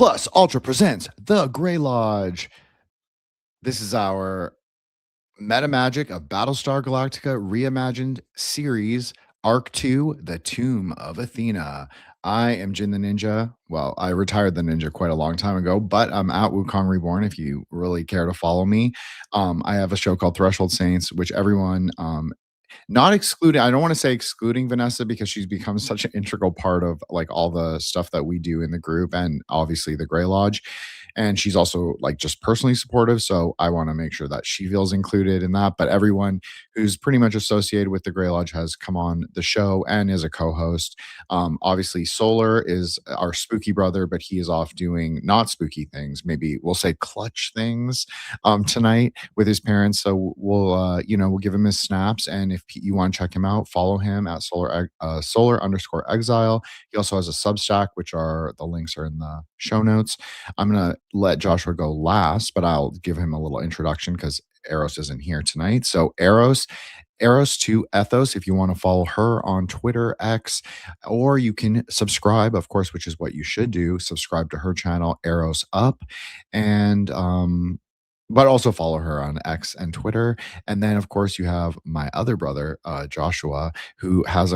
Plus Ultra presents The Grey Lodge. This is our Metamagic of Battlestar Galactica Reimagined series, Ark II, The Tomb of Athena. I am Jin the Ninja. Well, I retired the ninja quite a long time ago, but I'm at Wukong Reborn if you really care to follow me. I have a show called Threshold Saints, which everyone not excluding, I don't want to say excluding Vanessa because she's become such an integral part of like all the stuff that we do in the group and obviously the Grey Lodge. And she's also like just personally supportive. So I want to make sure that she feels included in that. But everyone who's pretty much associated with the Grey Lodge has come on the show and is a co-host. Obviously, Solar is our spooky brother, but he is off doing not spooky things. Maybe we'll say clutch things tonight with his parents. So we'll give him his snaps. And if you want to check him out, follow him at solar_exile. He also has a Substack, which are the links are in the show notes. I'm gonna let Joshua go last, but I'll give him a little introduction because Eros isn't here tonight. So Eros to Ethos, if you want to follow her on Twitter, X, or you can subscribe, of course, which is what you should do. Subscribe to her channel, Eros Up, and but also follow her on X and Twitter. And then, of course, you have my other brother, Joshua, who has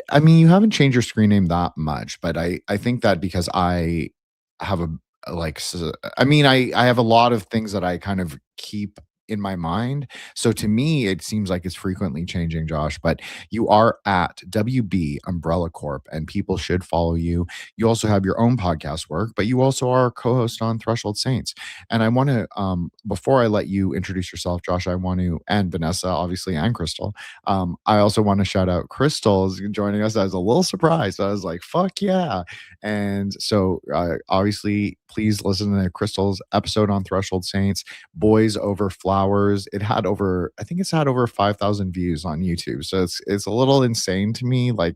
I mean, you haven't changed your screen name that much, but I think that because I have I have a lot of things that I kind of keep in my mind. So to me, it seems like it's frequently changing, Josh, but you are at WB Umbrella Corp and people should follow you. You also have your own podcast work, but you also are a co-host on Threshold Saints. And I want to, before I let you introduce yourself, Josh, I want to, and Vanessa, obviously, and Crystal, I also want to shout out Crystal's joining us. I was a little surprised. I was like, fuck yeah. And so obviously, please listen to Crystal's episode on Threshold Saints, Boys Over Flowers. I think it's had over 5,000 views on YouTube. So it's a little insane to me, like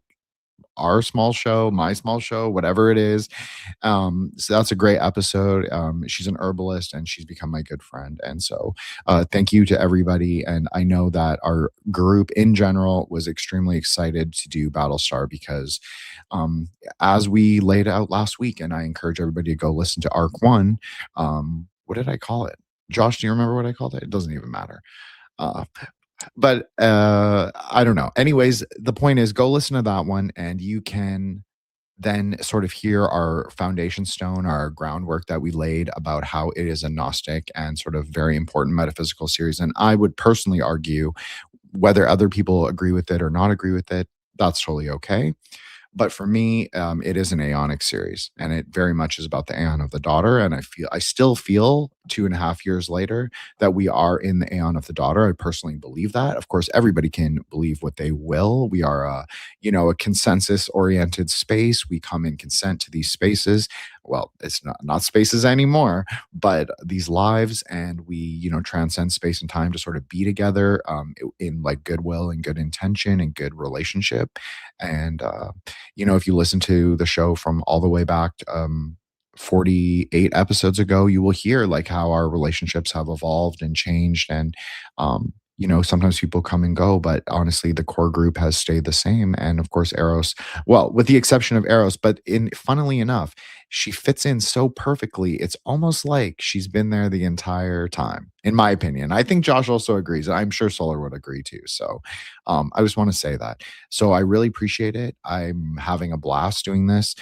our small show, my small show, whatever it is. So that's a great episode. She's an herbalist and she's become my good friend. And so thank you to everybody. And I know that our group in general was extremely excited to do Battlestar because as we laid out last week, and I encourage everybody to go listen to Arc 1. What did I call it? Josh, do you remember what I called it? It doesn't even matter. But I don't know. Anyways, the point is go listen to that one and you can then sort of hear our foundation stone, our groundwork that we laid about how it is a Gnostic and sort of very important metaphysical series. And I would personally argue whether other people agree with it or not agree with it, that's totally okay. But for me, it is an aeonic series, and it very much is about the aeon of the daughter. And I still feel 2.5 years later that we are in the aeon of the daughter. I personally believe that. Of course, everybody can believe what they will. We are a consensus-oriented space. We come in consent to these spaces. Well, it's not spaces anymore, but these lives, and we transcend space and time to sort of be together in like goodwill and good intention and good relationship. And if you listen to the show from all the way back 48 episodes ago, you will hear like how our relationships have evolved and changed. And, sometimes people come and go, but honestly, the core group has stayed the same. And of course, Eros, well, with the exception of Eros, but funnily enough, she fits in so perfectly. It's almost like she's been there the entire time, in my opinion. I think Josh also agrees. I'm sure Solar would agree too. So I just want to say that. So I really appreciate it. I'm having a blast doing this.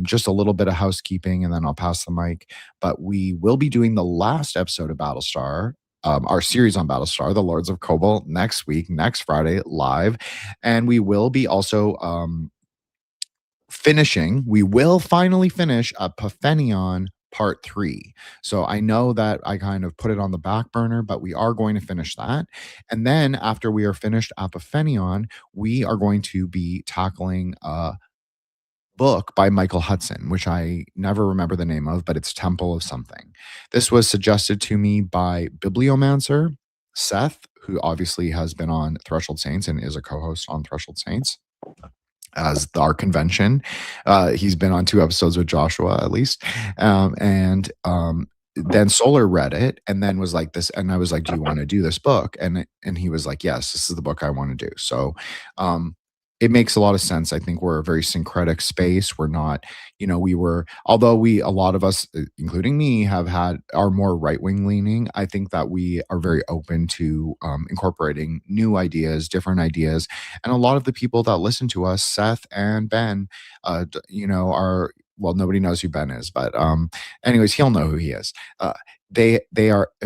Just a little bit of housekeeping and then I'll pass the mic. But we will be doing the last episode of Battlestar, our series on Battlestar, the Lords of Kobol, next week, next Friday, live. And we will be also we will finally finish Epiphanion Part 3. So I know that I kind of put it on the back burner, but we are going to finish that. And then after we are finished Epiphanion, we are going to be tackling book by Michael Hudson, which I never remember the name of, but it's Temple of something. This was suggested to me by Bibliomancer Seth, who obviously has been on Threshold Saints and is a co-host on Threshold Saints as our convention. He's been on 2 episodes with Joshua at least. Then Solar read it and then was like this, and I was like, do you want to do this book? And he was like, yes, this is the book I want to do. So it makes a lot of sense. I think we're a very syncretic space. We're not, although a lot of us, including me, are more right wing leaning. I think that we are very open to incorporating new ideas, different ideas. And a lot of the people that listen to us, Seth and Ben, are, well, nobody knows who Ben is, but anyways, he'll know who he is. Have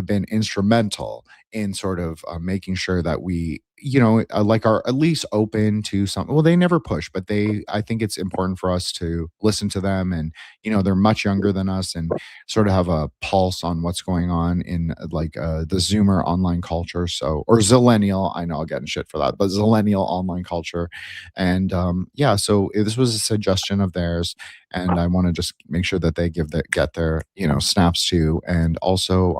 been instrumental in sort of making sure that we are at least open to some. Well, they never push, but I think it's important for us to listen to them. And they're much younger than us and sort of have a pulse on what's going on in the Zoomer online culture, or Zillennial. I know I'll get in shit for that, but Zillennial online culture. And so this was a suggestion of theirs, and I want to just make sure that they get their snaps too. And also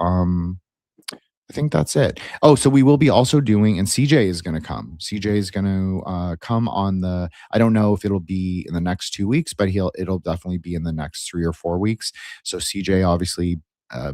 I think that's it. Oh, so we will be also doing, and CJ is going to come. CJ is going to come on I don't know if it'll be in the next 2 weeks, but it'll definitely be in the next 3 or 4 weeks. So CJ obviously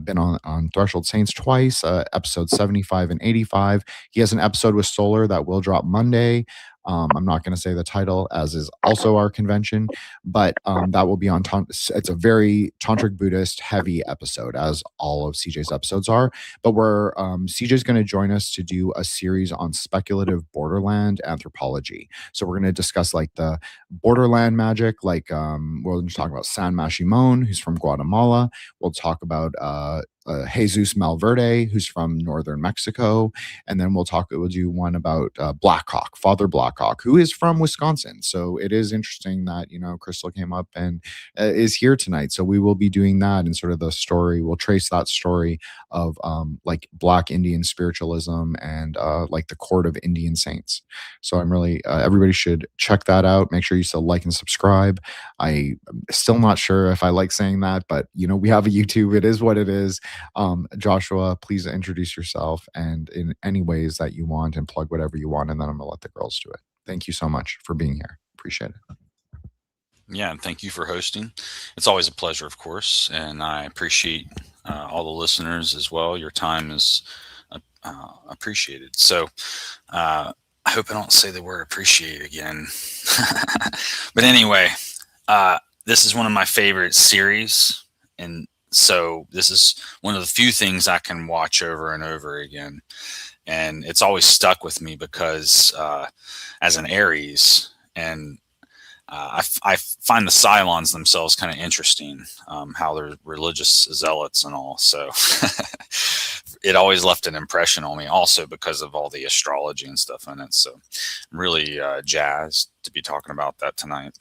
been on Threshold Saints twice, episode 75 and 85. He has an episode with Solar that will drop Monday. I'm not going to say the title, as is also our convention, but that will be on. It's a very tantric Buddhist heavy episode, as all of CJ's episodes are. But CJ's going to join us to do a series on speculative borderland anthropology. So we're going to discuss the borderland magic. We're going to talk about San Mashimon, who's from Guatemala. We'll talk about Jesus Malverde, who's from northern Mexico, and then we'll do one about Blackhawk, Father Blackhawk, who is from Wisconsin. So it is interesting that Crystal came up and is here tonight. So we will be doing that, and sort of the story. We'll trace that story of Black Indian spiritualism and the court of Indian saints. So I'm really everybody should check that out. Make sure you still like and subscribe. I'm still not sure if I like saying that, but we have a YouTube. It is what it is. Joshua, please introduce yourself and in any ways that you want, and plug whatever you want, and then I'm gonna let the girls do it. Thank you so much for being here. Appreciate it. Yeah, and thank you for hosting. It's always a pleasure, of course, and I appreciate all the listeners as well. Your time is appreciated. So I hope I don't say the word appreciate again. But anyway, this is one of my favorite series, and so this is one of the few things I can watch over and over again. And it's always stuck with me because as an Aries, and I find the Cylons themselves kind of interesting, how they're religious zealots and all. So it always left an impression on me, also because of all the astrology and stuff in it. So I'm really jazzed to be talking about that tonight.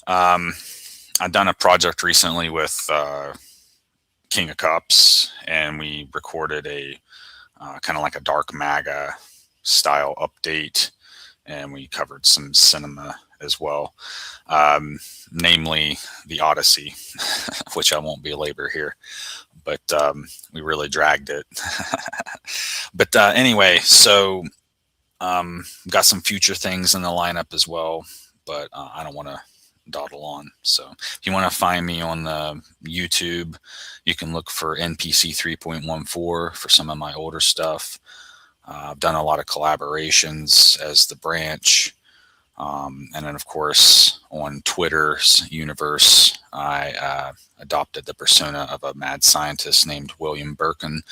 I've done a project recently with King of Cups, and we recorded a kind of like a dark MAGA style update, and we covered some cinema as well, namely the Odyssey, which I won't belabor here, but we really dragged it. But anyway, so got some future things in the lineup as well, but I don't want to dawdle on. So if you want to find me on the YouTube, you can look for NPC 3.14 for some of my older stuff. I've done a lot of collaborations as the branch. And then, of course, on Twitter's universe, I adopted the persona of a mad scientist named William Birkin,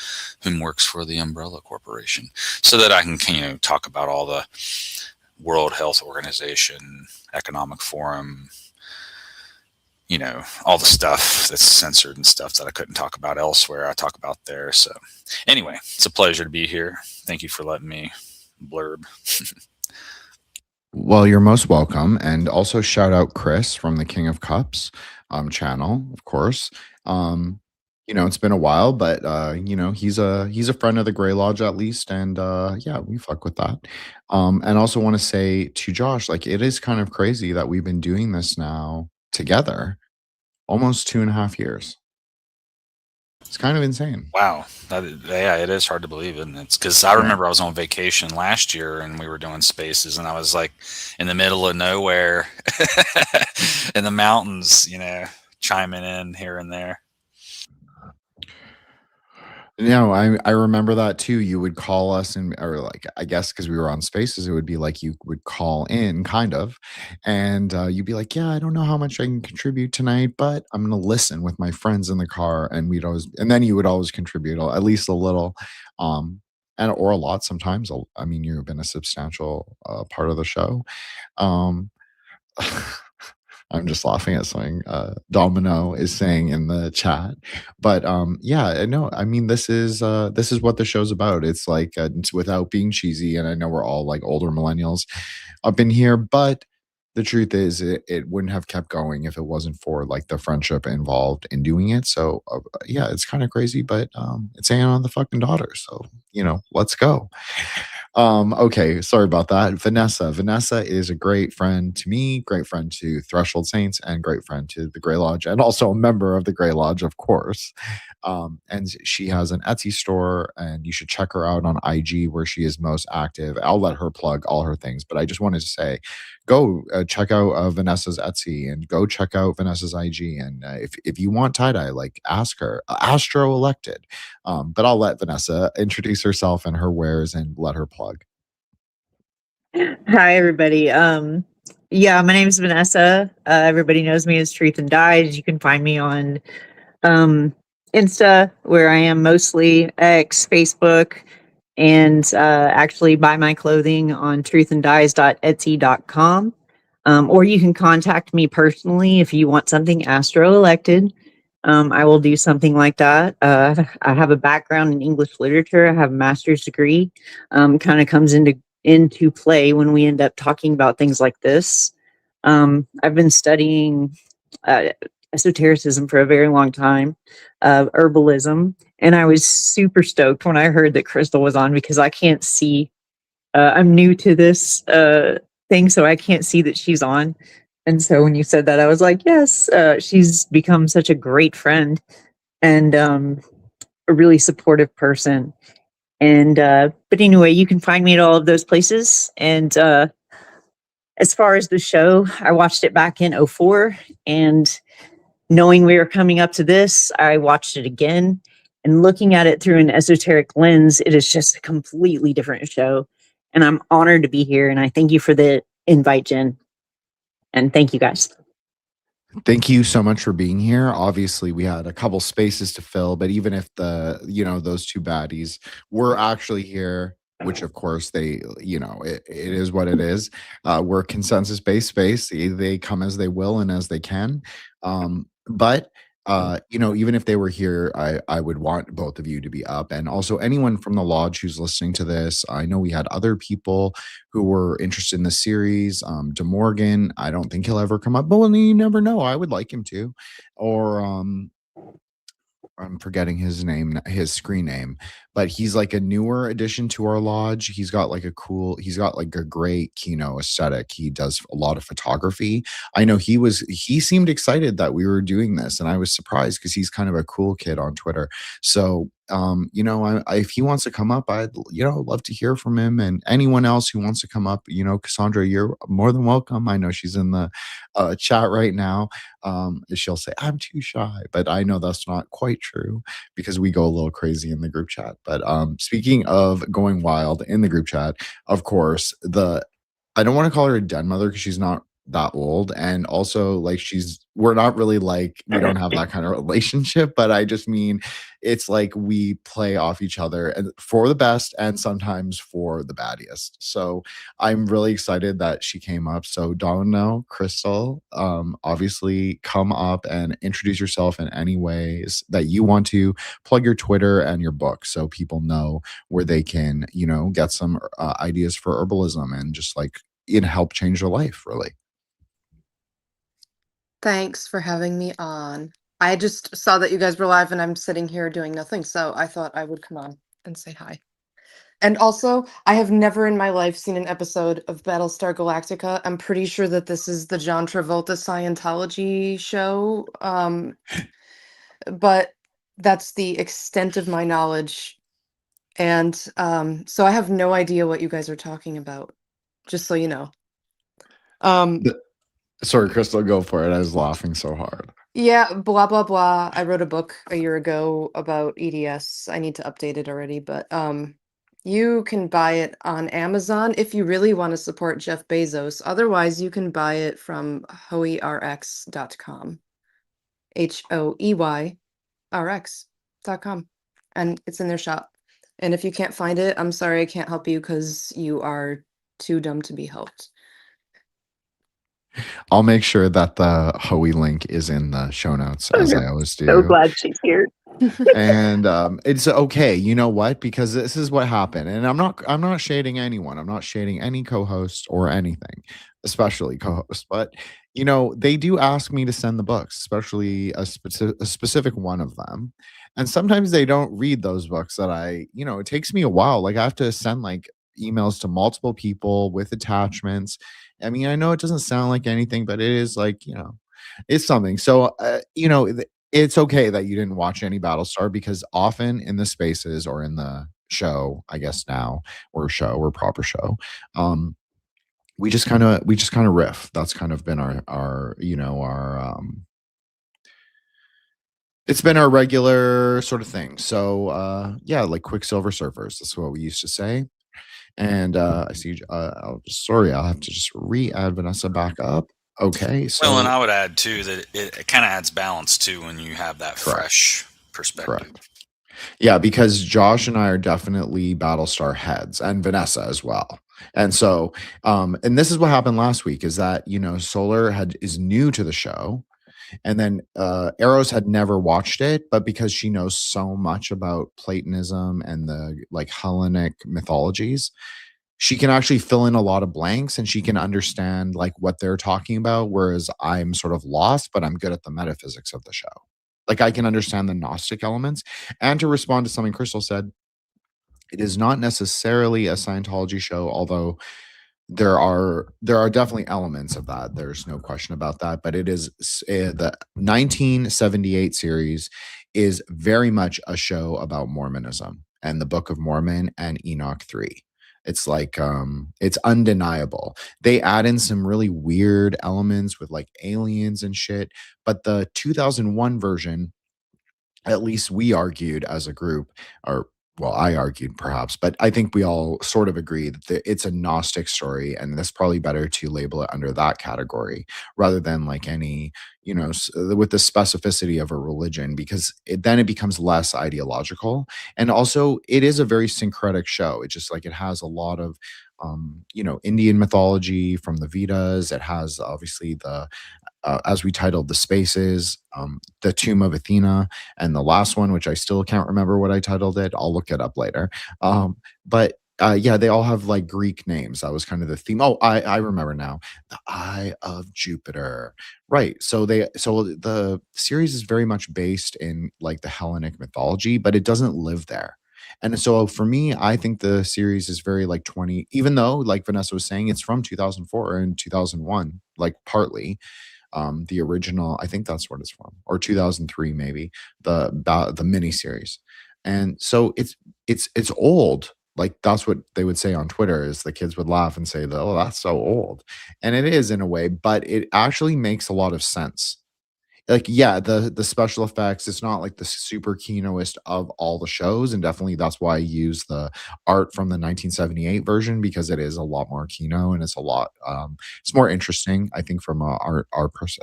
whom works for the Umbrella Corporation, so that I can talk about all the World Health Organization, Economic Forum, all the stuff that's censored and stuff that I couldn't talk about elsewhere, I talk about there. So anyway, it's a pleasure to be here. Thank you for letting me blurb. Well, you're most welcome. And also shout out Chris from the King of Cups channel, of course. It's been a while, but he's a friend of the Grey Lodge at least, and yeah, we fuck with that. And also want to say to Josh, it is kind of crazy that we've been doing this now together almost 2.5 years. It's kind of insane. Wow. Yeah, it is hard to believe, isn't it? It's because I remember I was on vacation last year and we were doing spaces, and I was in the middle of nowhere in the mountains, chiming in here and there. No, I remember that too. You would call us and or like I guess because we were on spaces, it would be like you would call in kind of, and you'd be like, "Yeah, I don't know how much I can contribute tonight, but I'm gonna listen with my friends in the car." And we'd always, and then you would always contribute at least a little, um, and or a lot sometimes. I mean, you've been a substantial part of the show. Um, I'm just laughing at something Domino is saying in the chat. But yeah, I know. I mean, this is what the show's about. It's like it's without being cheesy, and I know we're all like older millennials up in here, but the truth is it wouldn't have kept going if it wasn't for like the friendship involved in doing it. So yeah, it's kind of crazy, but it's hanging on the fucking daughter. So let's go. Okay, sorry about that. Vanessa. Vanessa is a great friend to me, great friend to Threshold Saints, and great friend to the Grey Lodge, and also a member of the Grey Lodge, of course. And she has an Etsy store, and you should check her out on IG where she is most active. I'll let her plug all her things, but I just wanted to say, go check out Vanessa's Etsy and go check out Vanessa's IG. And if you want tie dye, like ask her. Astro Elected. But I'll let Vanessa introduce herself and her wares and let her plug. Hi, everybody. Yeah, my name is Vanessa. Everybody knows me as Truth and Dyes. You can find me on Insta, where I am mostly, X, Facebook, and actually buy my clothing on truthanddyes.etsy.com. Or you can contact me personally if you want something Astro Elected. I will do something like that. I have a background in English literature. I have a master's degree. Kind of comes into play when we end up talking about things like this. I've been studying esotericism for a very long time, herbalism, and I was super stoked when I heard that Crystal was on because I can't see. I'm new to this thing, so I can't see that she's on. And so when you said that, I was like, yes, she's become such a great friend and a really supportive person. And but anyway, you can find me at all of those places. And as far as the show, I watched it back in '04, and knowing we were coming up to this, I watched it again. And looking at it through an esoteric lens, it is just a completely different show. And I'm honored to be here. And I thank you for the invite, Jen. And thank you guys. Thank you so much for being here. Obviously, we had a couple spaces to fill, but even if those two baddies were actually here, which of course it is what it is. We're consensus based space. They come as they will and as they can. But even if they were here, I would want both of you to be up. And also anyone from the lodge who's listening to this. I know we had other people who were interested in the series. De Morgan, I don't think he'll ever come up, but well, you never know. I would like him to. Or I'm forgetting his name, his screen name, but he's like a newer addition to our lodge. He's got like he's got like a great Kino aesthetic. He does a lot of photography. I know he seemed excited that we were doing this, and I was surprised because he's kind of a cool kid on Twitter. So, if he wants to come up, I'd, love to hear from him, and anyone else who wants to come up, Cassandra, you're more than welcome. I know she's in the chat right now. She'll say, I'm too shy, but I know that's not quite true because we go a little crazy in the group chat. But speaking of going wild in the group chat, of course, I don't want to call her a den mother because she's not that old. And also, like, we're not really like, we don't have that kind of relationship, but I just mean it's like we play off each other and for the best and sometimes for the baddiest. So I'm really excited that she came up. So Domino, Crystal, obviously come up and introduce yourself in any ways that you want to. Plug your Twitter and your book so people know where they can, get some ideas for herbalism and just like it help change their life, really. Thanks for having me on. I just saw that you guys were live and I'm sitting here doing nothing, so I thought I would come on and say hi. And also, I have never in my life seen an episode of Battlestar Galactica. I'm pretty sure that this is the John Travolta Scientology show, but that's the extent of my knowledge. And so I have no idea what you guys are talking about, just so you know. Sorry, Crystal, go for it. I was laughing so hard. Yeah, blah blah blah. I wrote a book a year ago about EDS. I need to update it already, but you can buy it on Amazon if you really want to support Jeff Bezos. Otherwise, you can buy it from hoeyrx.com. HOEYRX.com. And it's in their shop. And if you can't find it, I'm sorry I can't help you because you are too dumb to be helped. I'll make sure that the Hoey link is in the show notes, as I always do. So glad she's here. And it's okay. You know what? Because this is what happened. And I'm not shading anyone. I'm not shading any co-host or anything, especially co-host. But you know, they do ask me to send the books, especially a specific one of them. And sometimes they don't read those books that it takes me a while. Like I have to send like emails to multiple people with attachments. I mean, I know it doesn't sound like anything, but it is like, it's something. So, it's okay that you didn't watch any Battlestar, because often in the spaces or in the show, I guess now we're proper show. We just kind of riff. That's kind of been our it's been our regular sort of thing. So, like Quicksilver Surfers. That's what we used to say. And I see. I'll have to just re-add Vanessa back up. Okay. So, Well, and I would add too that it kind of adds balance too when you have that fresh perspective. Correct. Yeah, because Josh and I are definitely Battlestar heads, and Vanessa as well. And so, and this is what happened last week, is that Solar is new to the show, and then Eros had never watched it, but because she knows so much about Platonism and the like Hellenic mythologies, she can actually fill in a lot of blanks, and she can understand like what they're talking about, whereas I'm sort of lost, but I'm good at the metaphysics of the show. Like I can understand the Gnostic elements. And to respond to something Crystal said, it is not necessarily a Scientology show, although there are definitely elements of that. There's no question about that. But it is the 1978 series is very much a show about Mormonism and the Book of Mormon and Enoch 3. It's like it's undeniable. They add in some really weird elements with like aliens and shit, but the 2001 version, at least we argued as a group, or well, I argued perhaps, but I think we all sort of agree that it's a Gnostic story, and it's probably better to label it under that category rather than like any, with the specificity of a religion, because then it becomes less ideological. And also, it is a very syncretic show. It's just like it has a lot of, Indian mythology from the Vedas. It has obviously the as we titled the spaces, the Tomb of Athena, and the last one, which I still can't remember what I titled it. I'll look it up later. But they all have like Greek names. That was kind of the theme. Oh, I remember now. The Eye of Jupiter. Right. So the series is very much based in like the Hellenic mythology, but it doesn't live there. And so for me, I think the series is very like 20, even though like Vanessa was saying, it's from 2004 and 2001, like partly. The original, I think that's what it's from, or 2003 maybe, the mini series. And so it's old. Like that's what they would say on Twitter, is the kids would laugh and say, oh, that's so old. And it is in a way, but it actually makes a lot of sense. Like, yeah, the special effects, it's not like the super kinoist of all the shows, and definitely that's why I use the art from the 1978 version, because it is a lot more kino, and it's a lot it's more interesting, I think, from a art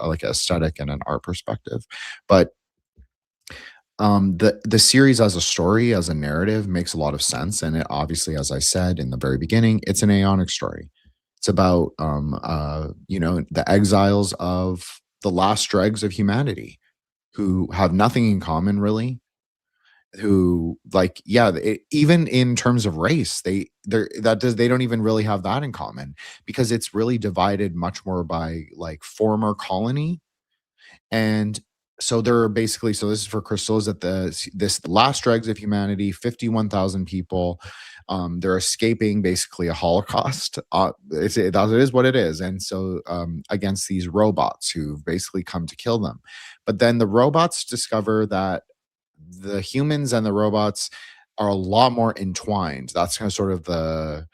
like aesthetic and an art perspective. But the series as a story, as a narrative, makes a lot of sense. And it obviously, as I said in the very beginning, it's an aeonic story. It's about the exiles of the last dregs of humanity, who have nothing in common really, who like, even in terms of race, they don't even really have that in common, because it's really divided much more by like former colony. And so they're basically, so this is for Crystal, is that this last dregs of humanity, 51,000 people, they're escaping basically a Holocaust. It is what it is. And so against these robots who've basically come to kill them. But then the robots discover that the humans and the robots are a lot more entwined. That's kind of sort of the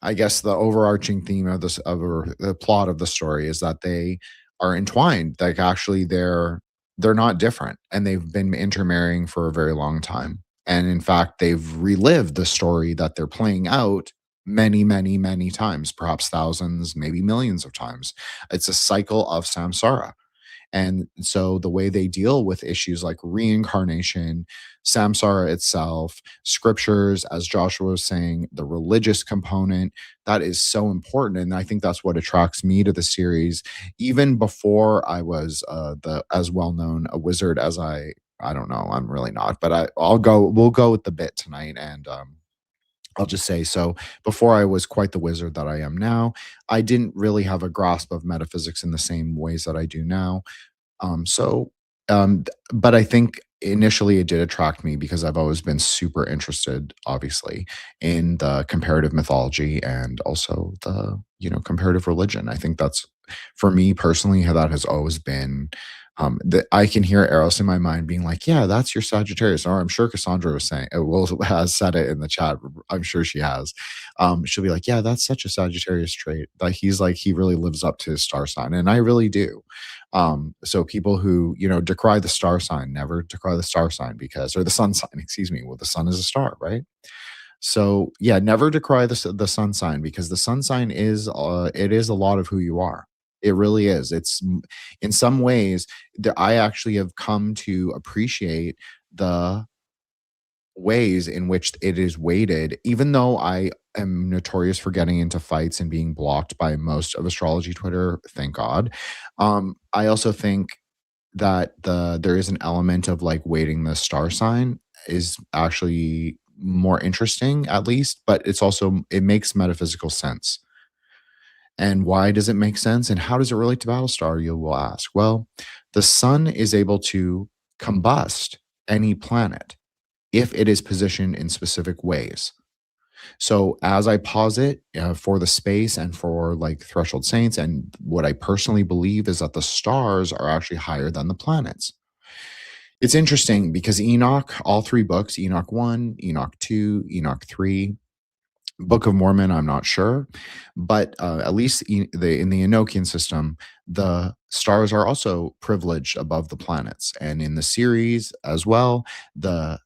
I guess the overarching theme of this or the plot of the story is that they are entwined. Like actually they're not different and they've been intermarrying for a very long time. And in fact, they've relived the story that they're playing out many, many, many times, perhaps thousands, maybe millions of times. It's a cycle of samsara. And so the way they deal with issues like reincarnation, samsara itself, scriptures, as Joshua was saying, the religious component, that is so important. And I think that's what attracts me to the series. Even before I was the as well known a wizard as I don't know, I'm really not, but we'll go with the bit tonight. And I'll just say so. Before I was quite the wizard that I am now, I didn't really have a grasp of metaphysics in the same ways that I do now. But I think initially it did attract me because I've always been super interested, obviously, in the comparative mythology and also the, comparative religion. I think that's, for me personally, how that has always been. That I can hear Eros in my mind being like, "Yeah, that's your Sagittarius," or I'm sure Cassandra was saying, has said it in the chat. I'm sure she has. She'll be like, "Yeah, that's such a Sagittarius trait." Like he's like he really lives up to his star sign, and I really do. So people who, decry the star sign, never decry the star sign or the sun sign, excuse me. Well, the sun is a star, right? So yeah, never decry the sun sign because the sun sign it is a lot of who you are. It really is. In some ways that I actually have come to appreciate the ways in which it is weighted, even though I am notorious for getting into fights and being blocked by most of astrology Twitter, thank God. I also think that there is an element of like weighting the star sign is actually more interesting, at least, but it makes metaphysical sense. And why does it make sense? And how does it relate to Battlestar, you will ask? Well, the sun is able to combust any planet if it is positioned in specific ways. So as I posit for the space and for like threshold saints, and what I personally believe is that the stars are actually higher than the planets. It's interesting because Enoch, all three books, Enoch 1, Enoch 2, Enoch 3, Book of Mormon, I'm not sure, but at least in the Enochian system, the stars are also privileged above the planets. And in the series as well, the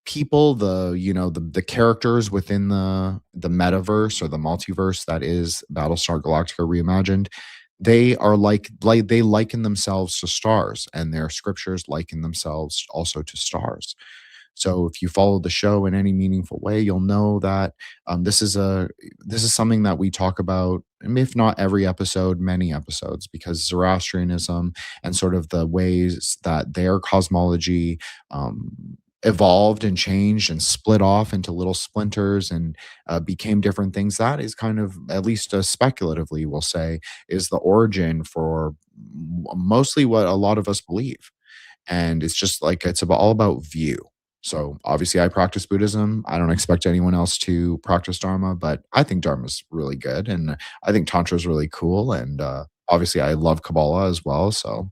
people, the characters within the metaverse or the multiverse that is Battlestar Galactica Reimagined, they are like they liken themselves to stars, and their scriptures liken themselves also to stars. So if you follow the show in any meaningful way, you'll know that this is something that we talk about, if not every episode, many episodes, because Zoroastrianism and sort of the ways that their cosmology evolved and changed and split off into little splinters and became different things. That is kind of, at least speculatively, we'll say, is the origin for mostly what a lot of us believe. And it's just like all about view. So obviously I practice Buddhism. I don't expect anyone else to practice Dharma, but I think Dharma is really good. And I think Tantra is really cool. And obviously I love Kabbalah as well. So,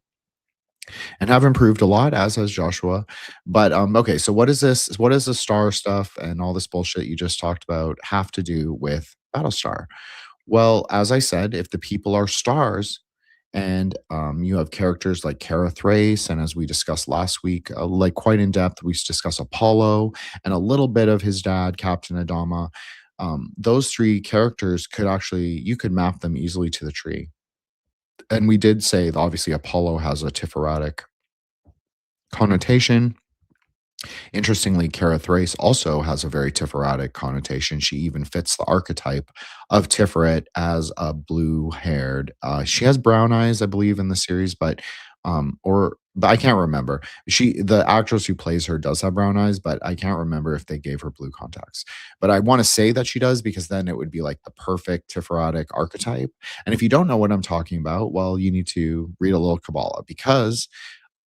and have improved a lot, as has Joshua. But okay, so what is this? What does the star stuff and all this bullshit you just talked about have to do with Battlestar? Well, as I said, if the people are stars, and you have characters like Kara Thrace, and as we discussed last week, like quite in depth, we discuss Apollo and a little bit of his dad, Captain Adama. Those three characters you could map them easily to the tree. And we did say that obviously Apollo has a Tiferatic connotation. Interestingly, Kara Thrace also has a very Tiferatic connotation. She even fits the archetype of Tiferet as a blue-haired. She has brown eyes, I believe, in the series, but I can't remember. The actress who plays her does have brown eyes, but I can't remember if they gave her blue contacts. But I want to say that she does because then it would be like the perfect Tiferatic archetype. And if you don't know what I'm talking about, well, you need to read a little Kabbalah because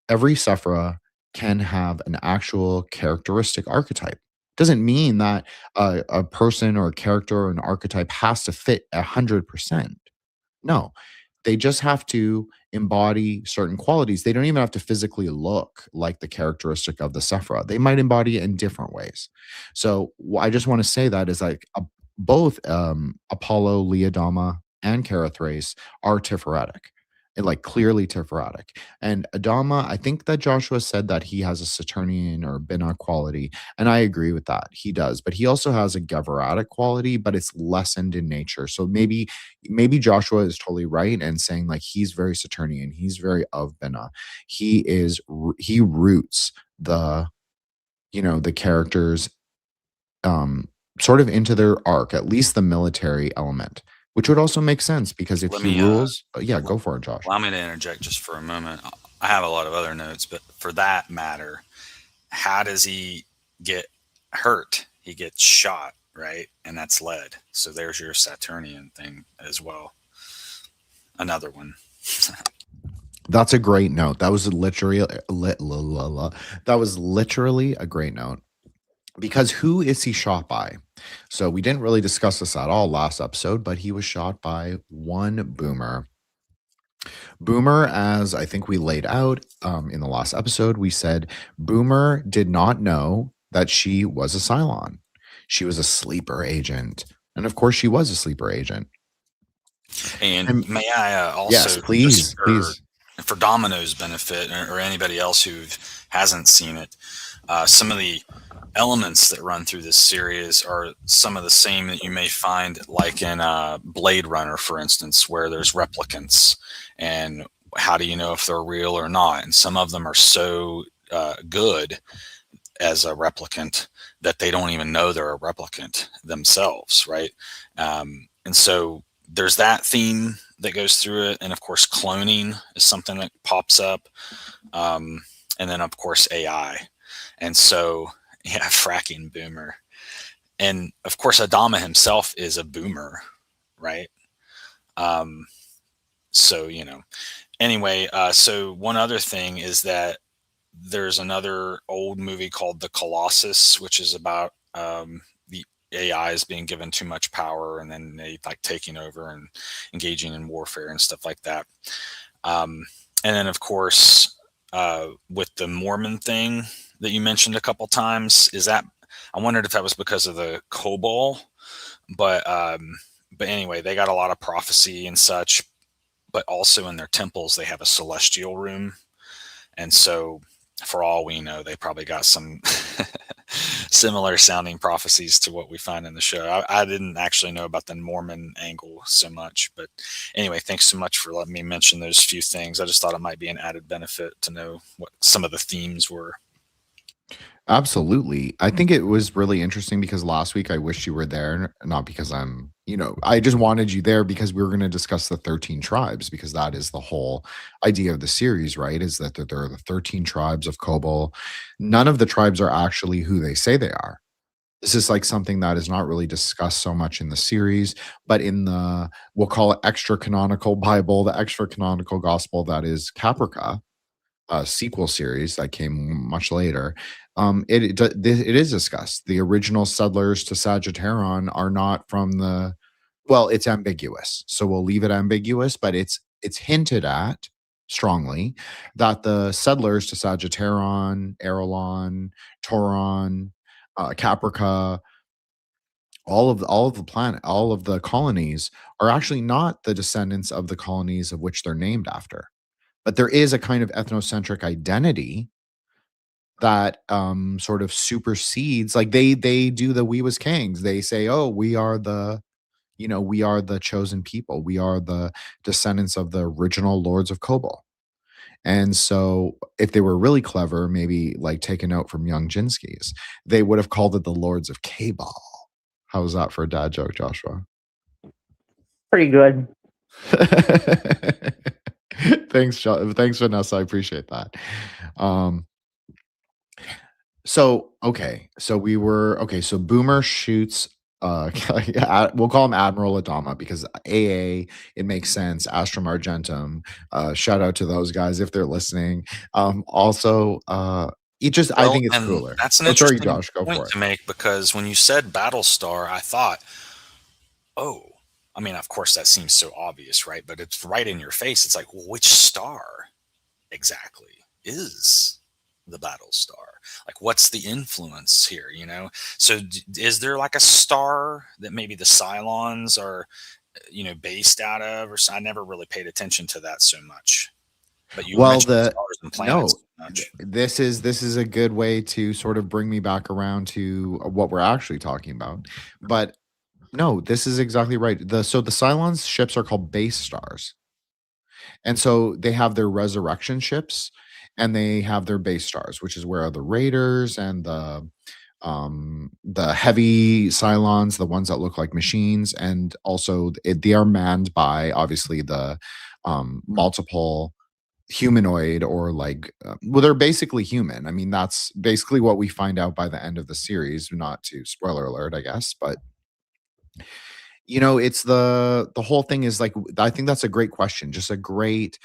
every Sephira can have an actual characteristic archetype. Doesn't mean that a person or a character or an archetype has to fit 100%. No, they just have to embody certain qualities. They don't even have to physically look like the characteristic of the Sephira. They might embody it in different ways. So I just want to say that is like both Apollo, Leodama, and Carathrace are Tiferatic, and like clearly Tiferatic. And Adama, I think that Joshua said that he has a Saturnian or Binah quality, and I agree with that. He does, but he also has a Geveratic quality, but it's lessened in nature. So maybe Joshua is totally right and saying like he's very Saturnian, he's very of Binah. He roots the the characters sort of into their arc, at least the military element, which would also make sense because if Let he me rules, yeah, go for it, Josh. allow me to interject just for a moment. I have a lot of other notes, but for that matter, how does he get hurt? He gets shot, right? And that's lead. So there's your Saturnian thing as well. Another one. That's a great note. That was literally that was literally a great note. Because who is he shot by? So we didn't really discuss this at all last episode, but he was shot by one Boomer. Boomer, as I think we laid out in the last episode, we said Boomer did not know that she was a Cylon. She was a sleeper agent. And of course, she was a sleeper agent. And may I also, yes, please, please. For Domino's benefit or anybody else who hasn't seen it, some of the elements that run through this series are some of the same that you may find like in Blade Runner, for instance, where there's replicants and how do you know if they're real or not? And some of them are so good as a replicant that they don't even know they're a replicant themselves, right? And so there's that theme that goes through it. And of course, cloning is something that pops up. And then of course, AI. And so, yeah, fracking Boomer. And of course, Adama himself is a Boomer, right? So, anyway, so one other thing is that there's another old movie called The Colossus, which is about the AI is being given too much power and then they like taking over and engaging in warfare and stuff like that. And then, of course, with the Mormon thing that you mentioned a couple times, I wondered if that was because of the Kobol, but anyway, they got a lot of prophecy and such, but also in their temples, they have a celestial room. And so for all we know, they probably got some similar sounding prophecies to what we find in the show. I didn't actually know about the Mormon angle so much, but anyway, thanks so much for letting me mention those few things. I just thought it might be an added benefit to know what some of the themes were. Absolutely. I think it was really interesting because last week I wished you were there, not because I just wanted you there because we were going to discuss the 13 tribes because that is the whole idea of the series, right? Is that there are the 13 tribes of Kobol. None of the tribes are actually who they say they are. This is like something that is not really discussed so much in the series, but in we'll call it extra canonical Bible, the extra canonical gospel that is Caprica, a sequel series that came much later. It is discussed. The original settlers to Sagittarion are not from it's ambiguous. So we'll leave it ambiguous, but it's hinted at strongly that the settlers to Sagittarion, Erelon, Tauron, Caprica, all of the planet, all of the colonies are actually not the descendants of the colonies of which they're named after. But there is a kind of ethnocentric identity that sort of supersedes, like they do the We Was Kings. They say, oh, we are the chosen people. We are the descendants of the original Lords of Kobol. And so if they were really clever, maybe like take a note from young Jinskis, they would have called it the Lords of Kobol. How's that for a dad joke, Joshua? Pretty good. Thanks, Vanessa. I appreciate that. So Boomer shoots we'll call him Admiral Adama because AA, it makes sense. Astrum Argentum. Shout out to those guys if they're listening. Also, I think it's cooler. That's an interesting point to make because when you said Battlestar, I thought, oh, I mean, of course that seems so obvious, right? But it's right in your face. It's like, well, which star exactly is the Battlestar? Like, what's the influence here, you know? So is there like a star that maybe the Cylons are, you know, based out of? Or so I never really paid attention to that so much. But you mentioned stars and planets so much. This is a good way to sort of bring me back around to what we're actually talking about. But no, this is exactly right. So the Cylons ships are called base stars. And so they have their resurrection ships and they have their base stars, which is where the raiders and the heavy Cylons, the ones that look like machines, and also they are manned by obviously the multiple humanoid or like well, they're basically human. I mean, that's basically what we find out by the end of the series, not to spoiler alert, I guess, but you know, it's the whole thing is like, I think that's a great question, just a great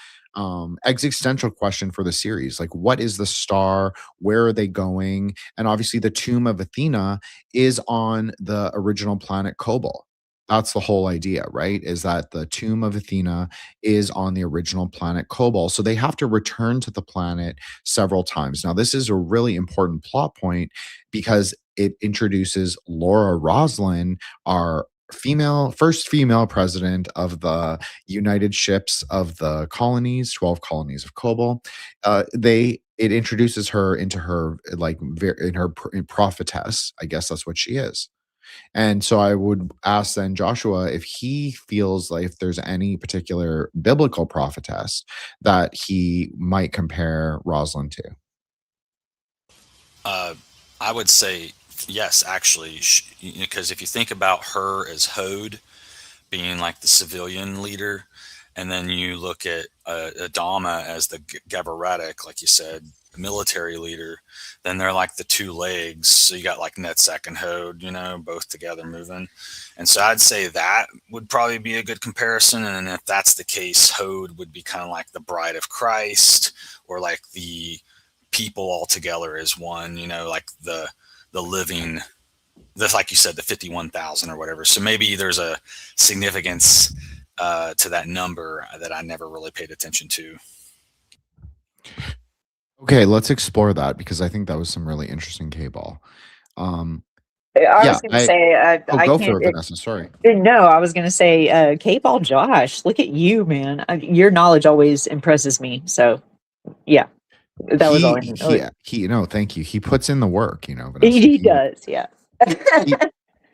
existential question for the series. Like, what is the star? Where are they going? And obviously the tomb of Athena is on the original planet Kobol. That's the whole idea, right? Is that the tomb of Athena is on the original planet Kobol. So they have to return to the planet several times. Now, this is a really important plot point because it introduces Laura Roslin, our first female president of the United Ships of the Colonies, 12 colonies of Kobol. It introduces her into her like in her prophetess. I guess that's what she is. And so I would ask then Joshua if he feels like if there's any particular biblical prophetess that he might compare Rosalind to. I would say yes, actually, because if you think about her as Hode being like the civilian leader, and then you look at Adama as the Gavaretic, like you said, military leader, then they're like the two legs. So you got like Netzach and Hode, you know, both together moving. And so I'd say that would probably be a good comparison. And if that's the case, Hode would be kind of like the bride of Christ, or like the people all together as one, you know, like the living, like you said, the 51,000 or whatever. So maybe there's a significance to that number that I never really paid attention to. Okay, let's explore that because I think that was some really interesting K-ball. I was going to say, I go can't. for it, Vanessa. Sorry. No, I was going to say, K-ball Josh, look at you, man. Your knowledge always impresses me. So, yeah, that was all I needed. No, thank you. He puts in the work, you know. Vanessa. He does, yeah.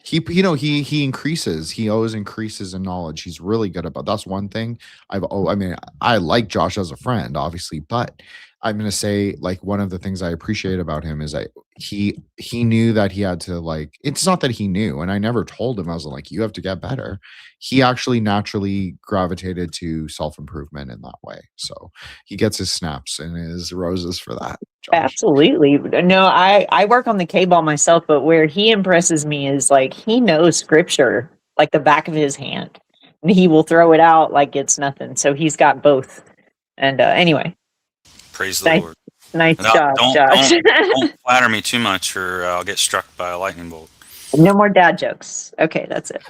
he increases. He always increases in knowledge. He's really good about. That's one thing. I like Josh as a friend, obviously, but I'm going to say like one of the things I appreciate about him is he knew that he had to like, it's not that he knew, and I never told him, I was like, you have to get better. He actually naturally gravitated to self-improvement in that way. So he gets his snaps and his roses for that. Josh. Absolutely. No, I work on the K-ball myself, but where he impresses me is like, he knows scripture like the back of his hand, and he will throw it out like it's nothing. So he's got both. And anyway. Praise the Lord. Nice job, Josh. Don't flatter me too much, or I'll get struck by a lightning bolt. No more dad jokes. Okay, that's it.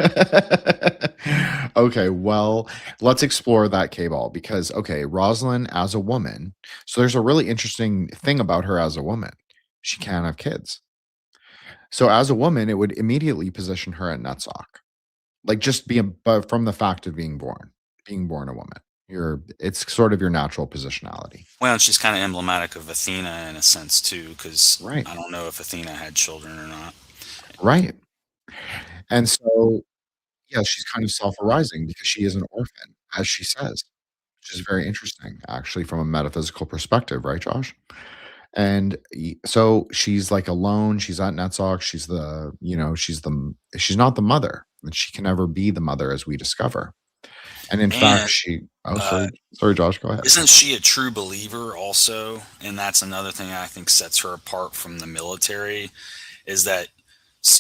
Okay, well, let's explore that K-ball because, okay, Rosalind as a woman. So there's a really interesting thing about her as a woman. She can't have kids. So as a woman, it would immediately position her at Netzach. Like just from the fact of being born a woman. It's sort of your natural positionality. Well, she's kind of emblematic of Athena in a sense too, because right. I don't know if Athena had children or not. Right. And so, yeah, she's kind of self-arising because she is an orphan, as she says, which is very interesting, actually, from a metaphysical perspective, right, Josh? And so she's like alone. She's at Netzach. She's not the mother, and she can never be the mother, as we discover. And in fact, sorry, Josh, go ahead. Isn't she a true believer also? And that's another thing I think sets her apart from the military, is that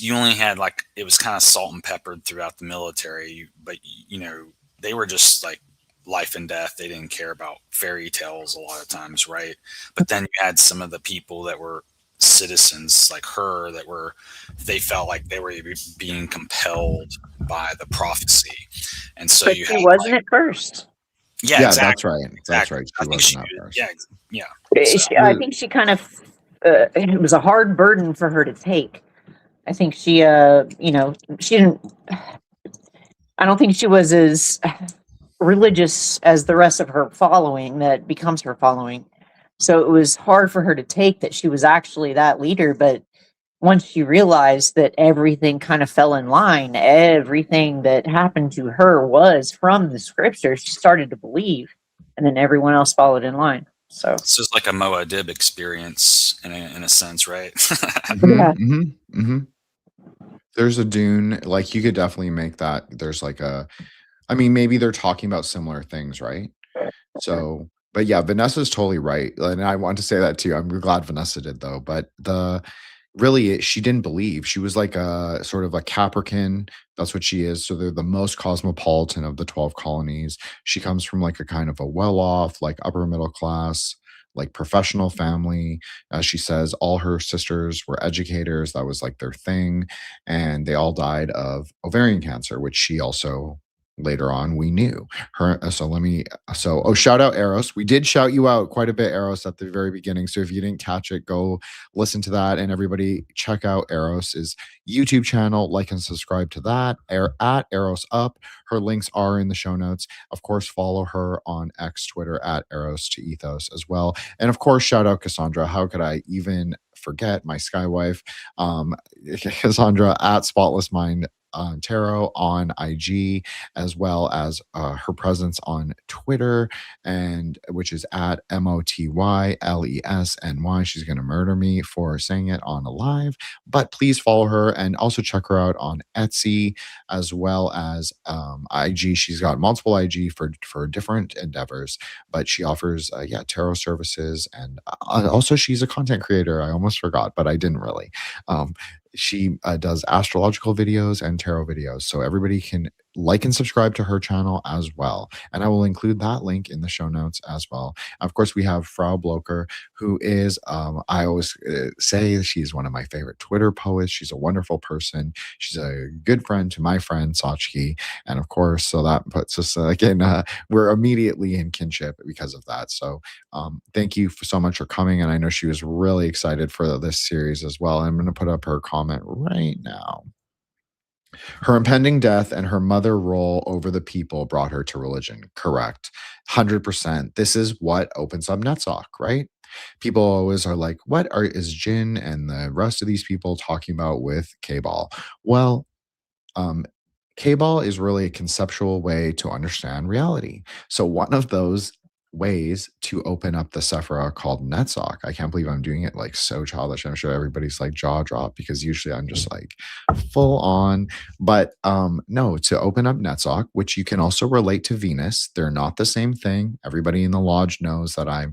you only had like, it was kind of salt and peppered throughout the military, but you know, they were just like life and death. They didn't care about fairy tales a lot of times, right? But then you had some of the people that were citizens like her they felt like they were being compelled by the prophecy, and so but you she wasn't at first. Yeah, exactly. That's right. She wasn't at first. Yeah. I think she kind of it was a hard burden for her to take. I think she, she didn't. I don't think she was as religious as the rest of her following that becomes her following. So it was hard for her to take that she was actually that leader. But once she realized that everything kind of fell in line, everything that happened to her was from the scriptures, she started to believe, and then everyone else followed in line. So It's just like a Moadib experience in a sense, right? yeah. There's a Dune, like you could definitely make that. There's like I mean, maybe they're talking about similar things, right? So, but yeah, Vanessa's totally right. And I want to say that too. I'm glad Vanessa did though. But she didn't believe. She was like a sort of a Capricorn. That's what she is. So they're the most cosmopolitan of the 12 colonies. She comes from like a kind of a well-off, like upper middle class, like professional family. As she says, all her sisters were educators. That was like their thing. And they all died of ovarian cancer, which she also later on we knew her. Shout out Eros. We did shout you out quite a bit, Eros, at the very beginning. So if you didn't catch it, go listen to that. And everybody check out Eros's YouTube channel, like and subscribe to that at Eros Up. Her links are in the show notes. Of course, follow her on X, Twitter at Eros to Ethos as well. And of course, shout out Cassandra. How could I even forget my Skywife? Cassandra at Spotless Mind Tarot on IG, as well as her presence on Twitter, and which is at MOTYLESNY. She's going to murder me for saying it on a live, but please follow her and also check her out on Etsy as well as IG. She's got multiple IG for different endeavors, but she offers tarot services, and also she's a content creator. I almost forgot, but I didn't really. She does astrological videos and tarot videos. So everybody can like and subscribe to her channel as well. And I will include that link in the show notes as well. Of course, we have Frau Blocher, who is, I always say she's one of my favorite Twitter poets. She's a wonderful person. She's a good friend to my friend Sachki. And of course, so that puts us again, we're immediately in kinship because of that. So thank you so much for coming. And I know she was really excited for this series as well. I'm going to put up her comment right now. Her impending death and her mother role over the people brought her to religion. Correct. 100%. This is what opens up Netzach, right? People always are like, is Jin and the rest of these people talking about with Kobol? Well, Kobol is really a conceptual way to understand reality. So one of those ways to open up the Sephira called Netzach. I can't believe I'm doing it like so childish. I'm sure everybody's like jaw drop because usually I'm just like full on. But no, to open up Netzach, which you can also relate to Venus. They're not the same thing. Everybody in the lodge knows that I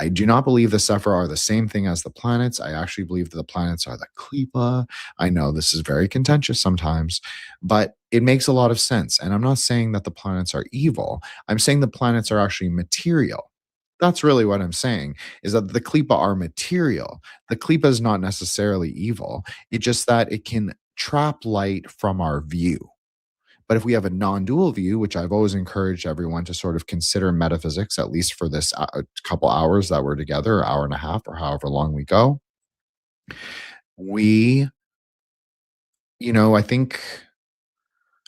do not believe the Sephira are the same thing as the planets. I actually believe that the planets are the Klipa. I know this is very contentious sometimes, but it makes a lot of sense. And I'm not saying that the planets are evil. I'm saying the planets are actually material. That's really what I'm saying, is that the Klipa are material. The Klipa is not necessarily evil. It's just that it can trap light from our view. But if we have a non-dual view, which I've always encouraged everyone to sort of consider metaphysics, at least for this couple hours that we're together, an hour and a half, or however long we go,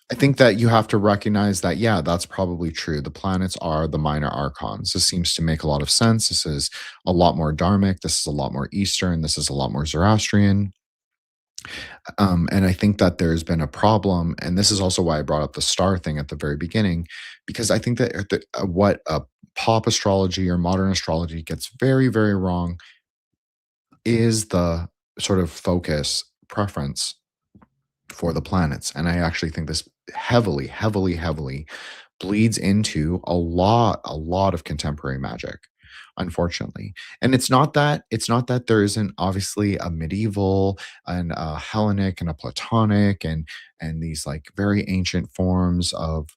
I think that you have to recognize that, yeah, that's probably true. The planets are the minor archons. This seems to make a lot of sense. This is a lot more dharmic. This is a lot more Eastern. This is a lot more Zoroastrian. And I think that there's been a problem, and this is also why I brought up the star thing at the very beginning, because I think that what pop astrology or modern astrology gets very, very wrong is the sort of focus preference for the planets. And I actually think this heavily, heavily, heavily bleeds into a lot of contemporary magic, unfortunately. And it's not that there isn't obviously a medieval and a Hellenic and a Platonic and these like very ancient forms of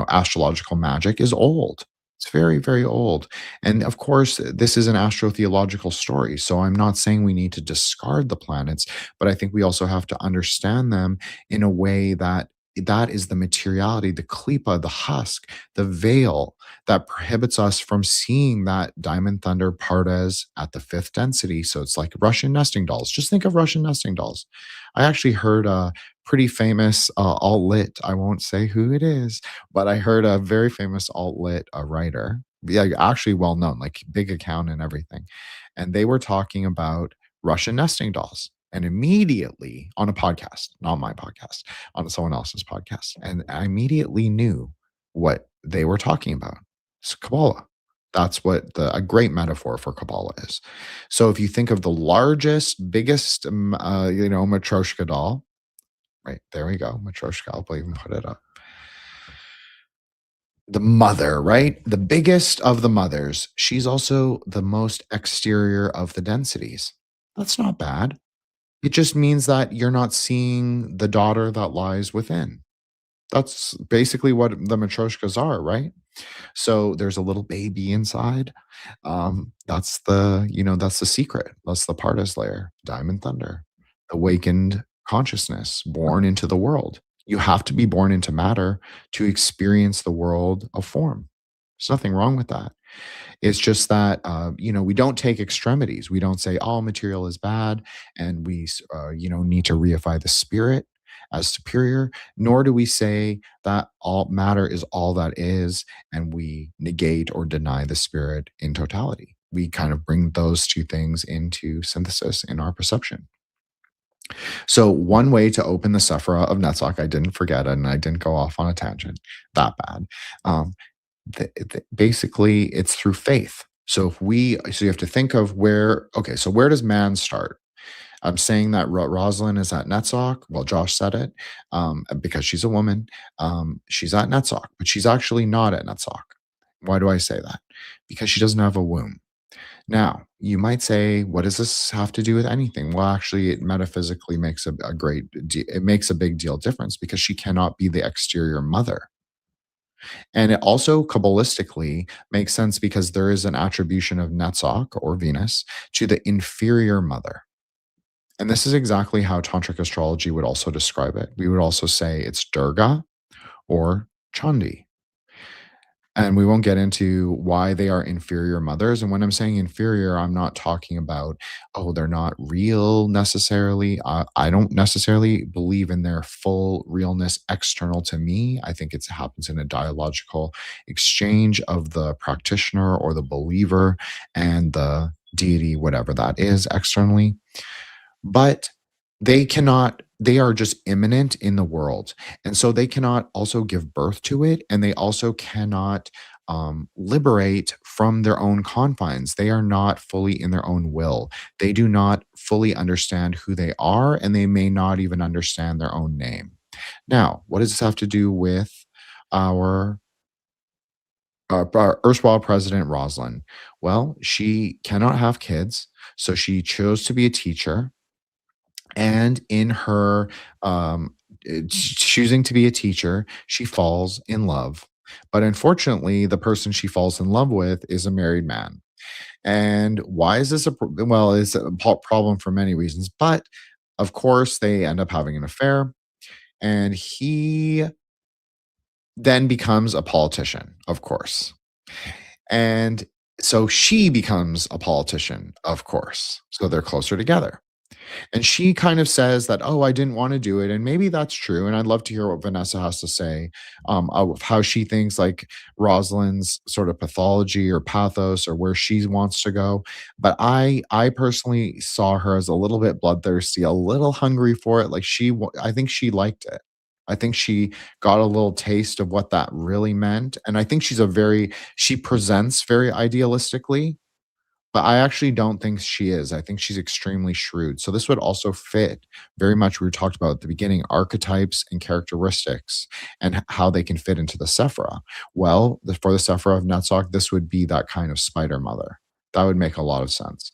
astrological magic is old. It's very, very old. And of course, this is an astrotheological story. So I'm not saying we need to discard the planets, but I think we also have to understand them in a way that that is the materiality, the klipa, the husk, the veil that prohibits us from seeing that diamond thunder pardes at the 5th density. So it's like Russian nesting dolls. Just think of Russian nesting dolls. I actually heard a pretty famous alt-lit, I won't say who it is, but I heard a very famous alt-lit writer, yeah, actually well known, like big account and everything. And they were talking about Russian nesting dolls. And immediately on a podcast, not my podcast, on someone else's podcast. And I immediately knew what they were talking about. It's Kabbalah. That's what a great metaphor for Kabbalah is. So if you think of the largest, biggest, Matryoshka doll, right there we go, Matryoshka. I'll even put it up. The mother, right? The biggest of the mothers. She's also the most exterior of the densities. That's not bad. It just means that you're not seeing the daughter that lies within. That's basically what the Matryoshkas are, right? So there's a little baby inside. That's the secret. That's the Pardes layer, Diamond Thunder, awakened consciousness, born into the world. You have to be born into matter to experience the world of form. There's nothing wrong with that. It's just that we don't take extremities. We don't say all material is bad, and we need to reify the spirit as superior. Nor do we say that all matter is all that is, and we negate or deny the spirit in totality. We kind of bring those two things into synthesis in our perception. So one way to open the Sephira of Netzach, I didn't forget it, and I didn't go off on a tangent that bad. Basically it's through faith. So you have to think of where does man start? I'm saying that Rosalind is at Netzach. Well, Josh said it because she's a woman. She's at Netzach, but she's actually not at Netzach. Why do I say that? Because she doesn't have a womb. Now, you might say, what does this have to do with anything? Well, actually, it metaphysically makes it makes a big deal difference because she cannot be the exterior mother. And it also Kabbalistically makes sense because there is an attribution of Netzach or Venus to the inferior mother. And this is exactly how Tantric astrology would also describe it. We would also say it's Durga or Chandi. And we won't get into why they are inferior mothers. And when I'm saying inferior, I'm not talking about, they're not real necessarily. I don't necessarily believe in their full realness external to me. I think it happens in a dialogical exchange of the practitioner or the believer and the deity, whatever that is externally. But they are just immanent in the world. And so they cannot also give birth to it. And they also cannot liberate from their own confines. They are not fully in their own will. They do not fully understand who they are, and they may not even understand their own name. Now, what does this have to do with our erstwhile president, Rosalind? Well, she cannot have kids, so she chose to be a teacher. And in her choosing to be a teacher, she falls in love. But unfortunately, the person she falls in love with is a married man. And why is this it's a problem for many reasons. But of course, they end up having an affair. And he then becomes a politician, of course. And so she becomes a politician, of course. So they're closer together. And she kind of says that, I didn't want to do it. And maybe that's true. And I'd love to hear what Vanessa has to say of how she thinks like Rosalind's sort of pathology or pathos or where she wants to go. But I personally saw her as a little bit bloodthirsty, a little hungry for it. Like I think she liked it. I think she got a little taste of what that really meant. And I think she presents very idealistically. But I actually don't think she is. I think she's extremely shrewd. So this would also fit very much, we talked about at the beginning, archetypes and characteristics and how they can fit into the Sephira. Well, for the Sephira of Netzach, this would be that kind of spider mother. That would make a lot of sense.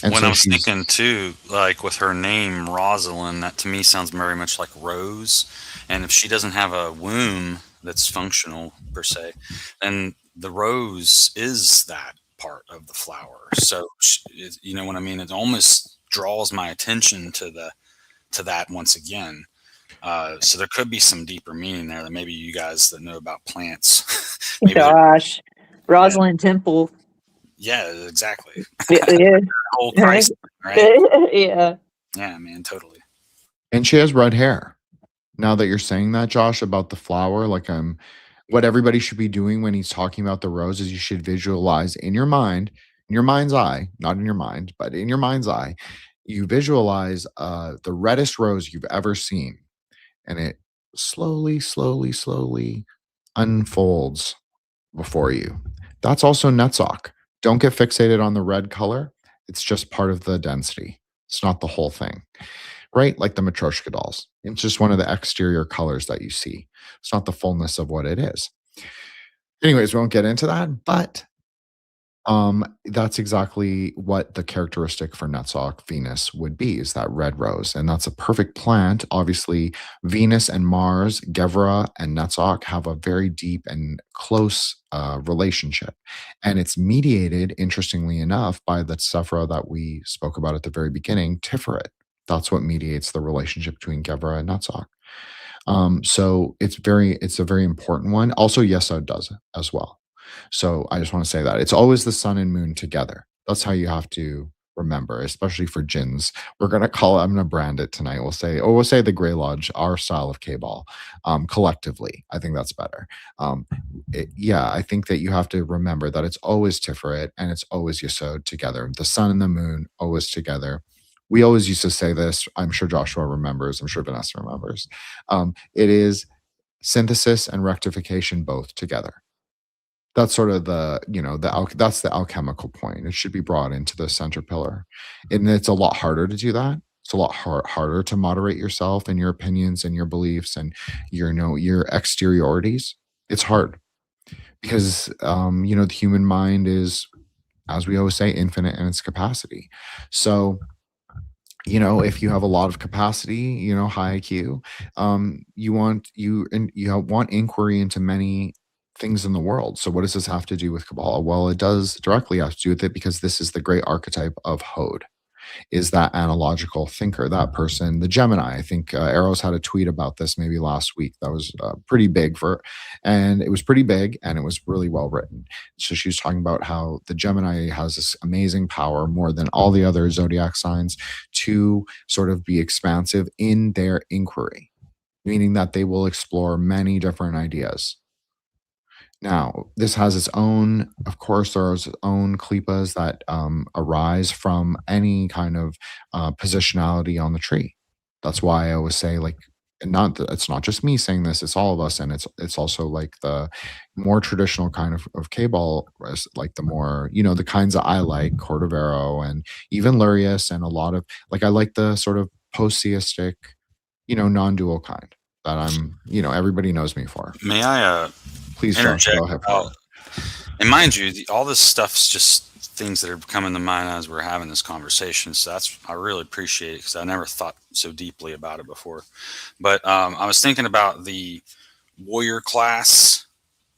And when so I was thinking too, like with her name, Rosalind, that to me sounds very much like Rose. And if she doesn't have a womb that's functional per se, then the rose is that part of the flower. So you know what I mean? It almost draws my attention to that once again. So there could be some deeper meaning there that maybe you guys that know about plants. maybe Gosh, Rosalind Temple. Yeah, exactly. Yeah, Whole Christ, right? yeah. Yeah, man, totally. And she has red hair. Now that you're saying that, Josh, about the flower, like what everybody should be doing when he's talking about the rose is you should visualize in your mind, in your mind's eye, not in your mind, but in your mind's eye, you visualize the reddest rose you've ever seen. And it slowly, slowly, slowly unfolds before you. That's also Netzach. Don't get fixated on the red color. It's just part of the density. It's not the whole thing, right? Like the Matryoshka dolls. It's just one of the exterior colors that you see. It's not the fullness of what it is. Anyways, we won't get into that, but that's exactly what the characteristic for Netzach Venus would be, is that red rose. And that's a perfect plant. Obviously, Venus and Mars, Gevra and Netzach have a very deep and close relationship. And it's mediated, interestingly enough, by the Sephira that we spoke about at the very beginning, Tiferet. That's what mediates the relationship between Gevra and Netzach. So it's a very important one. Also, Yesod does as well. So I just want to say that it's always the sun and moon together. That's how you have to remember, especially for jinns. I'm going to brand it tonight. We'll say the Grey Lodge, our style of Kobol, collectively. I think that's better. I think that you have to remember that it's always Tiferet and it's always Yesod together. The sun and the moon always together. We always used to say this. I'm sure Joshua remembers. I'm sure Vanessa remembers. It is synthesis and rectification both together. That's sort of that's the alchemical point. It should be brought into the center pillar. And it's a lot harder to do that. It's a lot harder to moderate yourself and your opinions and your beliefs and your exteriorities. It's hard because the human mind is, as we always say, infinite in its capacity. So if you have a lot of capacity, high IQ, you want inquiry into many things in the world. So what does this have to do with Kabbalah? Well, it does directly have to do with it, because this is the great archetype of Hod, is that analogical thinker, that person, the Gemini. I think Eros had a tweet about this maybe last week that was pretty big and it was pretty big and it was really well written. So she was talking about how the Gemini has this amazing power, more than all the other zodiac signs, to sort of be expansive in their inquiry, meaning that they will explore many different ideas. Now, this has its own, of course, there's its own klipas that arise from any kind of positionality on the tree. That's why I always say, it's not just me saying this; it's all of us, and it's also like the more traditional kind of Kobol, like the more the kinds that I like, Cordovero and even Lurius, and a lot of I like the sort of post-theistic, non-dual kind that everybody knows me for. May I Please, Josh, go ahead. And mind you, all this stuff's just things that are coming to mind as we're having this conversation. So I really appreciate it, because I never thought so deeply about it before. But I was thinking about the warrior class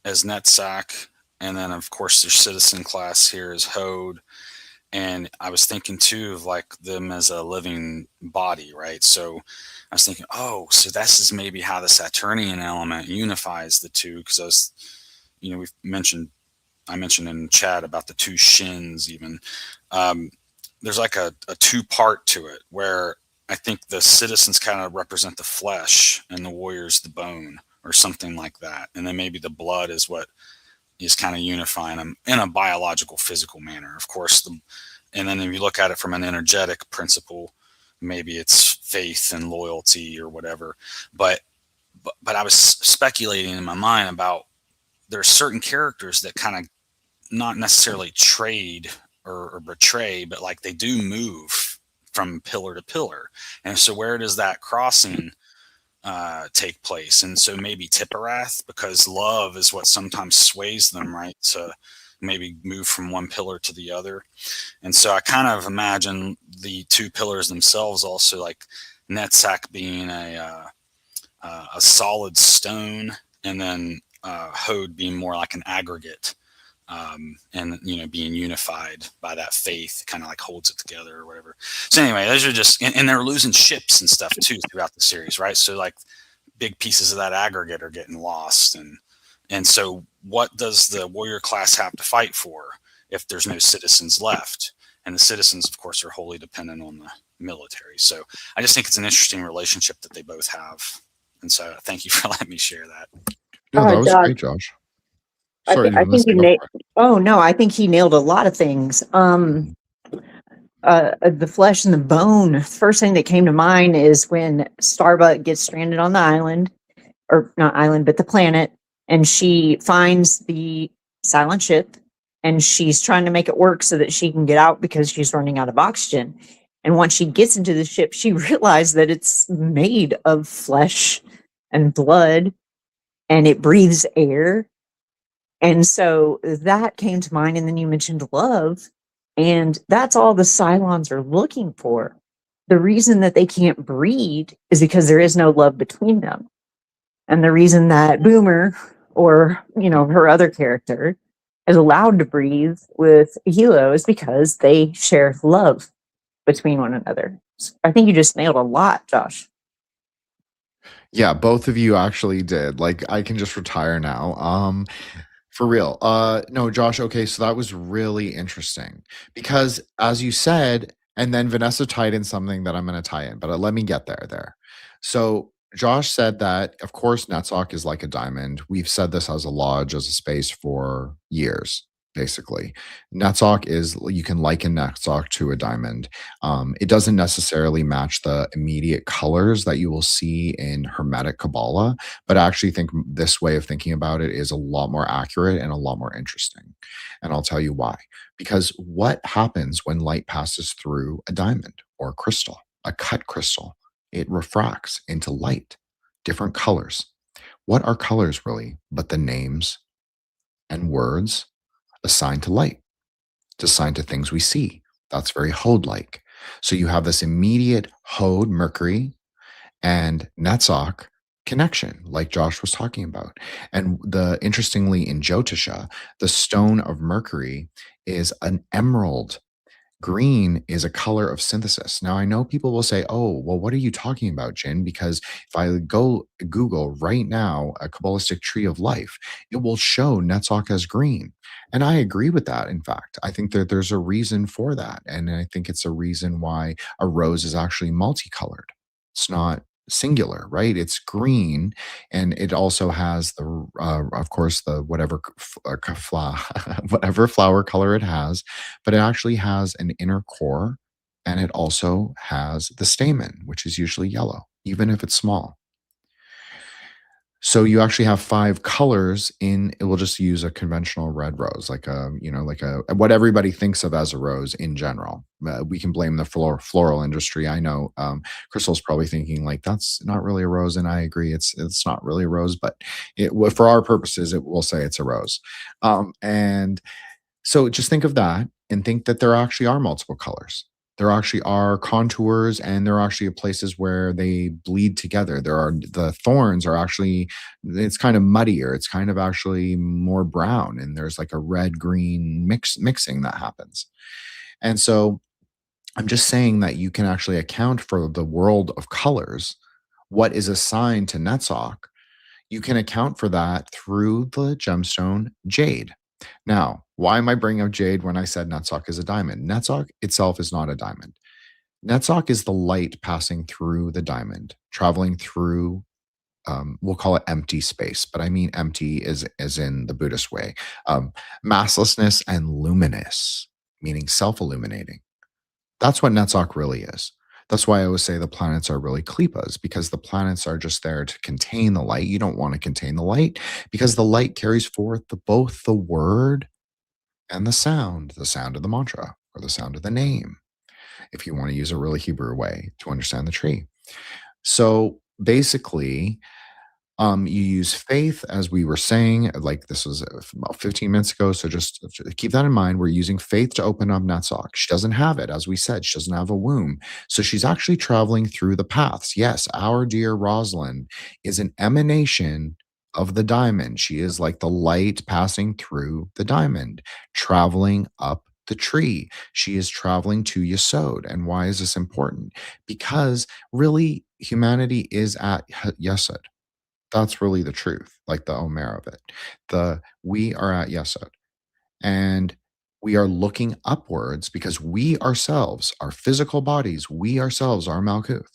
as Netzach, and then of course their citizen class here is Hod. And I was thinking too of them as a living body, right? So I was thinking, so this is maybe how the Saturnian element unifies the two, because I mentioned in chat about the two shins even. There's like a two-part to it, where I think the citizens kind of represent the flesh and the warriors the bone, or something like that. And then maybe the blood is what is kind of unifying them in a biological, physical manner. Of course, and then if you look at it from an energetic principle, maybe it's faith and loyalty or whatever. But I was speculating in my mind about, there are certain characters that kind of not necessarily trade or betray, but they do move from pillar to pillar. And so where does that crossing take place? And so maybe Tipperath, because love is what sometimes sways them, right, to maybe move from one pillar to the other. And so I kind of imagine the two pillars themselves also, like Netzach being a solid stone, and then Hod being more like an aggregate and being unified by that faith kind of like holds it together or whatever. So anyway, those are just, and they're losing ships and stuff too throughout the series, right? So like big pieces of that aggregate are getting lost, and so what does the warrior class have to fight for if there's no citizens left? And the citizens, of course, are wholly dependent on the military. So I just think it's an interesting relationship that they both have. And so thank you for letting me share that. No, that was Josh, great, Josh. Sorry, I think he I think he nailed a lot of things. The flesh and the bone. First thing that came to mind is when Starbuck gets stranded on the island, or not island, but the planet, and she finds the silent ship, and she's trying to make it work so that she can get out because she's running out of oxygen. And once she gets into the ship, she realized that it's made of flesh and blood, and it breathes air. And so that came to mind. And then you mentioned love, and that's all the Cylons are looking for. The reason that they can't breed is because there is no love between them. And the reason that Boomer, or her other character, is allowed to breathe with Hilo is because they share love between one another. I think you just nailed a lot, Josh. Yeah, both of you actually did. Like, I can just retire now. For real. No, Josh, okay, so that was really interesting because as you said, and then Vanessa tied in something that I'm going to tie in, but let me get there. So Josh said that, of course, Netzach is like a diamond. We've said this as a lodge, as a space for years, basically. Netzach is, you can liken Netzach to a diamond. It doesn't necessarily match the immediate colors that you will see in Hermetic Kabbalah, but I actually think this way of thinking about it is a lot more accurate and a lot more interesting. And I'll tell you why. Because what happens when light passes through a diamond or a crystal, a cut crystal? It refracts into light, different colors. What are colors really but the names and words assigned to light, assigned to things we see? That's very Hode-like. So you have this immediate Hode, Mercury, and Netzach connection, like Josh was talking about. And interestingly, in Jyotisha, the stone of Mercury is an emerald. Green is a color of synthesis. Now, I know people will say, oh, well, what are you talking about, Jin? Because if I go Google right now a Kabbalistic tree of life, it will show Netzach as green. And I agree with that. In fact, I think that there's a reason for that. And I think it's a reason why a rose is actually multicolored. It's not singular, right? It's green, and it also has the, of course, the whatever whatever flower color it has, but it actually has an inner core, and it also has the stamen, which is usually yellow, even if it's small. So you actually have 5 colors in, it will just use a conventional red rose, like what everybody thinks of as a rose in general. We can blame the floral industry. I know Crystal's probably thinking like, that's not really a rose. And I agree, it's not really a rose, but for our purposes, it will say it's a rose. And so just think of that and think that there actually are multiple colors. There actually are contours, and there are actually places where they bleed together. The thorns are actually, it's kind of muddier. It's kind of actually more brown, and there's like a red-green mixing that happens. And so I'm just saying that you can actually account for the world of colors, what is assigned to Netzach. You can account for that through the gemstone jade. Now, why am I bringing up jade when I said Netzach is a diamond? Netzach itself is not a diamond. Netzach is the light passing through the diamond, traveling through, we'll call it empty space, but I mean empty as in the Buddhist way. Masslessness and luminous, meaning self-illuminating. That's what Netzach really is. That's why I always say the planets are really klipas, because the planets are just there to contain the light. You don't want to contain the light because the light carries forth both the word and the sound of the mantra or the sound of the name, if you want to use a really Hebrew way to understand the tree. So basically, you use faith, as we were saying, like this was about 15 minutes ago. So just keep that in mind. We're using faith to open up Netzach. She doesn't have it, as we said, she doesn't have a womb. So she's actually traveling through the paths. Yes, our dear Rosalind is an emanation of the diamond. She is like the light passing through the diamond, traveling up the tree. She is traveling to Yesod. And why is this important? Because really, humanity is at Yesod. That's really the truth, like the Omer of it. We are at Yesod. And we are looking upwards because we ourselves, our physical bodies, we ourselves are Malkuth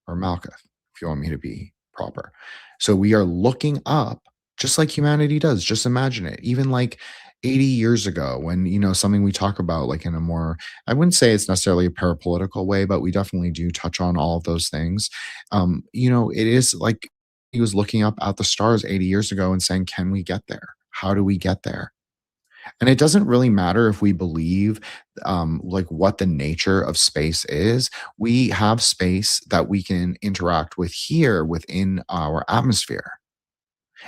or Malkuth, if you want me to be proper. So we are looking up just like humanity does. Just imagine it. Even like 80 years ago, when, something we talk about, like in a more, I wouldn't say it's necessarily a parapolitical way, but we definitely do touch on all of those things. It is like he was looking up at the stars 80 years ago and saying, can we get there? How do we get there? And it doesn't really matter if we believe like what the nature of space is. We have space that we can interact with here within our atmosphere.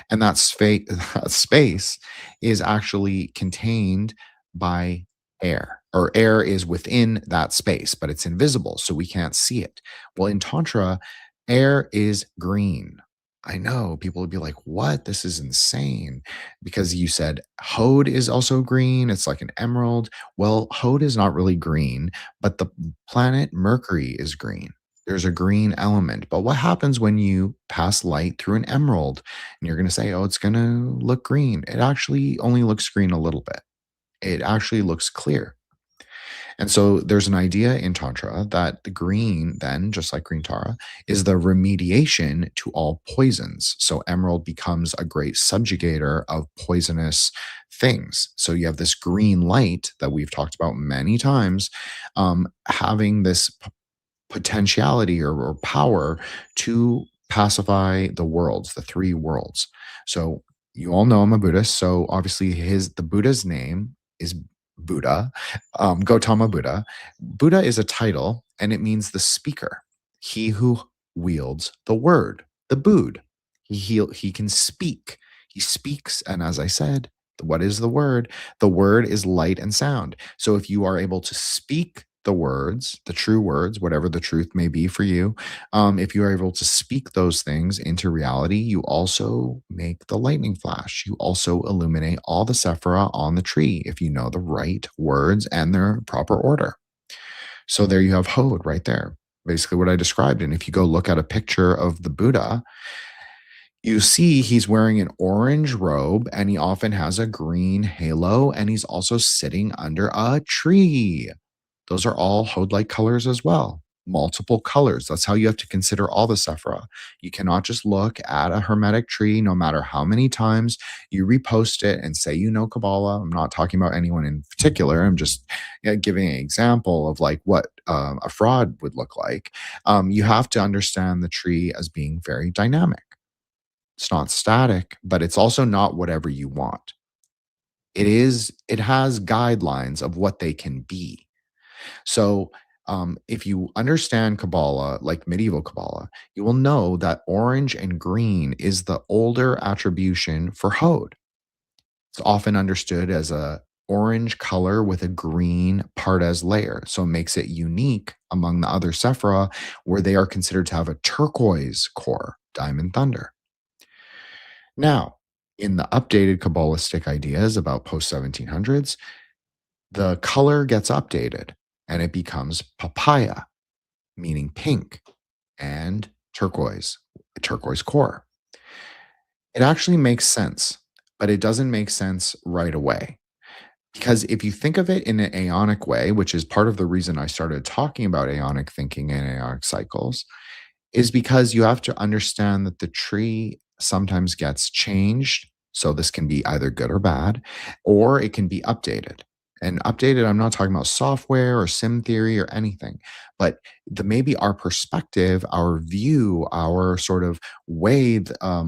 And that space is actually contained by air, or air is within that space, but it's invisible, so we can't see it. Well, in Tantra, air is green. I know people would be like, what? This is insane. Because you said Hod is also green. It's like an emerald. Well, Hod is not really green, but the planet Mercury is green. There's a green element. But what happens when you pass light through an emerald? And you're going to say, oh, it's going to look green. It actually only looks green a little bit. It actually looks clear. And so there's an idea in Tantra that the green, then, just like green Tara, is the remediation to all poisons. So emerald becomes a great subjugator of poisonous things. So you have this green light that we've talked about many times, having this potentiality or power to pacify the worlds, the three worlds. So you all know I'm a Buddhist. So obviously the Buddha's name is Buddha, Gautama Buddha. Buddha is a title, and it means the speaker, he who wields the word, the Bud. He can speak. He speaks, and as I said, what is the word? The word is light and sound. So if you are able to speak the words, the true words, whatever the truth may be for you, if you are able to speak those things into reality, you also make the lightning flash. You also illuminate all the Sephira on the tree if you know the right words and their proper order. So there you have Hod right there, basically what I described. And if you go look at a picture of the Buddha, you see he's wearing an orange robe and he often has a green halo, and he's also sitting under a tree. Those are all Hod-like colors as well. Multiple colors. That's how you have to consider all the Sephira. You cannot just look at a hermetic tree, no matter how many times you repost it and say you know Kabbalah. I'm not talking about anyone in particular. I'm just giving an example of like what a fraud would look like. You have to understand the tree as being very dynamic. It's not static, but it's also not whatever you want. It has guidelines of what they can be. So if you understand Kabbalah, like medieval Kabbalah, you will know that orange and green is the older attribution for Hod. It's often understood as a orange color with a green Pardes layer. So it makes it unique among the other Sephira, where they are considered to have a turquoise core, diamond thunder. Now, in the updated Kabbalistic ideas about post-1700s, the color gets updated and it becomes papaya, meaning pink, and turquoise, a turquoise core. It actually makes sense, but it doesn't make sense right away. Because if you think of it in an aeonic way, which is part of the reason I started talking about aeonic thinking and aeonic cycles, is because you have to understand that the tree sometimes gets changed. So this can be either good or bad, or it can be updated. And updated, I'm not talking about software or sim theory or anything, but maybe our perspective, our view, our sort of way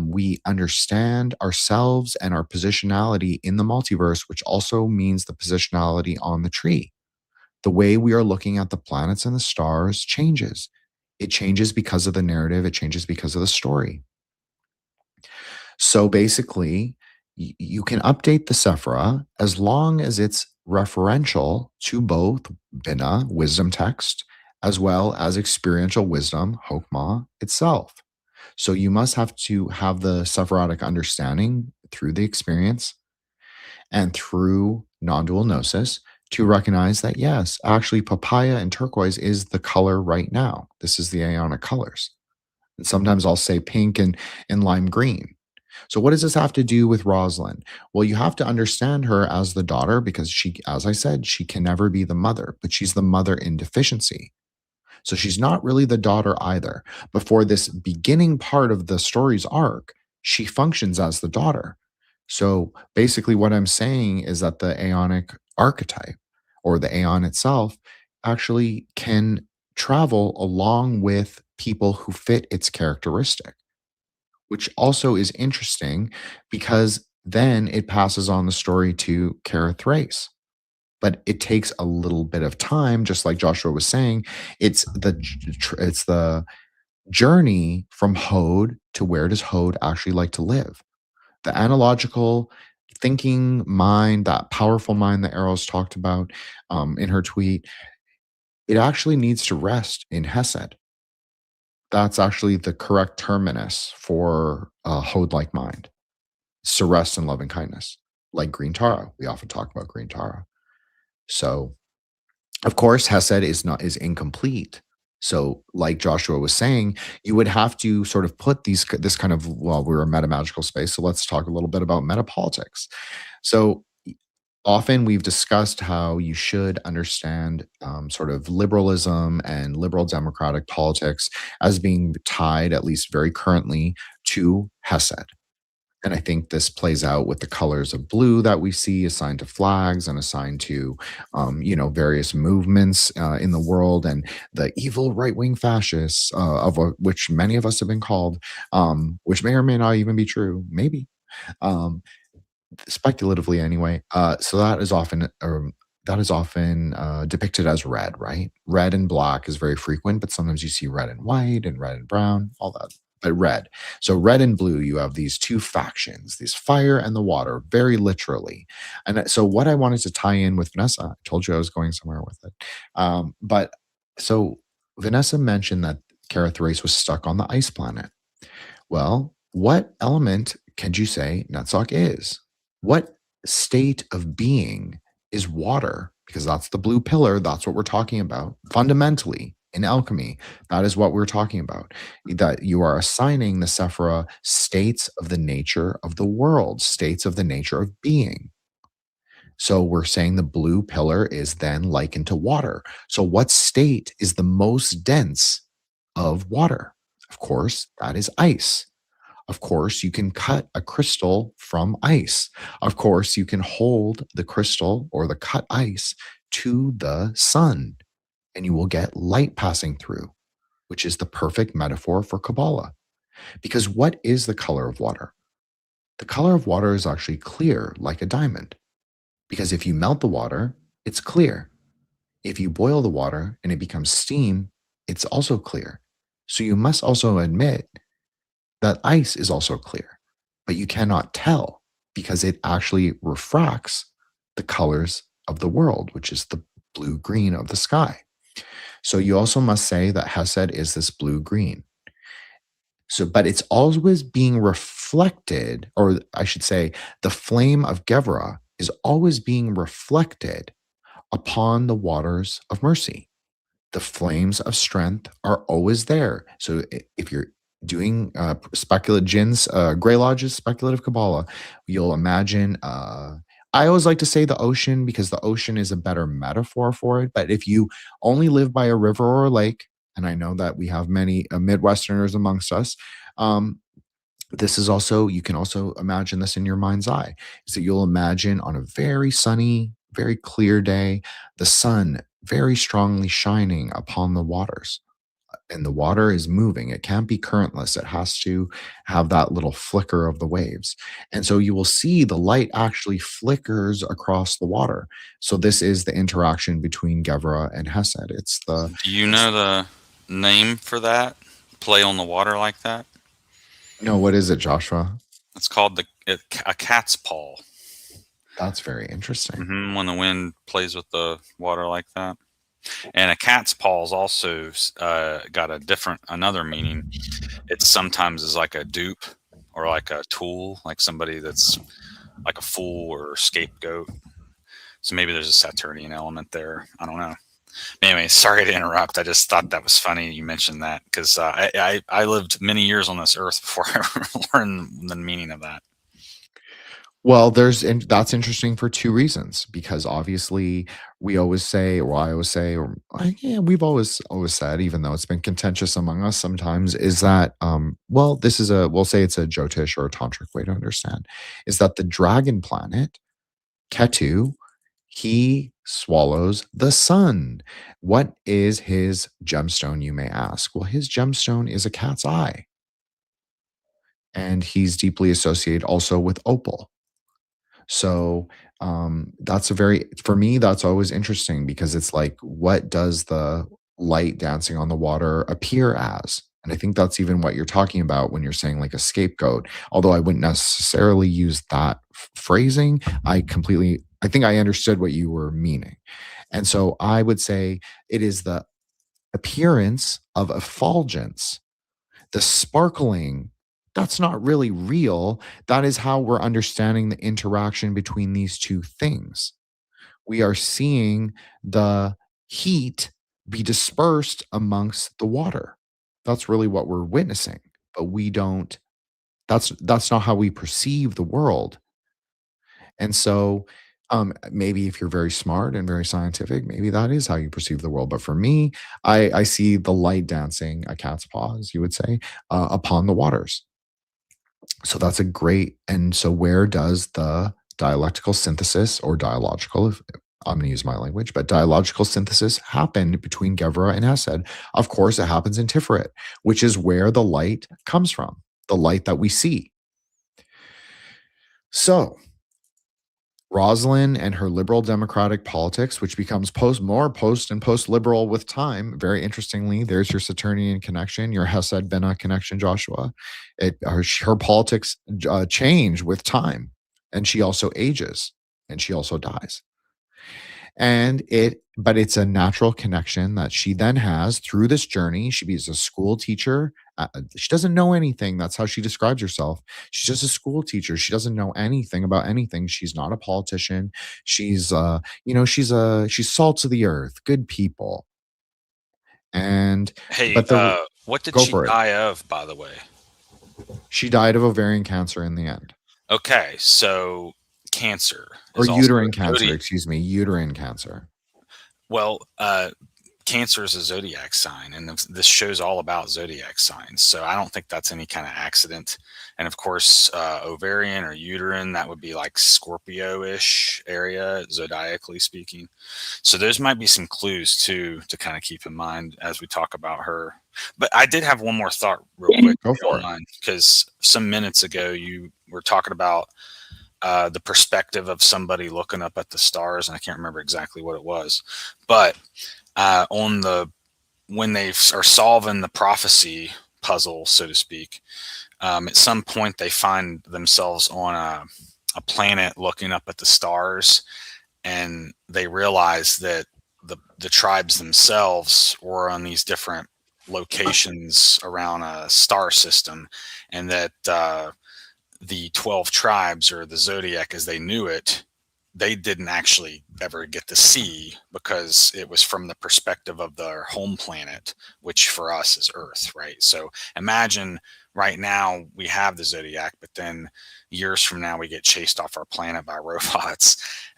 we understand ourselves and our positionality in the multiverse, which also means the positionality on the tree. The way we are looking at the planets and the stars changes. It changes because of the narrative. It changes because of the story. So basically, you can update the Sephira as long as it's referential to both Binah, wisdom text, as well as experiential wisdom, Hokmah itself. So you must have to have the Sephirotic understanding through the experience and through non-dual gnosis to recognize that, yes, actually papaya and turquoise is the color right now. This is the Aeonic colors. And sometimes I'll say pink and lime green. So what does this have to do with Rosalind? Well, you have to understand her as the daughter because she, as I said, she can never be the mother, but she's the mother in deficiency. So she's not really the daughter either. But for this beginning part of the story's arc, she functions as the daughter. So basically, what I'm saying is that the Aeonic archetype or the Aeon itself actually can travel along with people who fit its characteristic, which also is interesting because then it passes on the story to Kara Thrace. But it takes a little bit of time, just like Joshua was saying. It's the journey from Hode to where does Hode actually like to live. The analogical thinking mind, that powerful mind that Eros talked about in her tweet, it actually needs to rest in Hesed. That's actually the correct terminus for a Hode-like mind. It's to rest in loving kindness, like Green Tara. We often talk about Green Tara. So, of course, Hesed is incomplete. So, like Joshua was saying, you would have to sort of put this kind of, well, we're a metamagical space, so let's talk a little bit about metapolitics. So, often we've discussed how you should understand sort of liberalism and liberal democratic politics as being tied, at least very currently, to Hesed. And I think this plays out with the colors of blue that we see assigned to flags and assigned to, various movements in the world, and the evil right-wing fascists, which many of us have been called, which may or may not even be true, maybe, speculatively anyway. So that is often depicted as red, right? Red and black is very frequent, but sometimes you see red and white and red and brown, all that. But red. So red and blue, you have these two factions, these fire and the water, very literally. And so what I wanted to tie in with Vanessa, I told you I was going somewhere with it. But so Vanessa mentioned that Kara Thrace was stuck on the ice planet. Well, what element could you say Netzach is? What state of being is water? Because that's the blue pillar. That's what we're talking about. Fundamentally, in alchemy, that is what we're talking about. That you are assigning the Sephira states of the nature of the world, states of the nature of being. So we're saying the blue pillar is then likened to water. So what state is the most dense of water? Of course, that is ice. Of course, you can cut a crystal from ice. Of course, you can hold the crystal or the cut ice to the sun, and you will get light passing through, which is the perfect metaphor for Kabbalah. Because what is the color of water? The color of water is actually clear, like a diamond. Because if you melt the water, it's clear. If you boil the water and it becomes steam, it's also clear. So you must also admit that ice is also clear, but you cannot tell because it actually refracts the colors of the world, which is the blue-green of the sky. So you also must say that Hesed is this blue-green. So, but it's always being reflected, or I should say, the flame of Gevra is always being reflected upon the waters of mercy. The flames of strength are always there. So if you're doing Grey Lodge's speculative Kabbalah, you'll imagine, I always like to say the ocean because the ocean is a better metaphor for it. But if you only live by a river or a lake, and I know that we have many Midwesterners amongst us, this is also, you can also imagine this in your mind's eye, is that you'll imagine on a very sunny, very clear day, the sun very strongly shining upon the waters. And the water is moving. It can't be currentless. It has to have that little flicker of the waves. And so you will see the light actually flickers across the water. So this is the interaction between Gevra and Hesed. It's the... Do you know the name for that? Play on the water like that? No, what is it, Joshua? It's called a cat's paw. That's very interesting. When the wind plays with the water like that. And a cat's paw is also got another meaning. It sometimes is like a dupe or like a tool, like somebody that's like a fool or scapegoat. So maybe there's a Saturnian element there. I don't know. Anyway, sorry to interrupt. I just thought that was funny you mentioned that, because I lived many years on this earth before I learned the meaning of that. Well, that's interesting for two reasons, because obviously we always say, or I always say, or yeah, we've always said, even though it's been contentious among us sometimes, is that well, we'll say it's a Jyotish or a tantric way to understand, is that the dragon planet Ketu, he swallows the sun. What is his gemstone, you may ask? Well, his gemstone is a cat's eye, and he's deeply associated also with opal. So for me, that's always interesting, because it's like, what does the light dancing on the water appear as? And I think that's even what you're talking about when you're saying like a scapegoat, although I wouldn't necessarily use that phrasing. I think I understood what you were meaning. And so I would say it is the appearance of effulgence, the sparkling. That's not really real. That is how we're understanding the interaction between these two things. We are seeing the heat be dispersed amongst the water. That's really what we're witnessing. But we don't, that's not how we perceive the world. And so maybe if you're very smart and very scientific, maybe that is how you perceive the world. But for me, I see the light dancing, a cat's paw, as you would say, upon the waters. So that's a great. And so where does the dialectical synthesis, or dialogical, if I'm going to use my language, but dialogical synthesis happen between Gevra and Hesed? Of course, it happens in Tiferet, which is where the light comes from, the light that we see. So Rosalind and her liberal democratic politics, which becomes more post and post-liberal with time. Very interestingly, there's your Saturnian connection, your Hesed Bena connection, Joshua. Her politics change with time, and she also ages, and she also dies. But it's a natural connection that she then has through this journey. She is a school teacher. She doesn't know anything. That's how she describes herself. She's just a school teacher. She doesn't know anything about anything. She's not a politician. She's she's salt of the earth, good people. And hey, what did she die of, by the way? She died of ovarian cancer in the end. Okay, so cancer, or uterine cancer, uterine cancer. Well, Cancer is a zodiac sign, and this show's all about zodiac signs. So I don't think that's any kind of accident. And of course, ovarian or uterine, that would be like Scorpio-ish area, zodiacally speaking. So those might be some clues too to kind of keep in mind as we talk about her. But I did have one more thought real quick. Go for it. Because some minutes ago you were talking about the perspective of somebody looking up at the stars, and I can't remember exactly what it was, but when they are solving the prophecy puzzle, so to speak, at some point they find themselves on a planet looking up at the stars, and they realize that the tribes themselves were on these different locations around a star system, and that the 12 tribes, or the zodiac as they knew it, they didn't actually ever get to see, because it was from the perspective of their home planet, which for us is Earth, right? So imagine right now we have the zodiac, but then years from now we get chased off our planet by robots,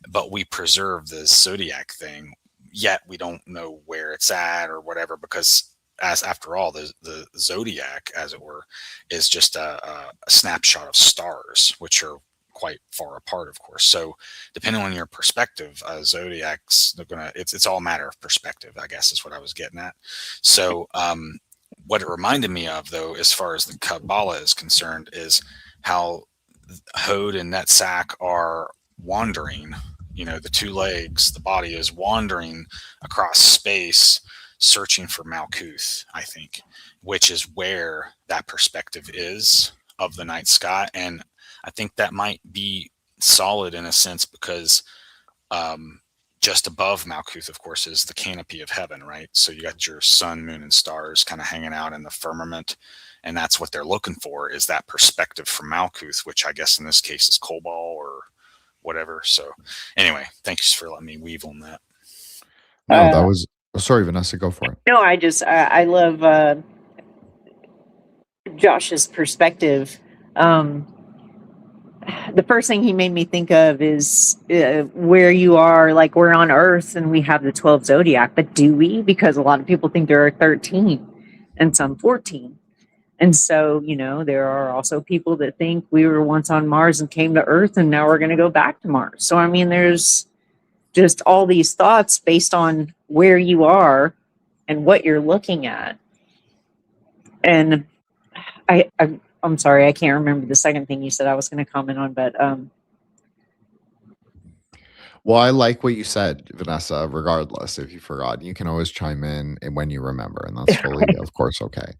but we preserve the zodiac thing, yet we don't know where it's at or whatever, because after all, the zodiac, as it were, is just a snapshot of stars, which are quite far apart, of course. So depending on your perspective, zodiacs, it's all a matter of perspective, I guess is what I was getting at. So what it reminded me of, though, as far as the Kabbalah is concerned, is how Hod and Netzach are wandering. The two legs, the body is wandering across space, searching for Malkuth, I think, which is where that perspective is of the night sky. And I think that might be solid in a sense, because just above Malkuth, of course, is the canopy of heaven, right? So you got your sun, moon, and stars kind of hanging out in the firmament. And that's what they're looking for, is that perspective from Malkuth, which I guess in this case is Kobol or whatever. So anyway, thanks for letting me weave on that. No, that was sorry, Vanessa, go for it. No, I love Josh's perspective. The first thing he made me think of is where you are, like we're on Earth and we have the 12 zodiac, but do we? Because a lot of people think there are 13 and some 14. And so, you know, there are also people that think we were once on Mars and came to Earth and now we're going to go back to Mars. So, I mean, there's just all these thoughts based on where you are and what you're looking at. And I'm sorry, I can't remember the second thing you said I was going to comment on, but well, I like what you said, Vanessa. Regardless, if you forgot, you can always chime in when you remember, and that's fully, of course, okay.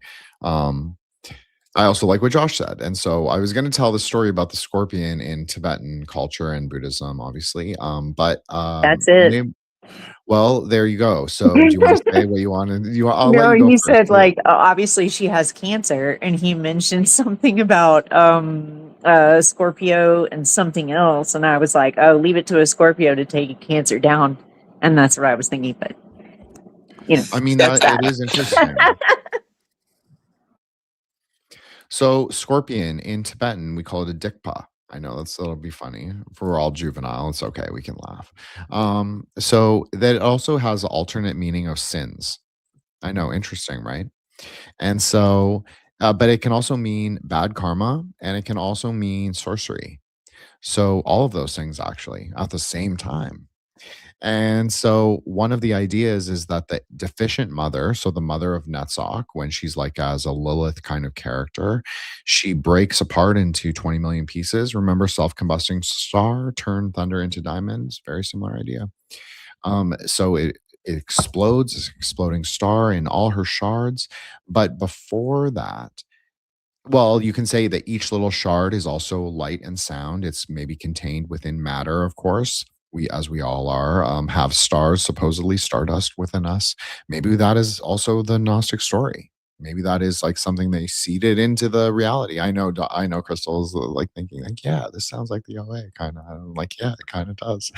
I also like what Josh said, and so I was going to tell the story about the scorpion in Tibetan culture and Buddhism, obviously. But that's it. Well, there you go. So, do you want to say what you want? I'll no, let you go he first. said like obviously she has cancer, and he mentioned something about Scorpio and something else, and I was like, oh, leave it to a Scorpio to take cancer down, and that's what I was thinking. But you know, I mean, that's that it is interesting. So, scorpion in Tibetan, we call it a dikpa. I know that'll be funny. If we're all juvenile, it's okay. We can laugh. So that also has an alternate meaning of sins. I know, interesting, right? And so, but it can also mean bad karma, and it can also mean sorcery. So all of those things actually at the same time. And so one of the ideas is that the deficient mother, so the mother of Netzach, when she's like as a Lilith kind of character, she breaks apart into 20 million pieces. Remember self-combusting star, turn thunder into diamonds? Very similar idea. So it explodes, it's an exploding star in all her shards. But before that, well, you can say that each little shard is also light and sound. It's maybe contained within matter, of course. We, as we all are, have stars, supposedly stardust within us. Maybe that is also the Gnostic story. Maybe that is like something they seeded into the reality. I know Crystal's like thinking like, yeah, this sounds like the OA kind of. I'm like, yeah, it kind of does.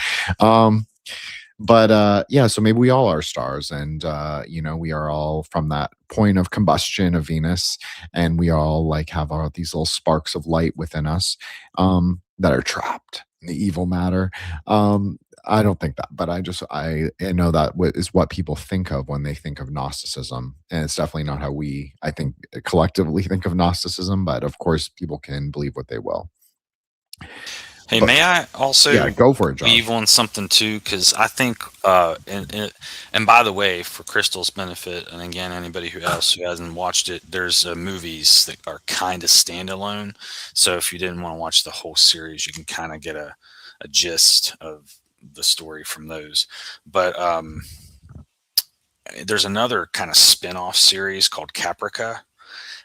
But yeah, so maybe we all are stars, and you know, we are all from that point of combustion of Venus, and we all like have these little sparks of light within us that are trapped in the evil matter. I don't think that, but I know that is what people think of when they think of Gnosticism, and it's definitely not how we, I think, collectively think of Gnosticism. But of course, people can believe what they will. Hey, may I also go for it, Josh. weave on something too? Because I think, and by the way, for Crystal's benefit, and again, anybody else who hasn't watched it, there's movies that are kind of standalone. So if you didn't want to watch the whole series, you can kind of get a gist of the story from those. But there's another kind of spin-off series called Caprica.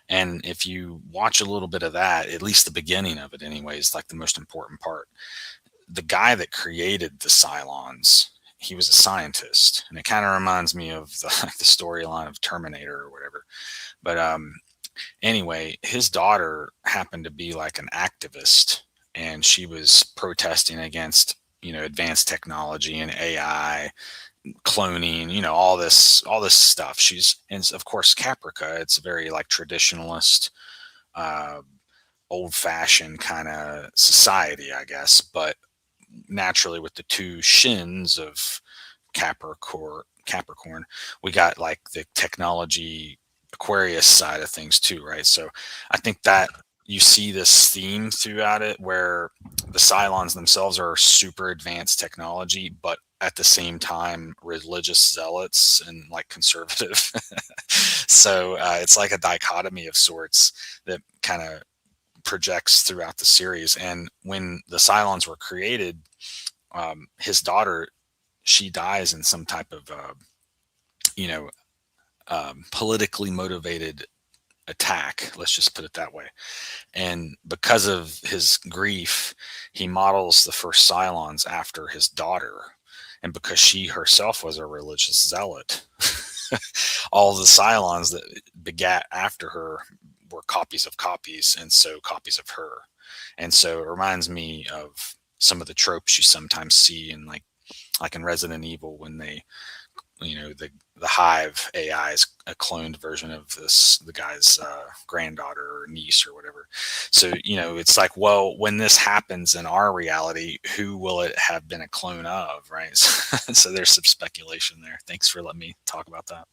And if you watch a little bit of that, at least the beginning of it anyway, is like the most important part. The guy that created the Cylons, he was a scientist. And it kind of reminds me of the storyline of Terminator or whatever. But anyway, his daughter happened to be like an activist. And she was protesting against, you know, advanced technology and AI, cloning, you know, all this stuff. And of course Caprica, it's very like traditionalist, old-fashioned kind of society, I guess. But naturally, with the two shins of Capricorn, we got like the technology Aquarius side of things too, right? So I think that you see this theme throughout it, where the Cylons themselves are super advanced technology, but at the same time religious zealots and like conservative. So it's like a dichotomy of sorts that kind of projects throughout the series. And when the Cylons were created, his daughter, she dies in some type of politically motivated attack, let's just put it that way. And because of his grief, he models the first Cylons after his daughter. and because she herself was a religious zealot, all the Cylons that begat after her were copies of copies, and so copies of her. And so it reminds me of some of the tropes you sometimes see in like in Resident Evil, when they, the Hive AI is a cloned version of the guy's granddaughter or niece or whatever. So, it's like, well, when this happens in our reality, who will it have been a clone of, right? So there's some speculation there. Thanks for letting me talk about that.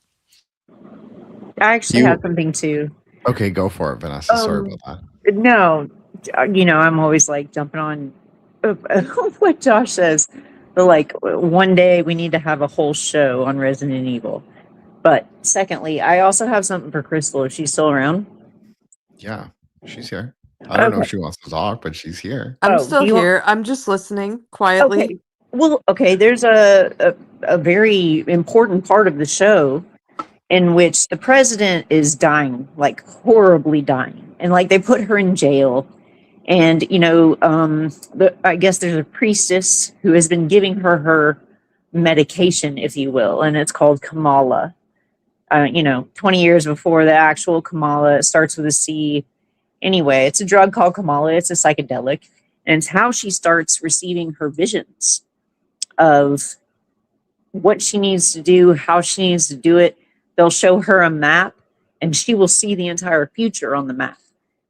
I actually have something too. Okay, go for it, Vanessa. Sorry about that. No, I'm always like jumping on what Josh says. But like, one day we need to have a whole show on Resident Evil. But secondly, I also have something for Crystal if she's still around. Yeah, she's here. I don't know if she wants to talk, but she's here. I'm still here. I'm just listening quietly. Okay. Well, okay, there's a very important part of the show in which the president is dying, like horribly dying. And like they put her in jail. And, I guess there's a priestess who has been giving her medication, if you will, and it's called Kamala. 20 years before the actual Kamala, it starts with a C. Anyway, it's a drug called Kamala. It's a psychedelic. And it's how she starts receiving her visions of what she needs to do, how she needs to do it. They'll show her a map, and she will see the entire future on the map,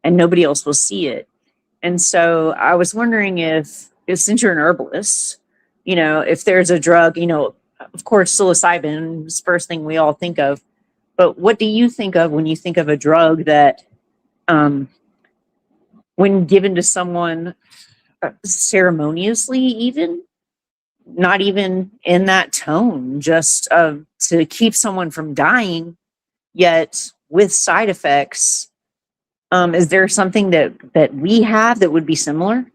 and nobody else will see it. And so I was wondering if since you're an herbalist, if there's a drug, of course, psilocybin is the first thing we all think of. But what do you think of when you think of a drug that, when given to someone ceremoniously, even not even in that tone, just to keep someone from dying, yet with side effects? Is there something that we have that would be similar?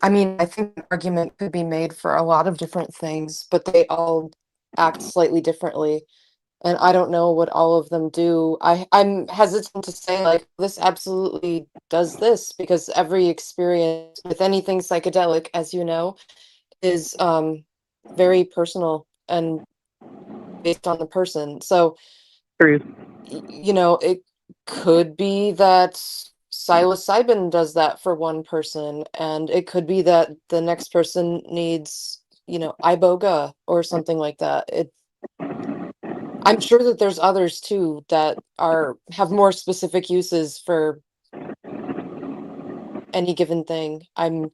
I mean, I think an argument could be made for a lot of different things, but they all act slightly differently. And I don't know what all of them do. I'm hesitant to say, like, this absolutely does this, because every experience with anything psychedelic, as you know, is very personal and based on the person. So, True. It could be that psilocybin does that for one person, and it could be that the next person needs, iboga or something like that. I'm sure that there's others too that have more specific uses for any given thing. I'm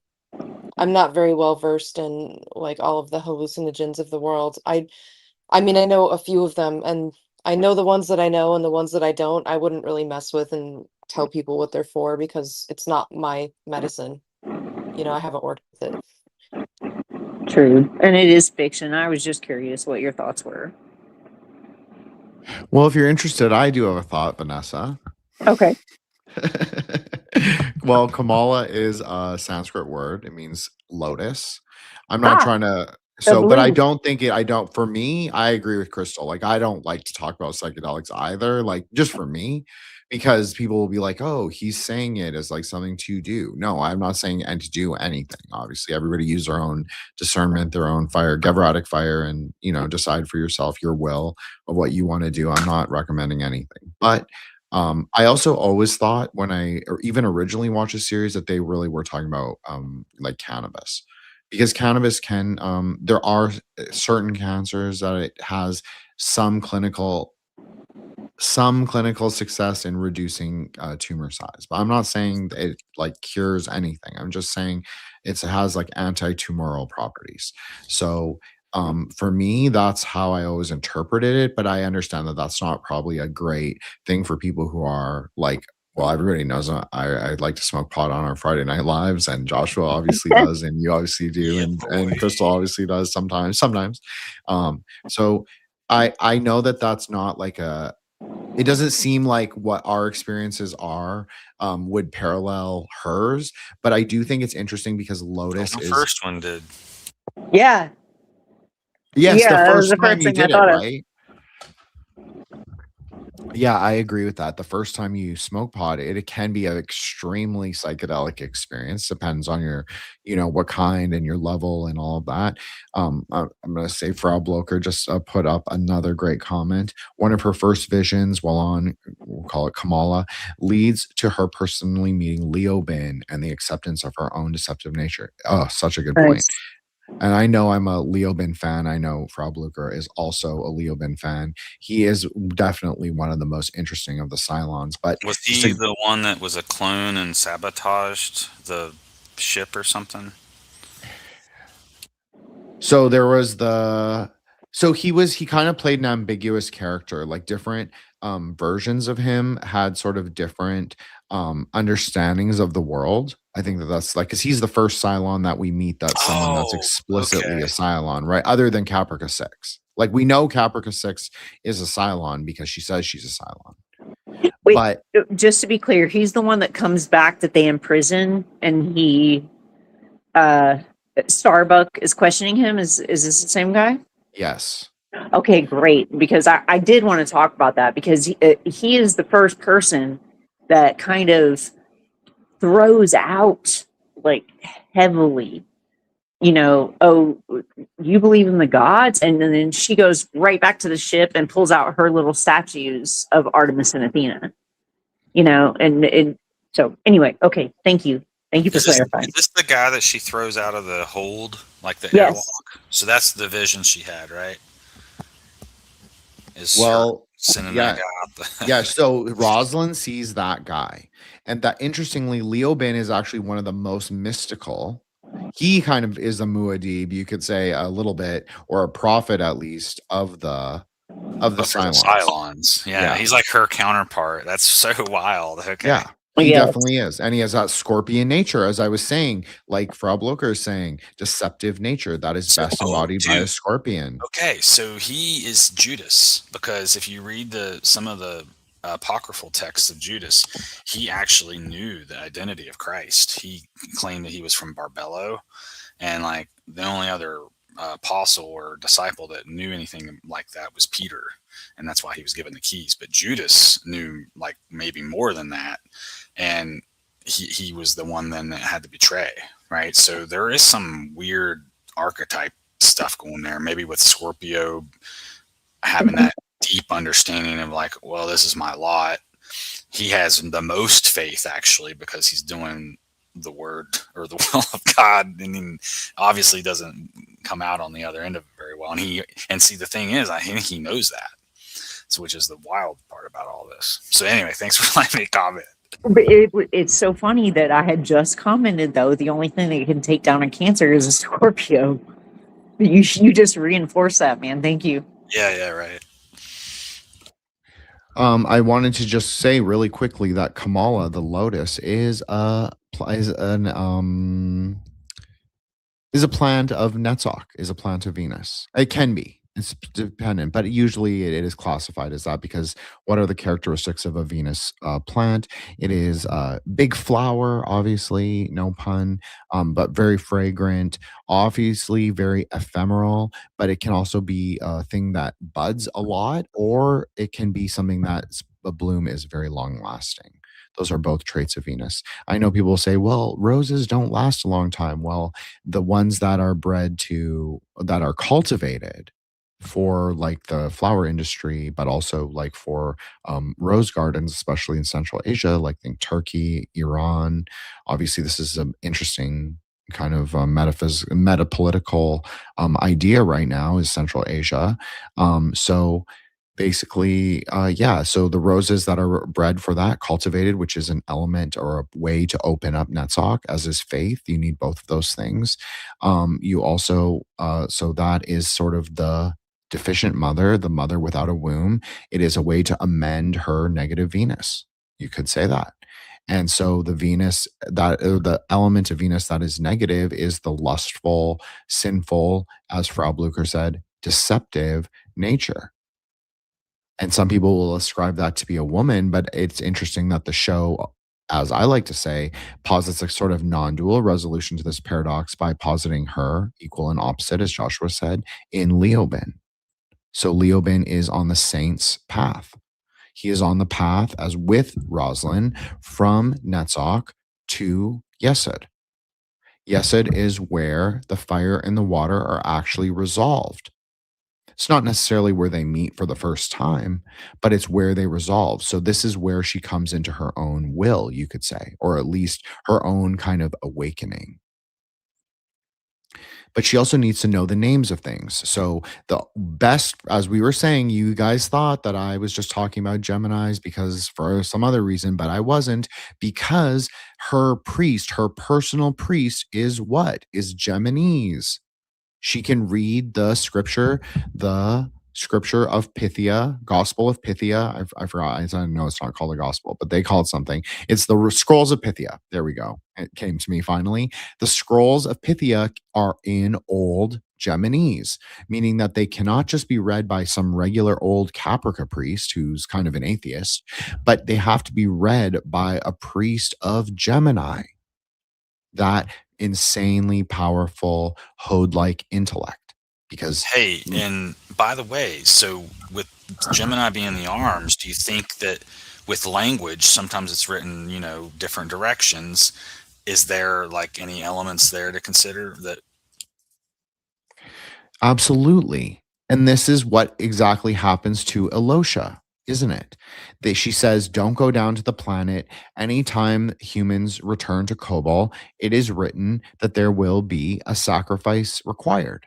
not very well versed in like all of the hallucinogens of the world. I mean, I know a few of them, and I know the ones that I know, and the ones that I don't, I wouldn't really mess with and tell people what they're for, because it's not my medicine. I haven't worked with it. True. And it is fiction. I was just curious what your thoughts were. Well, if you're interested, I do have a thought, Vanessa. Okay. Well, Kamala is a Sanskrit word. It means lotus. I'm not trying to. So, but I don't think for me, I agree with Crystal. Like, I don't like to talk about psychedelics either. Like, just for me, because people will be like, oh, he's saying it as like something to do. No, I'm not saying and to do anything. Obviously, everybody use their own discernment, their own fire, Gavrotic fire, and, decide for yourself your will of what you want to do. I'm not recommending anything. But I also always thought when or even originally watched a series that they really were talking about like cannabis. Because cannabis can, there are certain cancers that it has some clinical success in reducing tumor size. But I'm not saying that it like cures anything. I'm just saying it has like anti-tumoral properties. So for me, that's how I always interpreted it. But I understand that that's not probably a great thing for people who are like, well, everybody knows I like to smoke pot on our Friday Night Lives, and Joshua obviously does, and you obviously do, and Crystal obviously does sometimes. So I know that that's not like it doesn't seem like what our experiences are would parallel hers, but I do think it's interesting because Lotus The first one did. Yeah. Yes, Yeah, the that was first the time first you thing I did it, thought of. right? Yeah, I agree with that. The first time you smoke pot, it can be an extremely psychedelic experience. Depends on your, what kind and your level and all of that. I'm going to say Frau Blocher just put up another great comment. One of her first visions while on, we'll call it Kamala, leads to her personally meeting Leo Bin and the acceptance of her own deceptive nature. Oh, such a good point. And I know I'm a Leo Bin fan. I know Frau Blucher is also a Leo Bin fan. He is definitely one of the most interesting of the Cylons. But Was he the one that was a clone and sabotaged the ship or something? So there was he kind of played an ambiguous character, like different versions of him had sort of different understandings of the world. I think that's like, because he's the first Cylon that we meet that's someone that's explicitly a Cylon, right? Other than Caprica 6. Like, we know Caprica 6 is a Cylon because she says she's a Cylon. Wait, but just to be clear, he's the one that comes back that they imprison, and he Starbuck is questioning him. Is this the same guy? Yes. Okay, great. Because I did want to talk about that, because he is the first person that kind of throws out, like, heavily, oh, you believe in the gods? And then she goes right back to the ship and pulls out her little statues of Artemis and Athena, and so anyway, okay, thank you. Thank you for clarifying. Is this the guy that she throws out of the hold, like the Yes. airlock? So that's the vision she had, right? Sending yeah. that guy out Yeah, so Rosalind sees that guy. And that, interestingly, Leo Bin is actually one of the most mystical. He kind of is a Muad'Dib, you could say, a little bit, or a prophet at least, of the Cylons. Yeah, he's like her counterpart. That's so wild. Okay. Yeah. He definitely is. And he has that scorpion nature, as I was saying, like Frau Blocher is saying, deceptive nature that is best embodied by a scorpion. Okay, so he is Judas, because if you read some of the apocryphal texts of Judas, he actually knew the identity of Christ. He claimed that he was from Barbello, and like the only other apostle or disciple that knew anything like that was Peter, and that's why he was given the keys. But Judas knew like maybe more than that, and he was the one then that had to betray, right? So there is some weird archetype stuff going there, maybe with Scorpio having that deep understanding of like, well, this is my lot. He has the most faith actually, because he's doing the word or the will of God, and he obviously doesn't come out on the other end of it very well. And see, the thing is, I think he knows that, so which is the wild part about all this. So anyway, thanks for letting me comment. But it's so funny that I had just commented, though, the only thing that can take down a Cancer is a Scorpio. You just reinforce that, man. Thank you. Yeah, right. I wanted to just say really quickly that Kamala, the Lotus, is a plant of Netzach, is a plant of Venus. It can be. It's dependent, but usually it is classified as that, because what are the characteristics of a Venus plant? It is big flower, obviously, no pun, but very fragrant, obviously very ephemeral, but it can also be a thing that buds a lot, or it can be something that a bloom is very long lasting. Those are both traits of Venus. I know people say, well, roses don't last a long time. Well, the ones that are that are cultivated for like the flower industry, but also like for rose gardens, especially in Central Asia, like think Turkey, Iran. Obviously, this is an interesting kind of metapolitical idea right now, is Central Asia. So basically, so the roses that are bred for that, cultivated, which is an element or a way to open up Netzach, as is faith. You need both of those things. You also, so that is sort of the deficient mother, the mother without a womb. It is a way to amend her negative Venus. You could say that. And so the Venus, the element of Venus that is negative is the lustful, sinful, as Frau Blucher said, deceptive nature. And some people will ascribe that to be a woman, but it's interesting that the show, as I like to say, posits a sort of non-dual resolution to this paradox by positing her, equal and opposite, as Joshua said, in Leo Bin. So Leo Bin is on the saint's path. He is on the path as with Rosalind from Netzach to Yesod. Yesod is where the fire and the water are actually resolved. It's not necessarily where they meet for the first time, but it's where they resolve. So this is where she comes into her own will, you could say, or at least her own kind of awakening. But she also needs to know the names of things. So the best, as we were saying, you guys thought that I was just talking about Geminis because for some other reason, but I wasn't, because her priest, her personal priest is what? Is Geminis. She can read the scripture of Pythia, Gospel of Pythia. I forgot. I don't know it's not called a gospel, but they call it something. It's the scrolls of Pythia. There we go. It came to me finally. The scrolls of Pythia are in old Geminis, meaning that they cannot just be read by some regular old Caprica priest who's kind of an atheist, but they have to be read by a priest of Gemini. That insanely powerful Hode-like intellect. Because Hey, and by the way, so with Gemini being the arms, do you think that with language, sometimes it's written, different directions? Is there like any elements there to consider that? absolutely. And this is what exactly happens to Elosha, isn't it? She says, don't go down to the planet. Anytime humans return to Kobol, it is written that there will be a sacrifice required.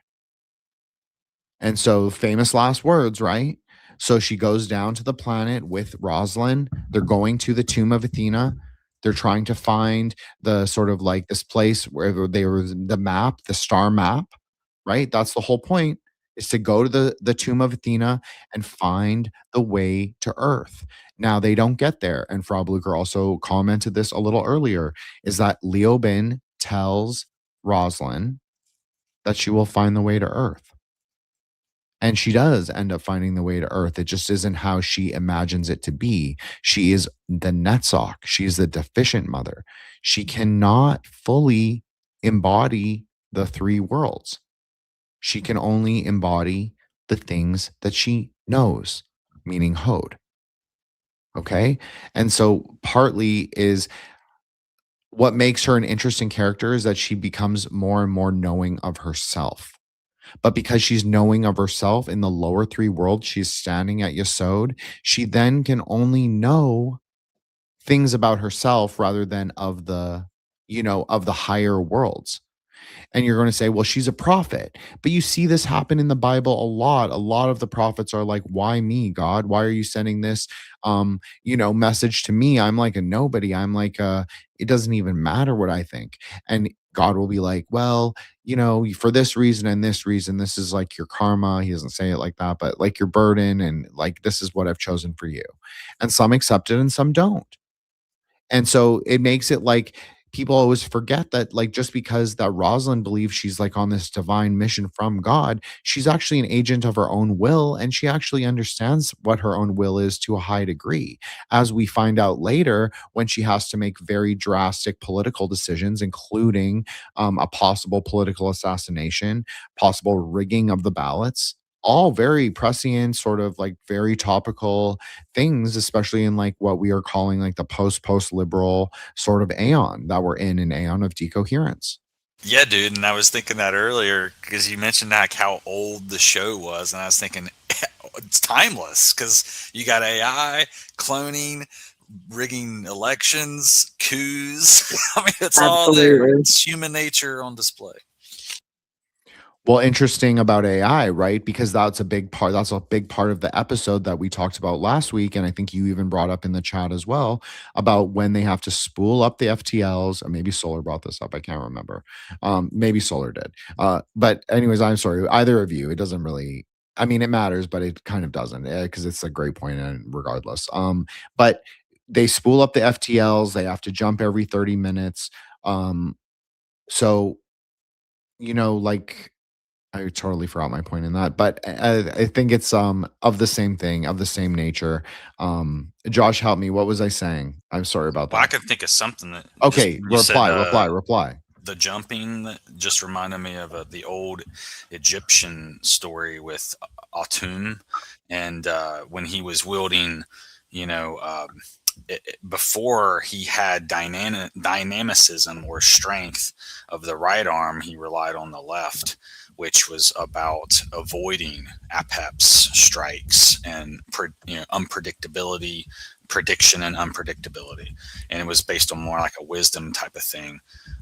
And so, famous last words, right? So she goes down to the planet with Rosalind. They're going to the tomb of Athena. They're trying to find the sort of like this place where they were the map, the star map, right? That's the whole point, is to go to the tomb of Athena and find the way to Earth. Now they don't get there. And Frau Blucher also commented this a little earlier, is that Leoben tells Rosalind that she will find the way to Earth. And she does end up finding the way to Earth. It just isn't how she imagines it to be. She is the Netzach. She is the deficient mother. She cannot fully embody the three worlds. She can only embody the things that she knows, meaning Hode. Okay? And so partly is what makes her an interesting character is that she becomes more and more knowing of herself. But because she's knowing of herself in the lower three worlds, she's standing at Yesod, she then can only know things about herself rather than of the, of the higher worlds. And you're going to say, well, she's a prophet. But you see this happen in the Bible a lot. A lot of the prophets are like, why me, God? Why are you sending this, message to me? I'm like a nobody. I'm like, it doesn't even matter what I think. And God will be like, well, for this reason and this reason, this is like your karma. He doesn't say it like that, but like your burden. And like, this is what I've chosen for you. And some accept it and some don't. And so it makes it like people always forget that, like, just because that Rosalind believes she's like on this divine mission from God, she's actually an agent of her own will. And she actually understands what her own will is to a high degree. As we find out later, when she has to make very drastic political decisions, including a possible political assassination, possible rigging of the ballots, all very prescient, sort of like very topical things, especially in like what we are calling like the post liberal sort of aeon that we're in, an aeon of decoherence. Yeah, dude. And I was thinking that earlier because you mentioned like how old the show was. And I was thinking it's timeless because you got AI, cloning, rigging elections, coups. I mean, it's all there. Absolutely. It's human nature on display. Well, interesting about AI, right? Because that's a big part. That's a big part of the episode that we talked about last week. And I think you even brought up in the chat as well about when they have to spool up the FTLs. Or maybe Solar brought this up. I can't remember. Maybe Solar did. But anyways, I'm sorry. Either of you, it doesn't really, I mean, it matters, but it kind of doesn't because it's a great point and regardless. But they spool up the FTLs. They have to jump every 30 minutes. So, like, I totally forgot my point in that, but I think it's of the same thing, of the same nature. Josh, help me. What was I saying? I'm sorry about that. Well, I could think of something that. Okay, reply. The jumping that just reminded me of the old Egyptian story with Atum, and when he was wielding, before he had dynamicism or strength of the right arm, he relied on the left, which was about avoiding Apep's strikes and unpredictability, prediction and unpredictability. And it was based on more like a wisdom type of thing.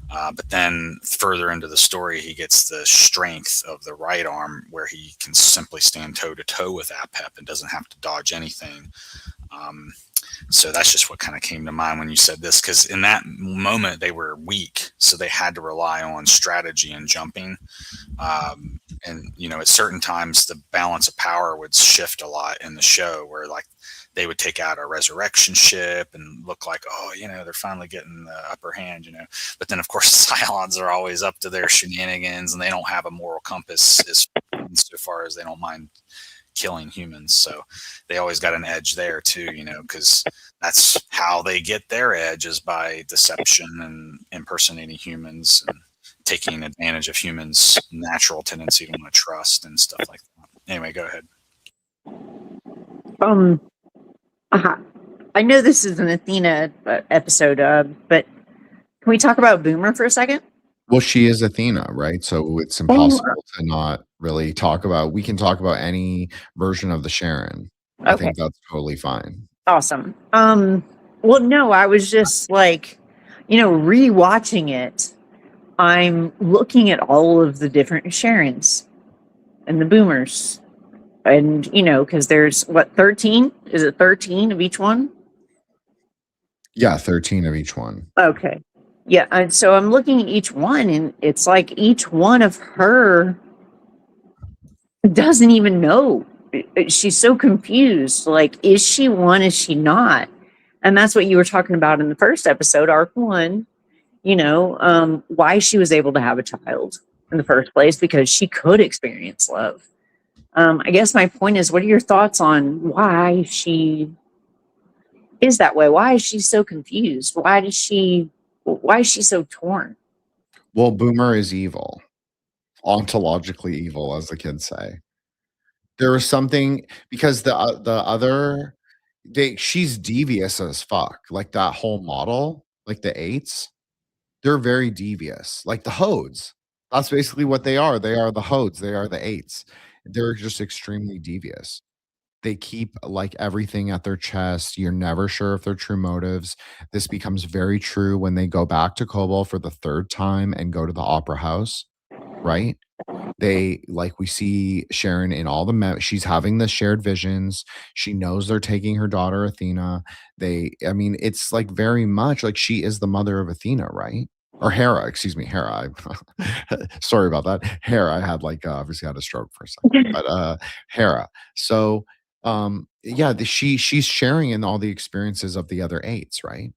But then further into the story, he gets the strength of the right arm where he can simply stand toe to toe with Apep and doesn't have to dodge anything. So that's just what kind of came to mind when you said this, because in that moment they were weak, so they had to rely on strategy and jumping. And at certain times the balance of power would shift a lot in the show, where like they would take out a resurrection ship and look like, they're finally getting the upper hand, But then, of course, Cylons are always up to their shenanigans, and they don't have a moral compass so far as they don't mind killing humans. So they always got an edge there too, because that's how they get their edge, is by deception and impersonating humans and taking advantage of humans' natural tendency to want to trust and stuff like that. Anyway, go ahead. I know this is an Athena episode, but can we talk about Boomer for a second? Well, she is Athena, right? So it's impossible to not really talk about. We can talk about any version of the Sharon. Okay. I think that's totally fine. Awesome. Well, no, I was just like, rewatching it. I'm looking at all of the different Sharons and the Boomers. And, because there's 13? Is it 13 of each one? Yeah, 13 of each one. Okay. Yeah. And so I'm looking at each one, and it's like each one of her doesn't even know. She's so confused. Like, is she one? Is she not? And that's what you were talking about in the first episode, Ark 1, why she was able to have a child in the first place, because she could experience love. I guess my point is, what are your thoughts on why she is that way? Why is she so confused? Why is she so torn? Well, Boomer is evil, ontologically evil, as the kids say. There was something, because the other, she's devious as fuck. Like that whole model, like the 8s, they're very devious. Like the Hodes, that's basically what they are. They are the Hodes. They are the 8s. They're just extremely devious. They keep like everything at their chest. You're never sure if their true motives. This becomes very true when they go back to Kobol for the 3rd time and go to the opera house, right? They, like, we see Sharon in all the she's having the shared visions. She knows they're taking her daughter Athena. It's like very much like she is the mother of Athena, right? Or Hera, excuse me, Hera. Sorry about that. Hera, I had obviously had a stroke for a second, but Hera. So she's sharing in all the experiences of the other 8s, right?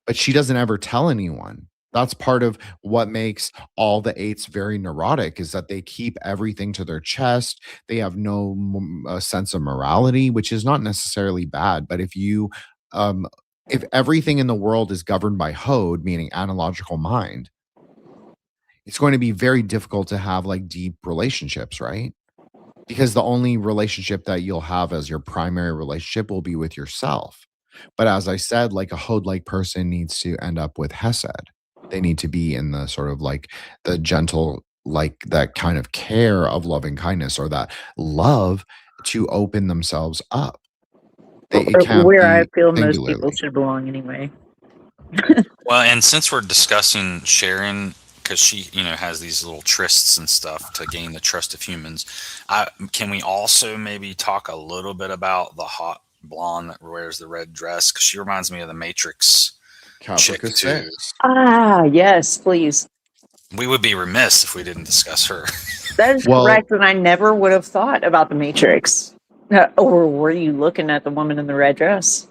But she doesn't ever tell anyone. That's part of what makes all the 8s very neurotic, is that they keep everything to their chest. They have no sense of morality, which is not necessarily bad. But if everything in the world is governed by Hode, meaning analogical mind, it's going to be very difficult to have deep relationships, right? Because the only relationship that you'll have as your primary relationship will be with yourself. But as I said, a Hode-like person needs to end up with Hesed. They need to be in the sort of the gentle, that kind of care of loving kindness, or that love to open themselves up. Where I feel most people should belong anyway. Well, and since we're discussing Sharon, because she, has these little trysts and stuff to gain the trust of humans, can we also maybe talk a little bit about the hot blonde that wears the red dress? Because she reminds me of the Matrix chick too. Yes, please. We would be remiss if we didn't discuss her. That is correct, and I never would have thought about the Matrix. Or were you looking at the woman in the red dress?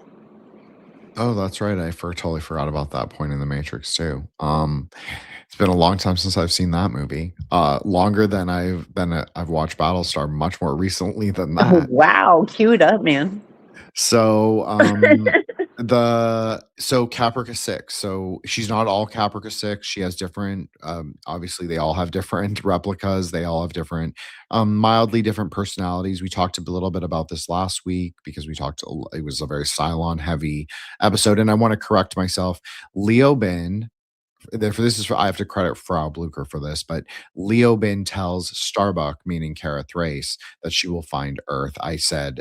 Oh, that's right. I totally forgot about that point in the Matrix too. It's been a long time since I've seen that movie. Longer than I've watched Battlestar. Much more recently than that. Oh, wow, cue it up, man. So So Caprica 6. So she's not all Caprica 6. She has different, obviously they all have different replicas. They all have different, mildly different personalities. We talked a little bit about this last week because it was a very Cylon heavy episode. And I want to correct myself. Leo Bin, I have to credit Frau Blucher for this, but Leo Bin tells Starbuck, meaning Kara Thrace, that she will find Earth. I said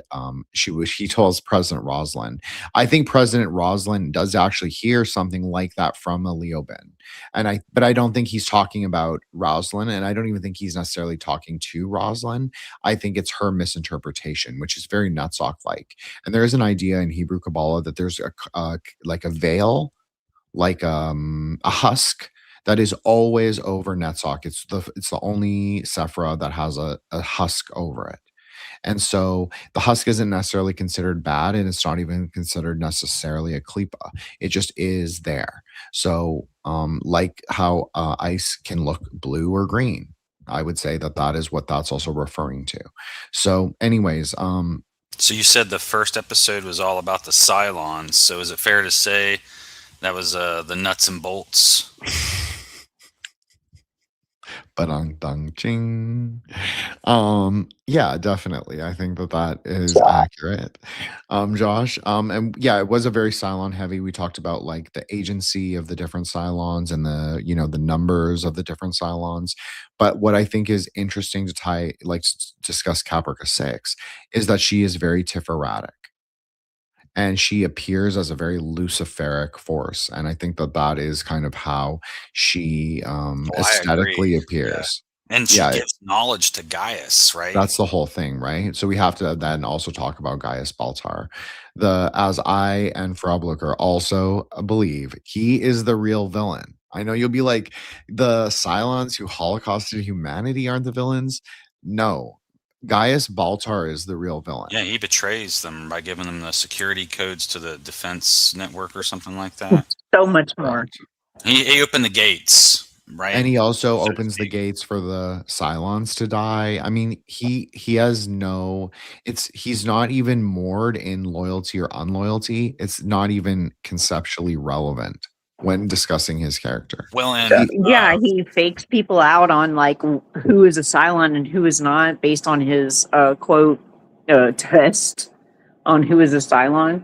he tells President Roslin. I think President Roslin does actually hear something like that from a Leo Bin. But I don't think he's talking about Roslin, and I don't even think he's necessarily talking to Roslin. I think it's her misinterpretation, which is very Nutsock like. And there is an idea in Hebrew Kabbalah that there's like a veil, like a husk that is always over Netzach. It's the only Sephra that has a husk over it. And so the husk isn't necessarily considered bad, and it's not even considered necessarily a klipa. It just is there. So like how ice can look blue or green, I would say that is what that's also referring to. So anyways, so you said the first episode was all about the Cylons. So is it fair to say that was the nuts and bolts? Ba-dong-dong ching. Yeah, definitely. I think that is accurate. Josh. And yeah, it was a very Cylon heavy. We talked about like the agency of the different Cylons and the numbers of the different Cylons. But what I think is interesting to discuss Caprica 6 is that she is very Tiferatic. And she appears as a very Luciferic force. And I think that is kind of how she aesthetically appears. Yeah. And she gives knowledge to Gaius, right? That's the whole thing, right? So we have to then also talk about Gaius Baltar. As I and Frau Blucher also believe, he is the real villain. I know you'll be like, the Cylons who holocausted humanity aren't the villains. No. Gaius Baltar is the real villain. Yeah, he betrays them by giving them the security codes to the defense network or something like that. So much more. He opened the gates, right? And he also opens the gates for the Cylons to die. I mean, he has he's not even moored in loyalty or unloyalty. It's not even conceptually relevant when discussing his character. Well, and he fakes people out on like who is a Cylon and who is not based on his quote test on who is a Cylon.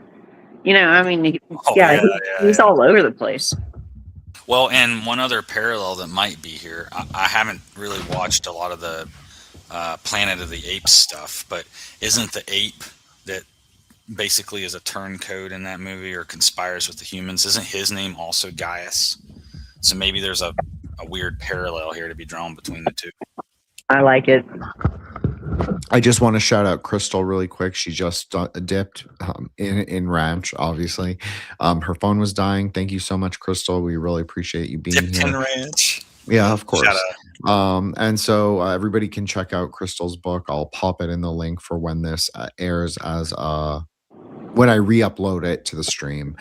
I mean, he's all over the place. Well, and one other parallel that might be here, I haven't really watched a lot of the Planet of the Apes stuff, but isn't the ape that basically is a turncoat in that movie or conspires with the humans, isn't his name also Gaius? So maybe there's a weird parallel here to be drawn between the two. I like it. I just want to shout out Crystal really quick. She just dipped in Ranch, obviously. Her phone was dying. Thank you so much, Crystal. We really appreciate you being dipped here. In Ranch. Yeah, of course. And so everybody can check out Crystal's book. I'll pop it in the link for when this airs as when I re-upload it to the stream.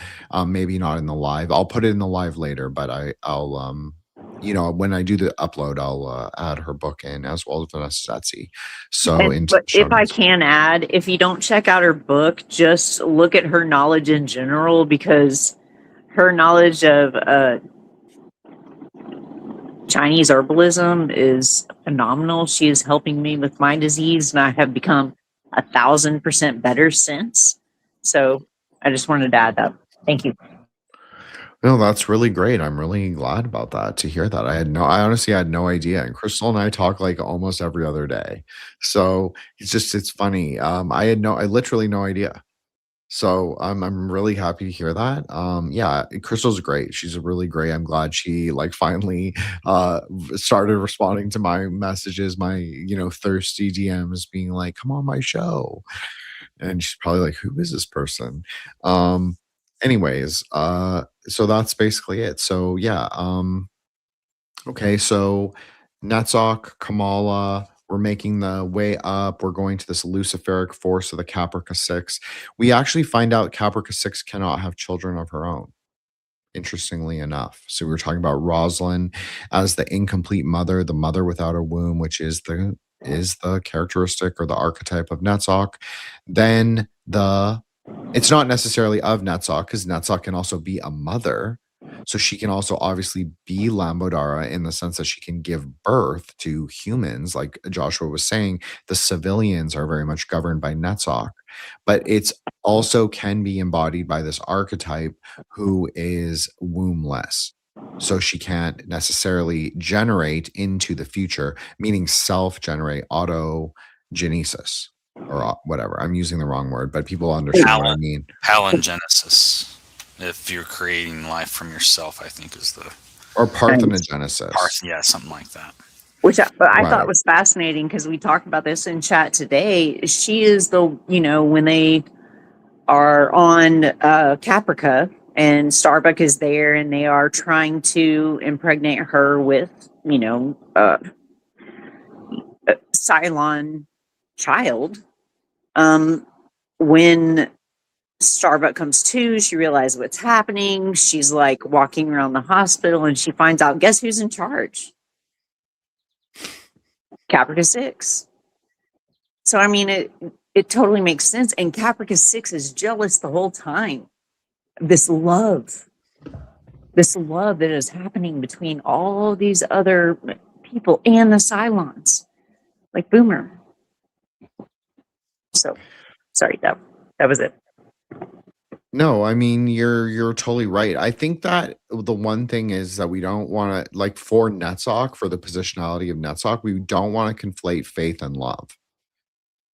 Maybe not in the live. I'll put it in the live later, but I'll when I do the upload, I'll add her book in as well as Vanessa Setzi. So, but if I can add, if you don't check out her book, just look at her knowledge in general, because her knowledge of Chinese herbalism is phenomenal. She is helping me with my disease, and I have become 1,000% better since. So I just wanted to add that. Thank you. No, that's really great. I'm really glad about that, to hear that. I honestly had no idea. And Crystal and I talk like almost every other day. So it's funny. I literally no idea. So I'm really happy to hear that. Yeah, Crystal's great. She's really great. I'm glad she finally started responding to my messages, my thirsty DMs, being like, "Come on my show." And she's probably like, "Who is this person?" Anyways, so that's basically it. So yeah, okay, so Netzach, Kamala, we're making the way up. We're going to this Luciferic force of the Caprica 6. We actually find out Caprica 6 cannot have children of her own, interestingly enough. So we were talking about Roslin as the incomplete mother, the mother without a womb, which is the characteristic or the archetype of Netzach. Then the It's not necessarily of Netzach, because Netzach can also be a mother. So she can also obviously be Lambodara in the sense that she can give birth to humans. Like Joshua was saying, the civilians are very much governed by Netzach, but it's also can be embodied by this archetype who is wombless. So she can't necessarily generate into the future, meaning self-generate, autogenesis, or whatever. I'm using the wrong word, but people understand what I mean. Palingenesis. If you're creating life from yourself, I think is the Or parthenogenesis. yeah, something like that. Which I Right. thought was fascinating because we talked about this in chat today. She is the, when they are on Caprica and Starbuck is there and they are trying to impregnate her with, Cylon child. When Starbuck comes to, she realizes what's happening. She's like walking around the hospital and she finds out, guess who's in charge? Caprica 6. So, I mean, it totally makes sense. And Caprica 6 is jealous the whole time. This love that is happening between all these other people and the Cylons, like Boomer. So, sorry, that was it. No, I mean you're totally right. I think that the one thing is that we don't want to, like, for Netzach, for the positionality of Netzach, we don't want to conflate faith and love.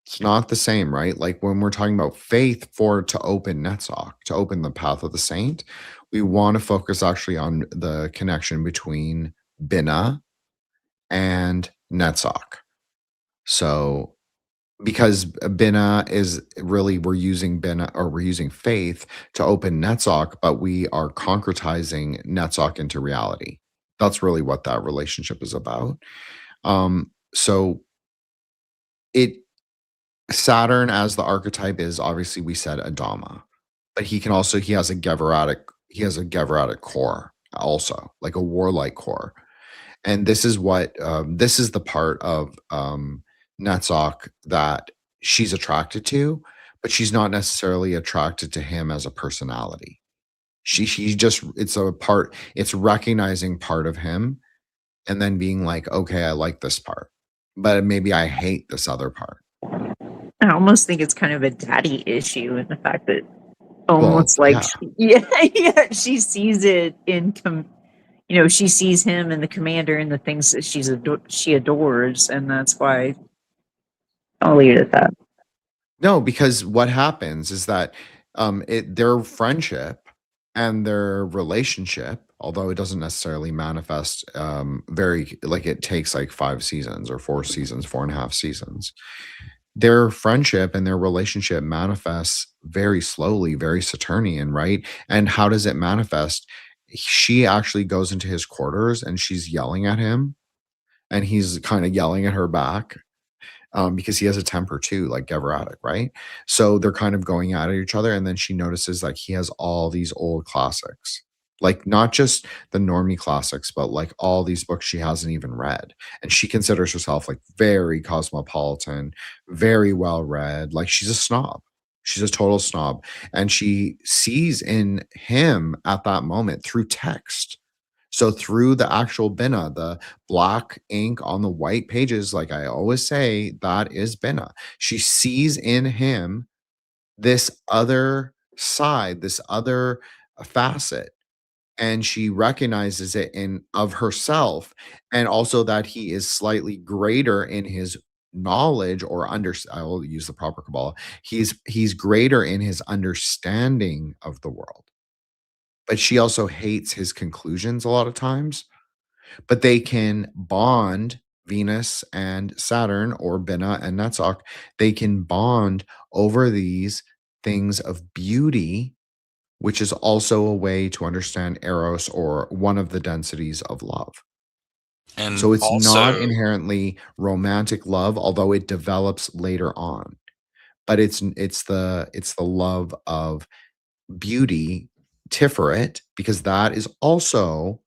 It's not the same, right? Like when we're talking about faith to open Netzach, to open the path of the saint, we want to focus actually on the connection between Bina and Netzach. So because Bina is really, we're using Bina, or we're using faith to open Netzach, but we are concretizing Netzach into reality. That's really what that relationship is about. So Saturn as the archetype is, obviously we said Adama, but he has a Gevratic core also, like a warlike core. And this is the part of Netzach that she's attracted to, but she's not necessarily attracted to him as a personality. It's recognizing part of him and then being like, okay, I like this part, but maybe I hate this other part. I almost think it's kind of a daddy issue in the fact that she sees it in she sees him and the commander and the things that she adores, and that's why I'll leave it at that. No, because what happens is that their friendship and their relationship, although it doesn't necessarily manifest it takes like 5 seasons or 4 seasons, 4.5 seasons. Their friendship and their relationship manifests very slowly, very Saturnian, right? And how does it manifest? She actually goes into his quarters and she's yelling at him, and he's kind of yelling at her back. Because he has a temper too, like Gevratic, right? So they're kind of going at each other, and then she notices like he has all these old classics, like not just the normie classics, but like all these books she hasn't even read. And she considers herself like very cosmopolitan, very well read. Like she's a snob. She's a total snob. And she sees in him at that moment through text. So through the actual Bina, the black ink on the white pages, like I always say, that is Bina. She sees in him this other side, this other facet, and she recognizes it of herself, and also that he is slightly greater in his knowledge, or I will use the proper Kabbalah. He's greater in his understanding of the world. But she also hates his conclusions a lot of times. But they can bond, Venus and Saturn, or Bina and Netzach, they can bond over these things of beauty, which is also a way to understand Eros, or one of the densities of love. And so it's also not inherently romantic love, although it develops later on. But it's the love of beauty, Tiferet, because that is also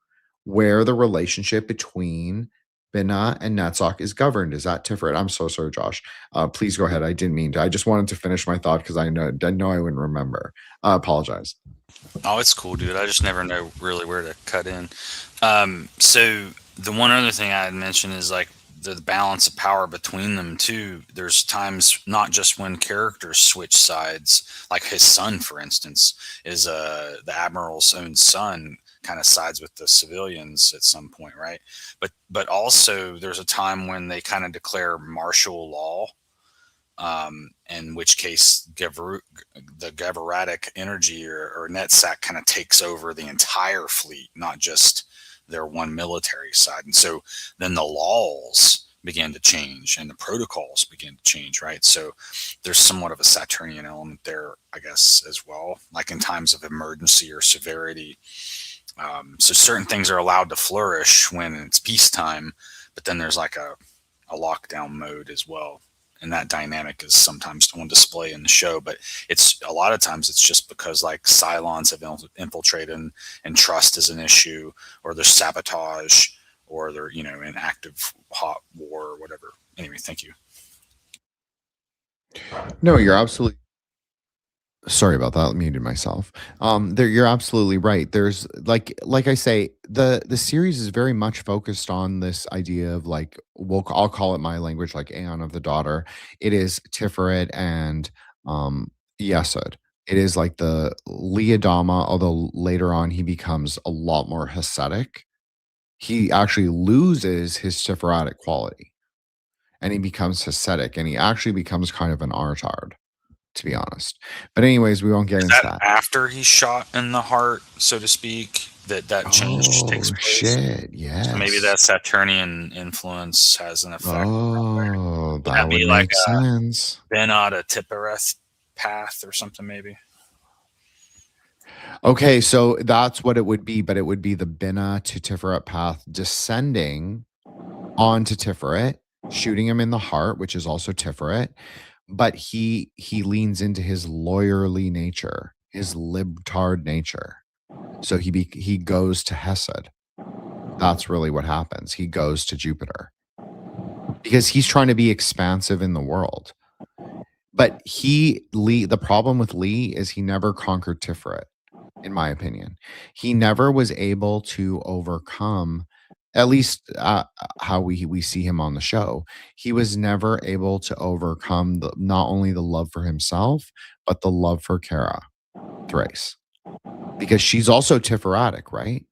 where the relationship between Binah and Netzach is governed. Is that Tiferet? I'm so sorry, Josh. Please go ahead. I didn't mean to. I just wanted to finish my thought because I know I wouldn't remember. I apologize. Oh, it's cool, dude. I just never know really where to cut in. So the one other thing I had mentioned is like the balance of power between them too. There's times not just when characters switch sides, like his son, for instance, is the admiral's own son kind of sides with the civilians at some point, right? But also there's a time when they kind of declare martial law. In which case the Gavaratic energy or Netzach kind of takes over the entire fleet, not just their one military side. And so then the laws began to change and the protocols began to change, right? So there's somewhat of a Saturnian element there, I guess, as well, like in times of emergency or severity. So certain things are allowed to flourish when it's peacetime, but then there's like a lockdown mode as well. And that dynamic is sometimes on display in the show, but it's a lot of times it's just because like Cylons have infiltrated and trust is an issue, or there's sabotage, or they're, you know, in active hot war or whatever. Anyway, thank you. No, you're absolutely. Sorry about that. I muted myself. You're absolutely right. There's like I say, the series is very much focused on this idea of like, I'll call it my language, like Aeon of the Daughter. It is Tiferet and Yesod. It is like the Leodama, although later on he becomes a lot more Hasidic. He actually loses his Tiferatic quality, and he becomes Hasidic, and he actually becomes kind of an Artard, to be honest. But anyways, we won't get into that. After he's shot in the heart, so to speak, that change takes place. Shit, yes. So maybe that Saturnian influence has an effect. Oh, that would like make sense. Binah to Tifereth path or something, maybe. Okay, so that's what it would be, but it would be the Binah to Tiferet path descending onto Tiferet, shooting him in the heart, which is also Tiferet. But he leans into his lawyerly nature, his libtard nature. So he goes to Hesed. That's really what happens. He goes to Jupiter because he's trying to be expansive in the world. But the problem with Lee is he never conquered Tiferet, in my opinion. He never was able to overcome, at least how we see him on the show. He was never able to overcome not only the love for himself, but the love for Kara Thrace. Because she's also Tiferatic, right?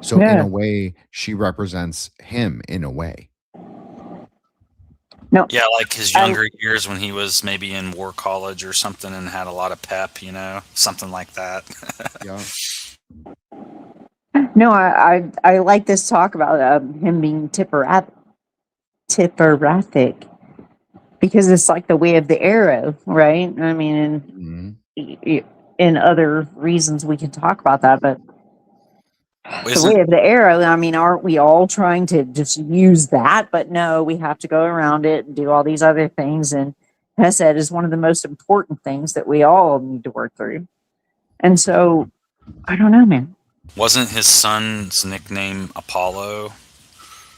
So in a way, she represents him in a way. No. Yeah, like his younger years when he was maybe in war college or something and had a lot of pep, you know, something like that. Yeah. No, I like this talk about him being Tipperatic, because it's like the way of the arrow, right? I mean, in other reasons we can talk about that, but the way of the arrow, I mean, aren't we all trying to just use that? But no, we have to go around it and do all these other things. And Hesed is one of the most important things that we all need to work through. And so, I don't know, man. Wasn't his son's nickname Apollo?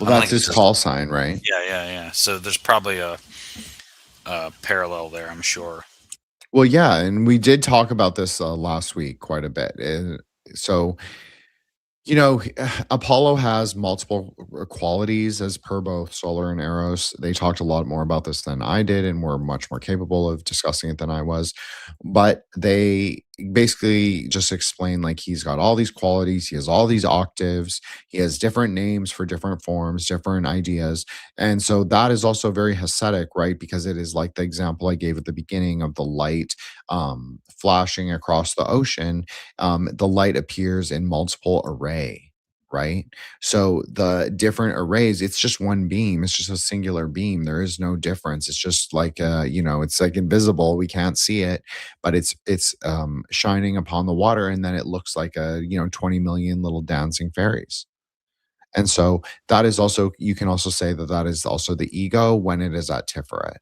Well, that's his call sign, right? Yeah. So there's probably a parallel there, I'm sure. Well, yeah, and we did talk about this last week quite a bit. So, you know, Apollo has multiple qualities as per both Solar and Eros. They talked a lot more about this than I did and were much more capable of discussing it than I was. But they basically just explain like he's got all these qualities, he has all these octaves, he has different names for different forms, different ideas. And so that is also very Hasidic, right? Because it is like the example I gave at the beginning of the light flashing across the ocean. The light appears in multiple array, right? So the different arrays, it's just one beam. It's just a singular beam. There is no difference. It's just like, it's like invisible. We can't see it, but it's shining upon the water. And then it looks like 20 million little dancing fairies. And so that is also, you can also say that is also the ego when it is at Tiferet.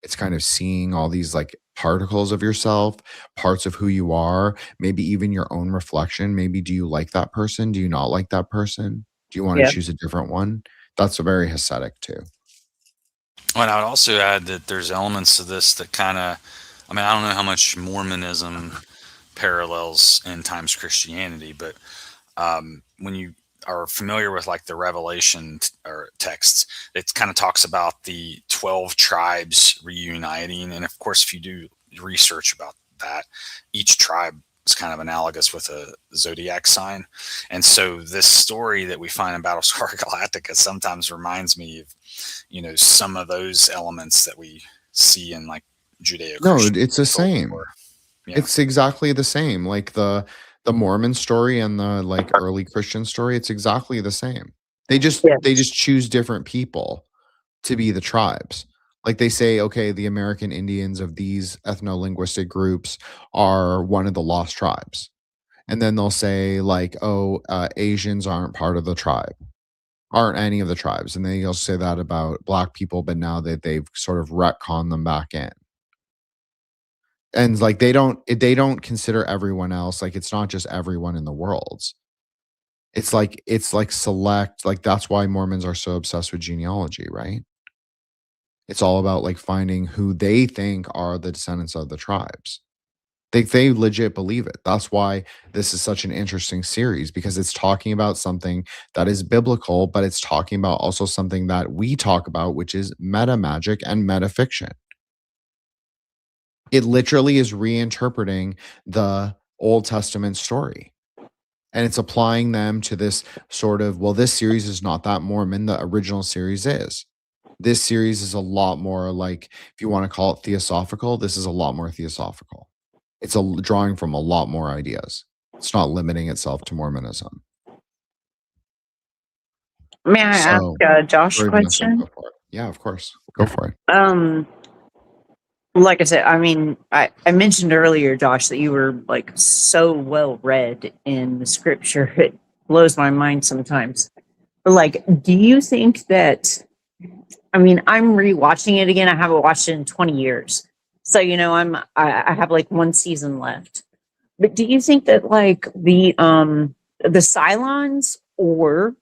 It's kind of seeing all these like particles of yourself, parts of who you are, maybe even your own reflection. Maybe do you like that person? Do you not like that person? Do you want to choose a different one? That's a very Hasidic too. And I would also add that there's elements of this that kind of, I mean, I don't know how much Mormonism parallels end times Christianity, but when you are familiar with like the Revelation or texts, it kind of talks about the 12 tribes reuniting. And of course, if you do research about that, each tribe is kind of analogous with a zodiac sign. And so this story that we find in Battlestar Galactica sometimes reminds me of, you know, some of those elements that we see in like Judeo-Christian. No, it's the same. Yeah. It's exactly the same. Like the Mormon story and the like early Christian story, it's exactly the same. They just choose different people to be the tribes. Like they say, okay, the American Indians of these ethno-linguistic groups are one of the lost tribes. And then they'll say like, oh, Asians aren't part of the tribe, aren't any of the tribes. And then you'll say that about black people, but now that they've sort of retconned them back in. And like they don't consider everyone else, like it's not just everyone in the worlds. It's like select, like that's why Mormons are so obsessed with genealogy, right? It's all about like finding who they think are the descendants of the tribes. They legit believe it. That's why this is such an interesting series, because it's talking about something that is biblical, but it's talking about also something that we talk about, which is metamagic and metafiction. It literally is reinterpreting the Old Testament story. And it's applying them to this sort of, well, this series is not that Mormon. The original series is. This series is a lot more like, if you want to call it theosophical, this is a lot more theosophical. It's drawing from a lot more ideas. It's not limiting itself to Mormonism. May I ask Josh a question? Go for it. Yeah, of course. Go for it. Like I said, I mean, I mentioned earlier, Josh, that you were like so well read in the scripture. It blows my mind sometimes. But like, do you think that, I mean, I'm rewatching it again. I haven't watched it in 20 years. So, you know, I have like one season left. But do you think that like the Cylons or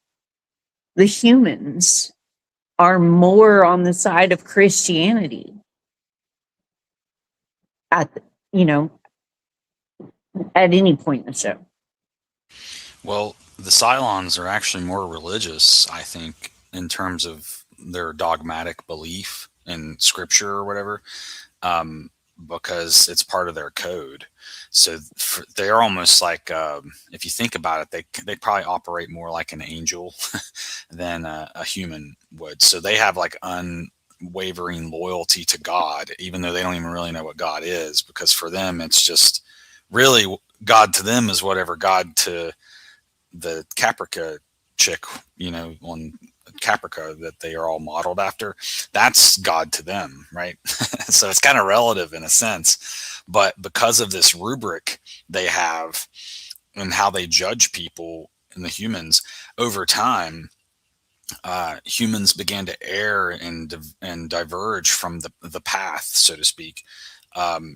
the humans are more on the side of Christianity at any point in the show? Well, the Cylons are actually more religious, I think, in terms of their dogmatic belief in scripture or whatever, because it's part of their code. So they're almost like, if you think about it, they probably operate more like an angel than a human would. So they have like unwavering loyalty to God, even though they don't even really know what God is, because for them, it's just really God to them is whatever God to the Caprica chick, you know, on Caprica that they are all modeled after. That's God to them, right? So it's kind of relative in a sense. But because of this rubric they have and how they judge people and the humans over time, humans began to err and diverge from the path, so to speak.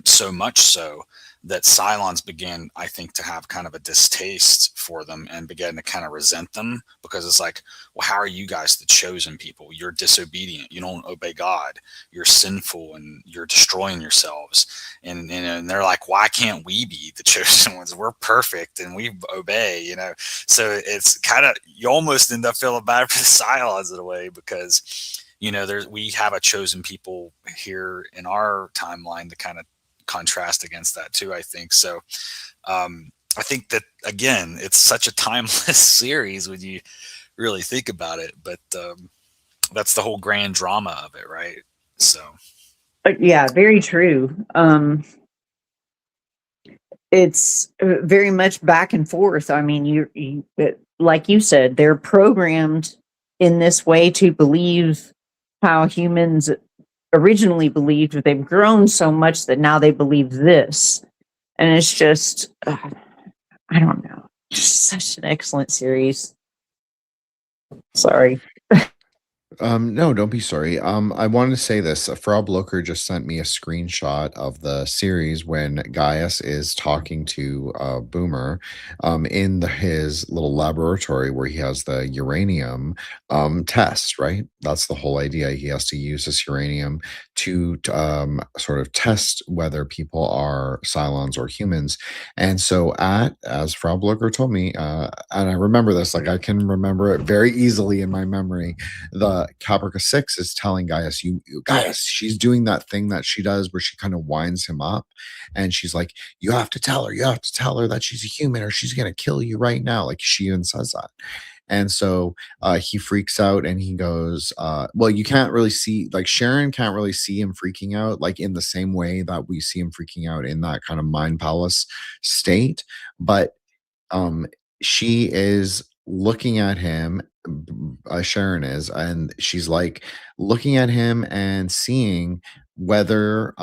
So much so that Cylons began, I think, to have kind of a distaste for them and began to kind of resent them, because it's like, well, how are you guys the chosen people? You're disobedient. You don't obey God. You're sinful and you're destroying yourselves. And they're like, why can't we be the chosen ones? We're perfect and we obey, you know? So it's kind of, you almost end up feeling bad for the Cylons in a way, because, you know, we have a chosen people here in our timeline to kind of contrast against that too, I think. So I think that, again, it's such a timeless series when you really think about it, but that's the whole grand drama of it, right? So yeah, very true. It's very much back and forth. I mean, you like you said, they're programmed in this way to believe how humans originally believed, but they've grown so much that now they believe this. And it's just, I don't know, just such an excellent series. Sorry. No, don't be sorry. I wanted to say this. Frog Looker just sent me a screenshot of the series when Gaius is talking to Boomer in his little laboratory where he has the uranium test, right? That's the whole idea. He has to use this uranium to sort of test whether people are Cylons or humans. And so, as Frog Looker told me, and I remember this, like I can remember it very easily in my memory, the Caprica 6 is telling Gaius, Gaius, she's doing that thing that she does where she kind of winds him up. And she's like, you have to tell her that she's a human or she's going to kill you right now. Like she even says that. And so he freaks out and he goes, well, you can't really see, like Sharon can't really see him freaking out, like in the same way that we see him freaking out in that kind of mind palace state. But she is looking at him, Sharon is, and she's like looking at him and seeing whether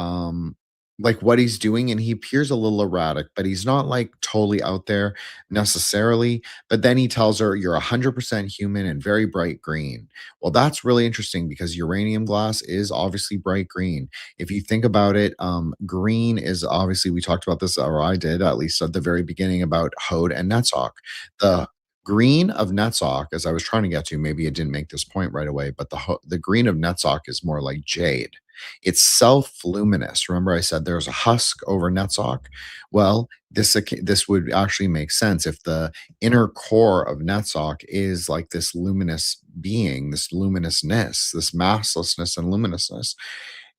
like what he's doing, and he appears a little erratic, but he's not like totally out there necessarily. But then he tells her, you're 100% human and very bright green. Well, that's really interesting because uranium glass is obviously bright green. If you think about it, green is obviously, we talked about this, or I did at least at the very beginning, about Hode and Netzok. The green of Netzok, as I was trying to get to, maybe it didn't make this point right away, but the green of Netzok is more like jade. It's self-luminous. Remember I said there's a husk over Netzok? Well, this would actually make sense if the inner core of Netzok is like this luminous being, this luminousness, this masslessness and luminousness.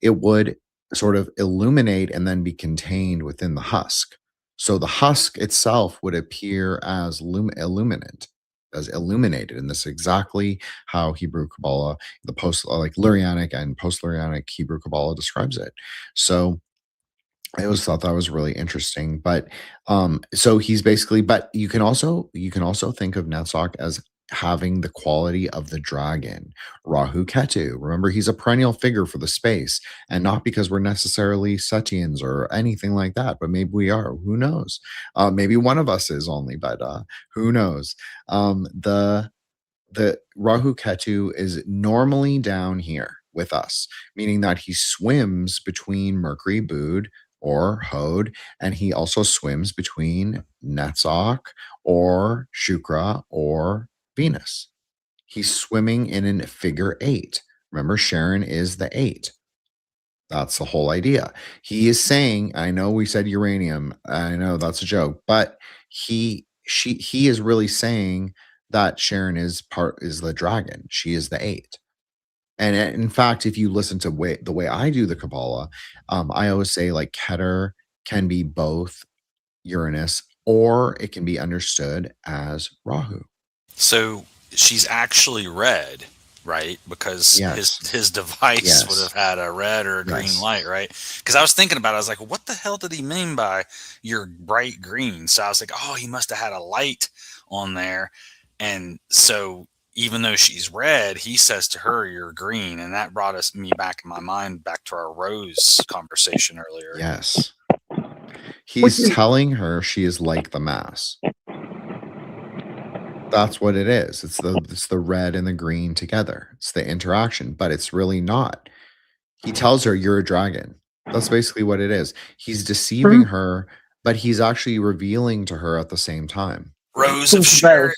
It would sort of illuminate and then be contained within the husk. So the husk itself would appear as illuminant, as illuminated, and this is exactly how Hebrew Kabbalah, the post like Lurianic and post-Lurianic Hebrew Kabbalah describes it. So I always thought that was really interesting. But so he's basically, but you can also think of Netzach as having the quality of the dragon, Rahu Ketu. Remember, he's a perennial figure for the space, and not because we're necessarily Setians or anything like that, but maybe we are. Who knows? Maybe one of us is only, but who knows? The Rahu Ketu is normally down here with us, meaning that he swims between Mercury, Bood, or Hode, and he also swims between Netzach or Shukra or Venus. He's swimming in a figure 8. Remember, Sharon is the 8. That's the whole idea. He is saying, I know we said uranium, I know that's a joke, but he is really saying that Sharon is the dragon. She is the 8. And in fact, if you listen to the way I do the Kabbalah, I always say like Keter can be both Uranus or it can be understood as Rahu. So she's actually red, right? Because his device would have had a red or a green light, right? Because I was thinking about it, I was like, what the hell did he mean by your bright green? So I was like, oh, he must have had a light on there. And so even though she's red, he says to her, you're green. And that brought me back in my mind, back to our rose conversation earlier. Yes. He's telling her she is like the mass. That's what it is. It's the red and the green together. It's the interaction, but it's really not. He tells her you're a dragon. That's basically what it is. He's deceiving her, but he's actually revealing to her at the same time. Rose of Sharon.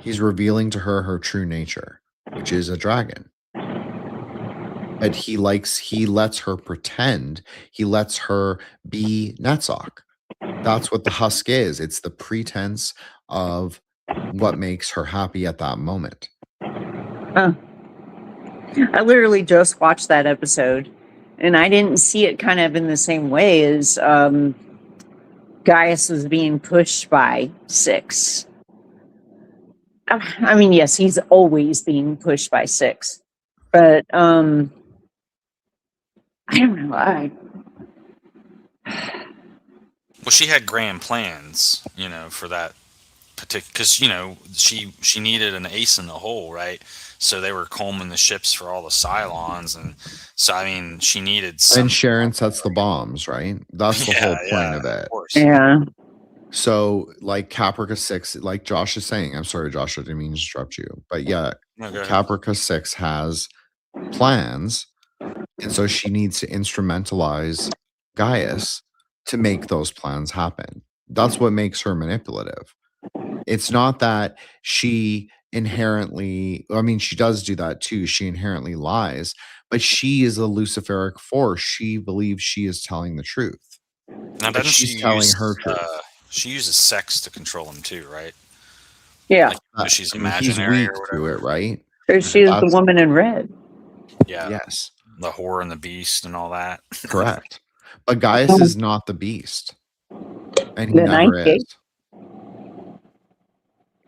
He's revealing to her her true nature, which is a dragon. But he lets her pretend. He lets her be Netzach. That's what the husk is. It's the pretense of what makes her happy at that moment. I literally just watched that episode, and I didn't see it kind of in the same way as Gaius was being pushed by 6. I mean, yes, he's always being pushed by 6, but I don't know. Well, she had grand plans, for that particular, because she needed an ace in the hole, right? So they were combing the ships for all the Cylons, and so I mean, she needed. And Sharon sets the bombs, right? That's the whole point of it. Of course. Yeah. So, like Caprica 6, like Josh is saying, I'm sorry, Josh, I didn't mean to interrupt you, but yeah, No, go ahead. Caprica 6 has plans, and so she needs to instrumentalize Gaius to make those plans happen. That's what makes her manipulative. It's not that she inherently, I mean, she does do that too. She inherently lies, but she is a Luciferic force. She believes she is telling the truth. Now, But doesn't she's she telling use, her truth. she uses sex to control him too, right? Yeah. Like, because she's I mean, he's imaginary weak or to whatever. it, right? Or she is the That's- woman in red. Yeah. Yes, The whore and the beast and all that. correct. But Gaius is not the beast, and he The never ninth is. gate?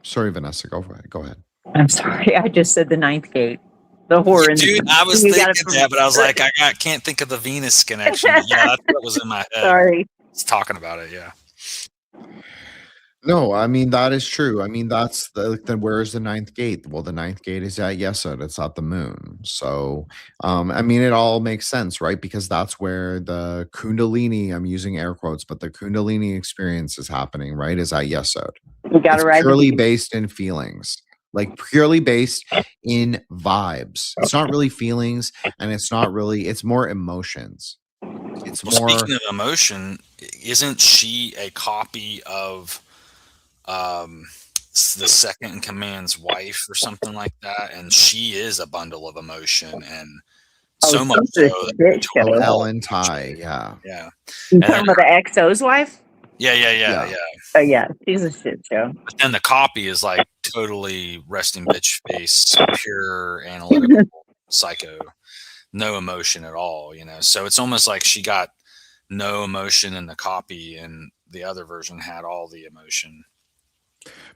Sorry, Vanessa, go ahead. I'm sorry, I just said the ninth gate. The whore and Dude, I was you thinking got it from- that, but I was like, I can't think of the Venus connection. But yeah, that's what was in my head. Sorry. It's talking about it, yeah. No, I mean, that is true. I mean, that's then where's the ninth gate? Well, the ninth gate is at Yesod. It's at the moon. So, I mean, it all makes sense, right? Because that's where the Kundalini, I'm using air quotes, but the Kundalini experience is happening, right? Is at Yesod. You got to It's ride purely the based in feelings, like purely based in vibes. It's not really feelings, and it's more emotions. It's Well, more. speaking of emotion, isn't she a copy of the second in command's wife or something like that? And she is a bundle of emotion, and so much so that we shit told show. her Ellen Ty, yeah. Yeah. You And talking about the XO's wife? Yeah. Yeah. Oh yeah, she's a shit show. But then the copy is like totally resting bitch face, pure analytical psycho, no emotion at all, you know. So it's almost like she got no emotion in the copy, and the other version had all the emotion.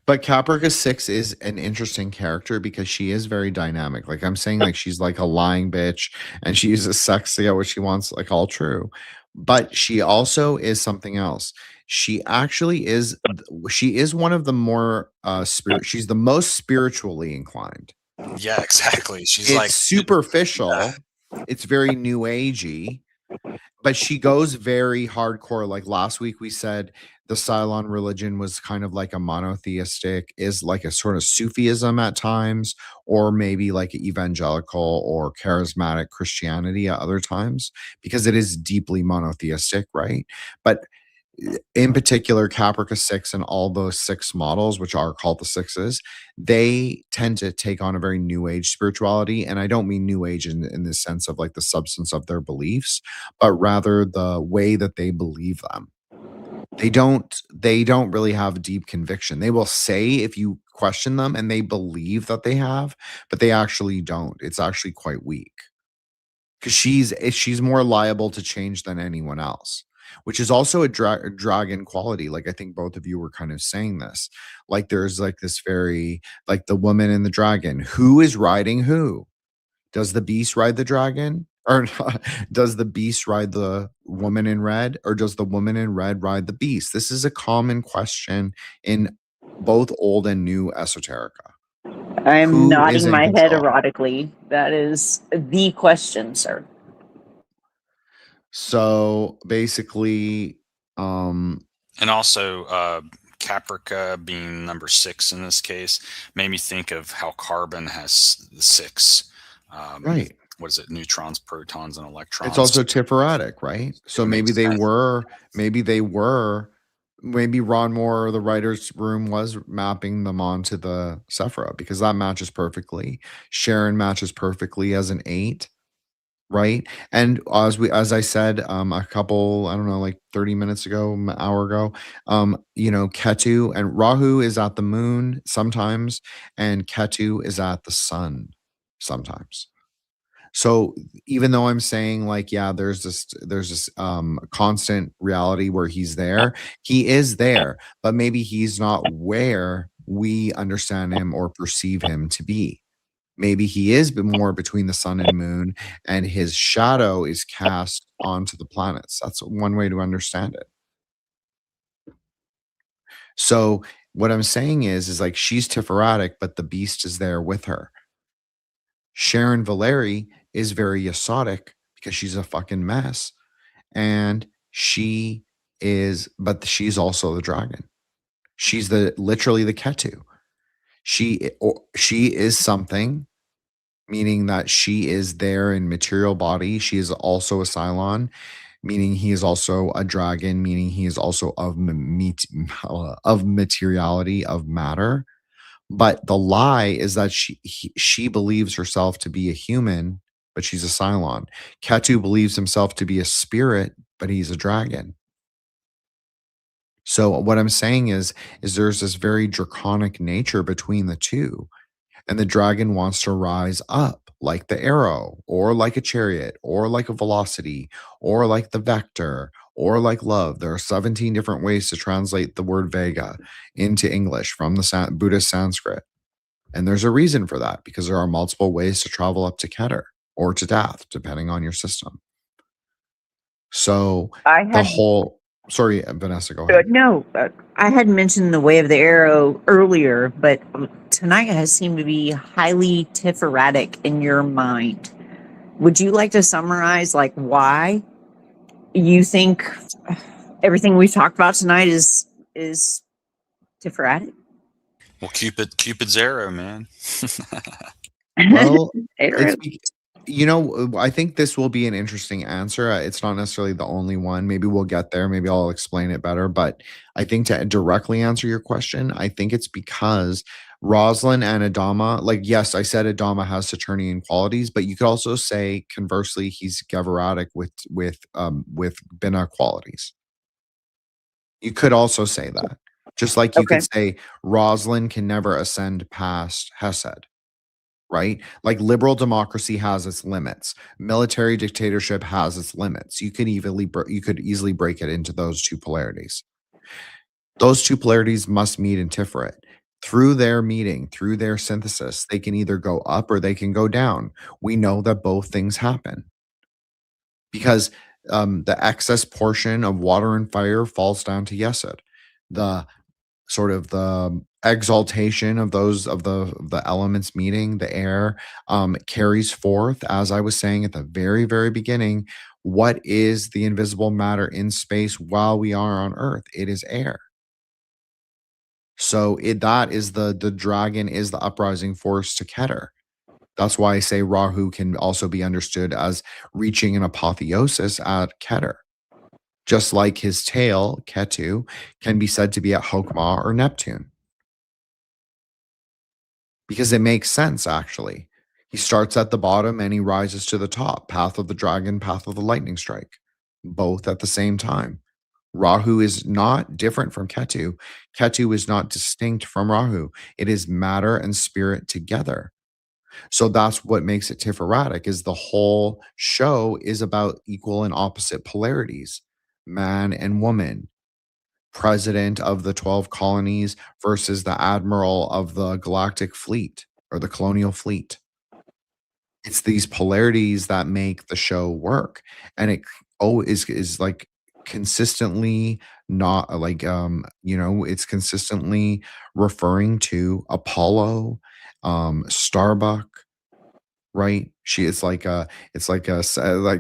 But Caprica 6 is an interesting character because she is very dynamic. Like I'm saying, like she's like a lying bitch and she uses sex to get what she wants, like all true. But she also is something else. She actually is one of the more she's the most spiritually inclined. Yeah, exactly. She's It's like superficial. It's very new agey, but she goes very hardcore. Like last week we said the Cylon religion was kind of like a monotheistic, is like a sort of Sufism at times, or maybe like evangelical or charismatic Christianity at other times, because it is deeply monotheistic, right? But in particular, Caprica 6 and all those 6 models, which are called the sixes, they tend to take on a very new age spirituality. And I don't mean new age in the sense of like the substance of their beliefs, but rather the way that they believe them. They don't really have deep conviction. They will say if you question them and they believe that they have, but they actually don't. It's actually quite weak. Because she's more liable to change than anyone else, which is also a dragon quality. Like I think both of you were kind of saying this. Like there's like this very like the woman and the dragon. Who is riding who? Does the beast ride the dragon? Or does the beast ride the woman in red? Or does the woman in red ride the beast? This is a common question in both old and new esoterica. I am Who is nodding in my head control? erotically. That is the question, sir. So basically, and also Caprica being number 6 in this case made me think of how carbon has the 6. right. What is it? Neutrons, protons, and electrons. It's also Tipperatic, right? So maybe Ron Moore, the writer's room, was mapping them onto the Sephira because that matches perfectly. Sharon matches perfectly as an 8, right? And as I said, a couple, I don't know, like 30 minutes ago, an hour ago, Ketu and Rahu is at the moon sometimes, and Ketu is at the sun sometimes. So even though I'm saying like, yeah, there's this constant reality where he's there, he is there, but maybe he's not where we understand him or perceive him to be. Maybe he is more between the sun and moon, and his shadow is cast onto the planets. That's one way to understand it. So what I'm saying is like she's Tipperatic, but the beast is there with her. Sharon Valeri is very Yesodic because she's a fucking mess. And but she's also the dragon. She's literally the Ketu. She is something, meaning that she is there in material body. She is also a Cylon, meaning he is also a dragon, meaning he is also of materiality, of matter. But the lie is that she believes herself to be a human, but she's a Cylon. Ketu believes himself to be a spirit, but he's a dragon. So what I'm saying is there's this very draconic nature between the two. And the dragon wants to rise up like the arrow, or like a chariot, or like a velocity, or like the vector, or like love. There are 17 different ways to translate the word Vega into English from the Buddhist Sanskrit. And there's a reason for that, because there are multiple ways to travel up to Keter or to Dath, depending on your system. So sorry, Vanessa, go ahead. No, I had mentioned the way of the arrow earlier, but tonight has seemed to be highly tiferatic in your mind. Would you like to summarize like why you think everything we've talked about tonight is tiferatic? Well, Cupid's arrow, man. Well, Arrow. I think this will be an interesting answer. It's not necessarily the only one. Maybe we'll get there. Maybe I'll explain it better. But I think to directly answer your question, I think it's because Rosalind and Adama, like, yes, I said Adama has Saturnian qualities, but you could also say conversely, he's Geveratic with Bina qualities. You could also say that. Just like you could say Rosalind can never ascend past Hesed. Right? Like liberal democracy has its limits. Military dictatorship has its limits. You could easily break it into those two polarities. Those two polarities must meet in Tiferet. Through their meeting, through their synthesis, they can either go up or they can go down. We know that both things happen because the excess portion of water and fire falls down to Yesod. The sort of the exaltation of the elements meeting, the air, carries forth, as I was saying at the very, very beginning, what is the invisible matter in space while we are on Earth? It is air. So that is the dragon is the uprising force to Keter. That's why I say Rahu can also be understood as reaching an apotheosis at Keter. Just like his tail, Ketu, can be said to be at Hokmah or Neptune. Because it makes sense, actually. He starts at the bottom and he rises to the top. Path of the dragon, path of the lightning strike. Both at the same time. Rahu is not different from Ketu. Ketu is not distinct from Rahu. It is matter and spirit together. So that's what makes it tiferatic, is the whole show is about equal and opposite polarities. Man and woman. President of the 12 colonies versus the admiral of the galactic fleet or the colonial fleet. It's these polarities that make the show work. And it is like consistently not like it's consistently referring to Apollo, Starbuck, right? It's like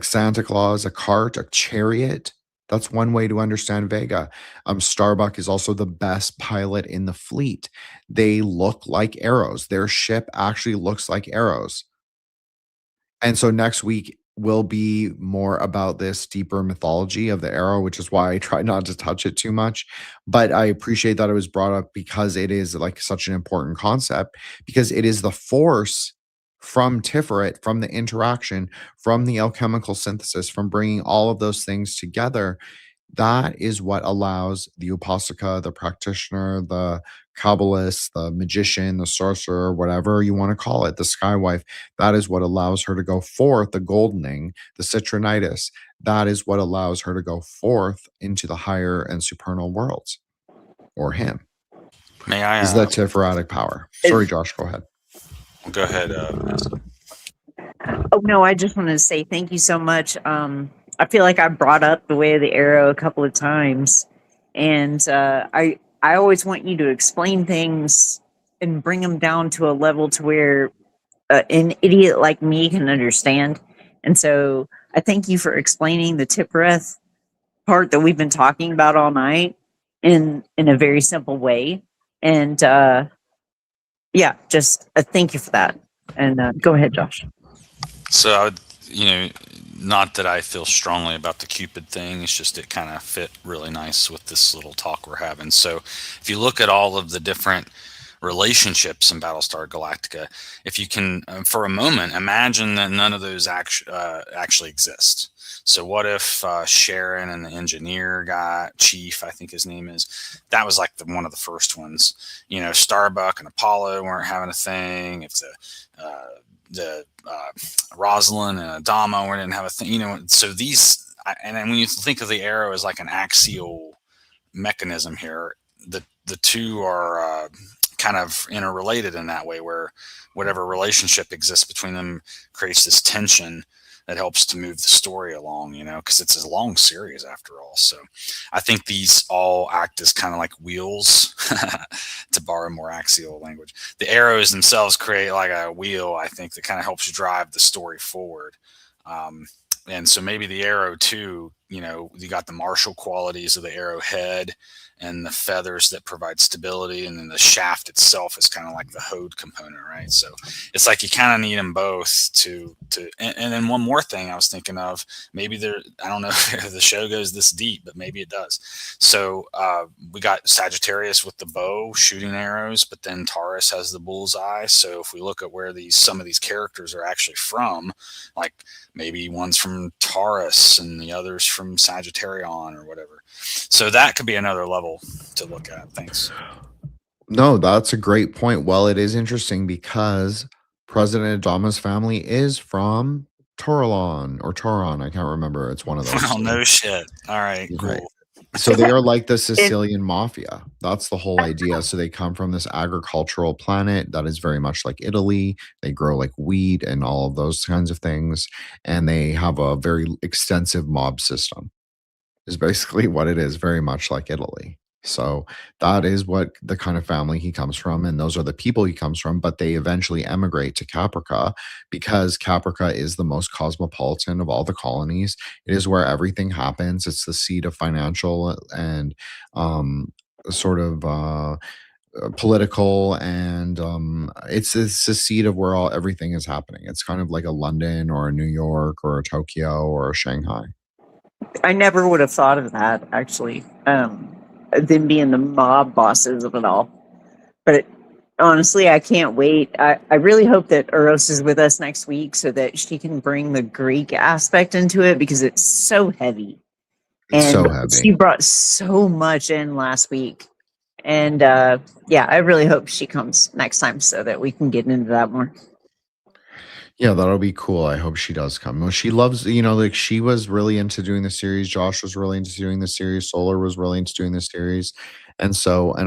Santa Claus, a cart, a chariot. That's one way to understand Vega. Starbuck is also the best pilot in the fleet. They look like arrows. Their ship actually looks like arrows. And so next week will be more about this deeper mythology of the arrow, which is why I try not to touch it too much. But I appreciate that it was brought up because it is like such an important concept, because it is the force from Tiferet, from the interaction, from the alchemical synthesis, from bringing all of those things together. That is what allows the upasaka, the practitioner, the Kabbalist, the magician, the sorcerer, whatever you want to call it, the skywife. That is what allows her to go forth, the goldening, the citronitis. That is what allows her to go forth into the higher and supernal worlds, or him. May I? Is that tiferatic power? Sorry, Josh, go ahead. Go ahead, Vanessa. Oh no, I just wanted to say thank you so much. I feel like I brought up the way of the arrow a couple of times, and I always want you to explain things and bring them down to a level to where an idiot like me can understand. And so I thank you for explaining the Tippereth part that we've been talking about all night in a very simple way. And yeah, just thank you for that. And go ahead, Josh. So I would, not that I feel strongly about the Cupid thing. It's just it kind of fit really nice with this little talk we're having. So if you look at all of the different relationships in Battlestar Galactica, if you can, for a moment, imagine that none of those actually exist. So what if Sharon and the engineer guy, Chief, I think his name is, that was like one of the first ones. Starbuck and Apollo weren't having a thing. If the Rosalind and Adama didn't have a thing, so these, and then when you think of the Arrow as like an axial mechanism here, the two are kind of interrelated in that way, where whatever relationship exists between them creates this tension that helps to move the story along, because it's a long series after all. So I think these all act as kind of like wheels, to borrow more axial language. The arrows themselves create like a wheel, I think, that kind of helps drive the story forward. And so maybe the Arrow too, you got the martial qualities of the arrowhead and the feathers that provide stability, and then the shaft itself is kind of like the Hode component, right? So it's like you kind of need them both to and then one more thing I was thinking of, maybe I don't know if the show goes this deep, but maybe it does. So we got Sagittarius with the bow shooting arrows, but then Taurus has the bullseye. So if we look at where some of these characters are actually from, like maybe one's from Taurus and the other's from Sagittarion or whatever. So that could be another level to look at. Thanks. No, that's a great point. Well, it is interesting because President Adama's family is from Toralon or Toron. I can't remember. It's one of those. Well, no shit. All right, cool. Right. So they are like the Sicilian mafia. That's the whole idea. So they come from this agricultural planet that is very much like Italy. They grow like wheat and all of those kinds of things. And they have a very extensive mob system, is basically what it is, very much like Italy. So that is what the kind of family he comes from, and those are the people he comes from. But they eventually emigrate to Caprica because Caprica is the most cosmopolitan of all the colonies. It is where everything happens. It's the seat of financial and sort of political, and it's the seat of where everything is happening. It's kind of like a London or a New York or a Tokyo or a Shanghai. I never would have thought of that, actually. Them being the mob bosses of it all. But honestly, I can't wait. I really hope that Eros is with us next week so that she can bring the Greek aspect into it, because it's so heavy. It's And so heavy. she brought so much in last week. And yeah, I really hope she comes next time so that we can get into that more. Yeah, that'll be cool. I hope she does come. Well, she loves, like she was really into doing the series. Josh was really into doing the series. Solar was really into doing the series. And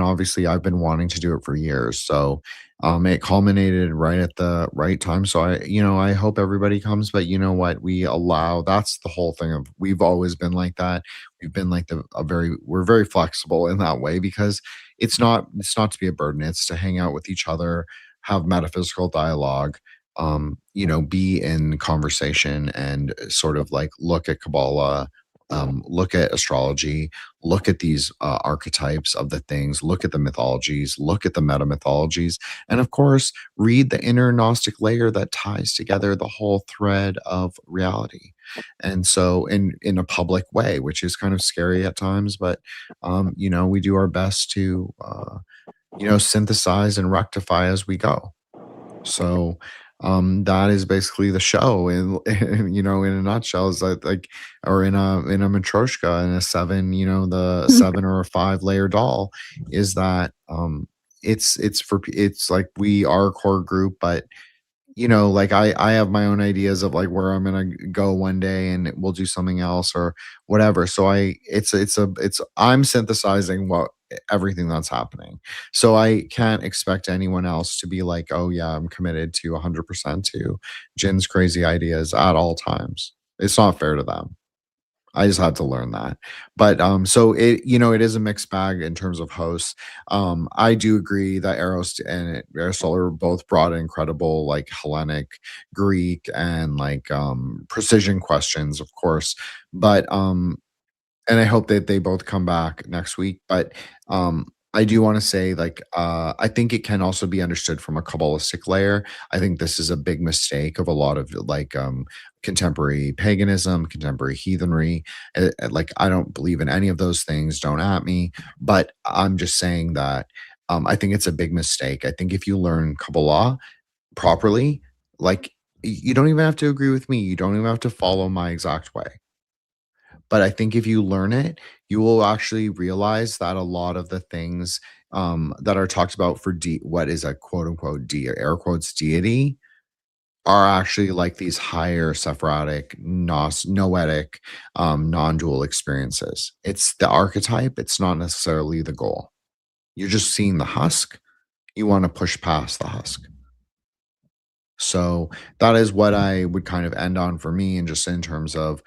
obviously I've been wanting to do it for years. So it culminated right at the right time. So I hope everybody comes, but you know what? That's the whole thing of, we've always been like that. We've been like we're very flexible in that way, because it's not to be a burden. It's to hang out with each other, have metaphysical dialogue, be in conversation, and sort of like look at Kabbalah, look at astrology, look at these archetypes of the things, look at the mythologies, look at the meta mythologies, and of course, read the inner Gnostic layer that ties together the whole thread of reality. And so in a public way, which is kind of scary at times, but we do our best to synthesize and rectify as we go. So that is basically the show in in a nutshell, is that, like, or in a matryoshka, in a 7, the 7 or a 5 layer doll, is that it's like we are a core group, but like I have my own ideas of like where I'm gonna go one day, and we'll do something else or whatever. So I'm synthesizing everything that's happening. So I can't expect anyone else to be like, oh yeah, I'm committed to 100% to Jin's crazy ideas at all times. It's not fair to them. I just had to learn that. But so it is a mixed bag in terms of hosts. I do agree that Eros and Aristotle both brought incredible, like, Hellenic, Greek, and like precision questions, of course. But and I hope that they both come back next week. But I do want to say, like, I think it can also be understood from a Kabbalistic layer. I think this is a big mistake of a lot of like contemporary paganism, contemporary heathenry. Like, I don't believe in any of those things. Don't at me. But I'm just saying that I think it's a big mistake. I think if you learn Kabbalah properly, like, you don't even have to agree with me. You don't even have to follow my exact way. But I think if you learn it, you will actually realize that a lot of the things that are talked about for what is a quote unquote air quotes deity are actually like these higher Sephirotic, noetic, non-dual experiences. It's the archetype. It's not necessarily the goal. You're just seeing the husk. You want to push past the husk. So that is what I would kind of end on for me, and just in terms of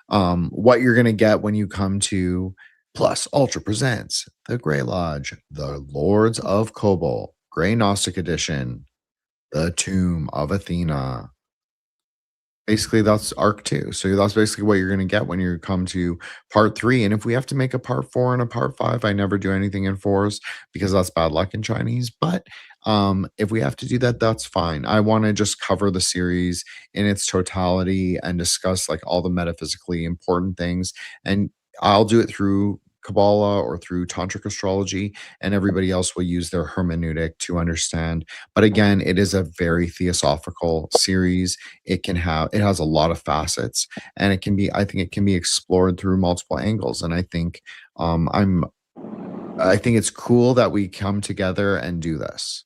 what you're going to get when you come to Plus Ultra presents the Grey Lodge, the Lords of Kobol, Grey Gnostic Edition, the Tomb of Athena. Basically, that's Ark II. So that's basically what you're going to get when you come to part 3. And if we have to make a part 4 and a part 5, I never do anything in 4s because that's bad luck in Chinese. But if we have to do that, that's fine. I want to just cover the series in its totality and discuss like all the metaphysically important things. And I'll do it through Kabbalah or through tantric astrology, and everybody else will use their hermeneutic to understand. But again, it is a very theosophical series. It has a lot of facets, and I think it can be explored through multiple angles. And I think I think it's cool that we come together and do this.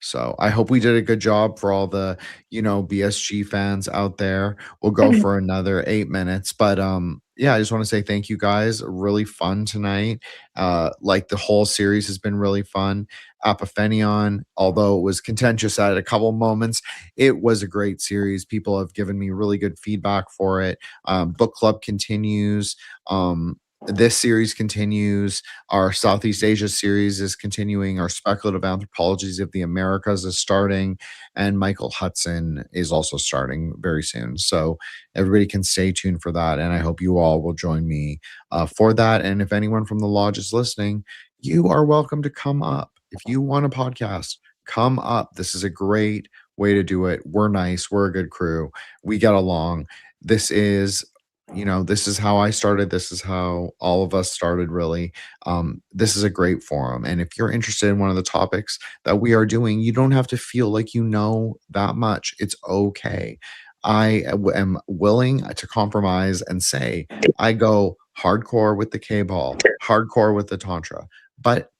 So I hope we did a good job for all the, BSG fans out there. We'll go for another 8 minutes, but yeah, I just want to say thank you guys. Really fun tonight. Like, the whole series has been really fun. Apophenion, although it was contentious at a couple moments, it was a great series. People have given me really good feedback for it. Book club continues. This series continues. Our Southeast Asia series is continuing. Our Speculative Anthropologies of the Americas is starting. And Michael Hudson is also starting very soon. So everybody can stay tuned for that. And I hope you all will join me for that. And if anyone from the lodge is listening, you are welcome to come up. If you want a podcast, come up. This is a great way to do it. We're nice. We're a good crew. We get along. This is how I started. This is how all of us started, really. This is a great forum. And if you're interested in one of the topics that we are doing, you don't have to feel like you know that much. It's okay. I am willing to compromise and say I go hardcore with the K-ball, hardcore with the Tantra. But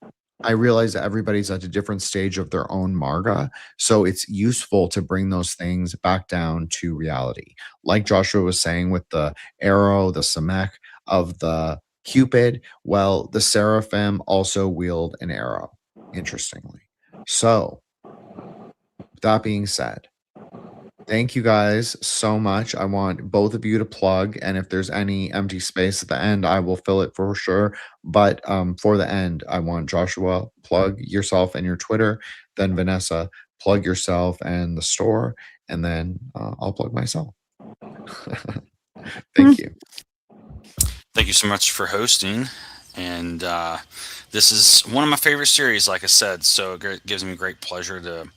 I realize that everybody's at a different stage of their own marga. So it's useful to bring those things back down to reality. Like Joshua was saying with the arrow, the Samek of the Cupid, well, the Seraphim also wield an arrow, interestingly. So, that being said, thank you guys so much. I want both of you to plug, and if there's any empty space at the end, I will fill it for sure. But for the end, I want Joshua, plug yourself and your Twitter, then Vanessa, plug yourself and the store, and then I'll plug myself. Thank you. Thank you so much for hosting. And this is one of my favorite series, like I said, so it gives me great pleasure to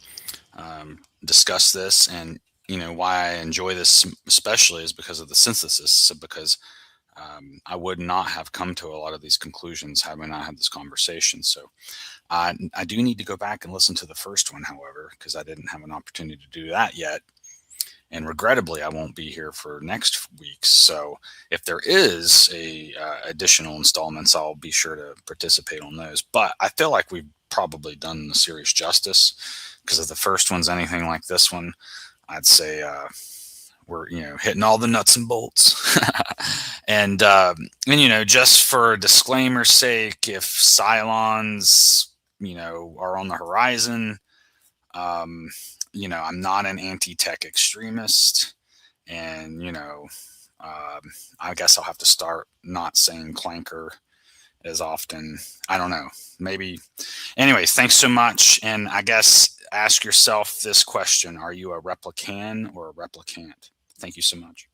discuss this. And why I enjoy this especially is because of the synthesis. So because I would not have come to a lot of these conclusions had we not had this conversation. So I do need to go back and listen to the first one, however, because I didn't have an opportunity to do that yet. And regrettably, I won't be here for next week. So if there is a additional installments, I'll be sure to participate on those. But I feel like we've probably done the series justice, because if the first one's anything like this one, I'd say we're hitting all the nuts and bolts. and just for disclaimer's sake, if Cylons are on the horizon, I'm not an anti-tech extremist, and I guess I'll have to start not saying clanker as often. I don't know, maybe. Anyways, thanks so much. And I guess ask yourself this question: are you a replican or a replicant? Thank you so much.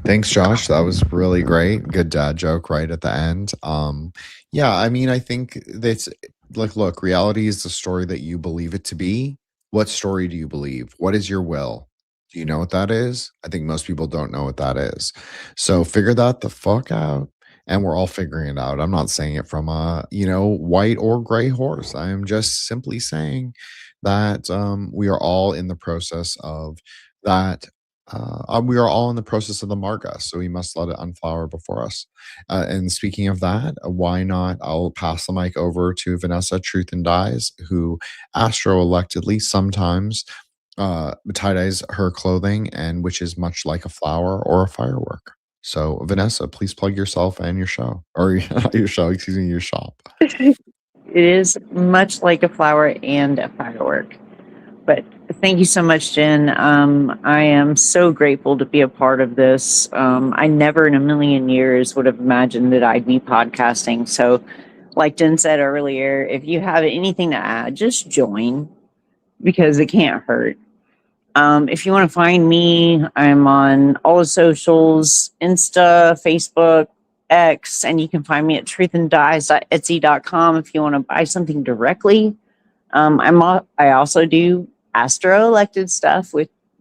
Thanks, Josh. That was really great. Good dad joke right at the end. Yeah, I mean, I think that's like, look, reality is the story that you believe it to be. What story do you believe? What is your will? Do you know what that is? I think most people don't know what that is. So figure that the fuck out. And we're all figuring it out. I'm not saying it from a, white or gray horse. I am just simply saying that we are all in the process of that we are all in the process of the Marga, so we must let it unflower before us. And speaking of that, why not? I'll pass the mic over to Vanessa Truth and Dyes, who astro electedly sometimes tie dyes her clothing, and which is much like a flower or a firework. So, Vanessa, please plug yourself and your show, or your show, excuse me, your shop. It is much like a flower and a firework. But thank you so much, Jen. I am so grateful to be a part of this. I never in a million years would have imagined that I'd be podcasting. So, like Jen said earlier, if you have anything to add, just join because it can't hurt. If you want to find me, I'm on all the socials, Insta, Facebook, X, and you can find me at truthanddyes.etsy.com if you want to buy something directly. I also do Astro elected stuff,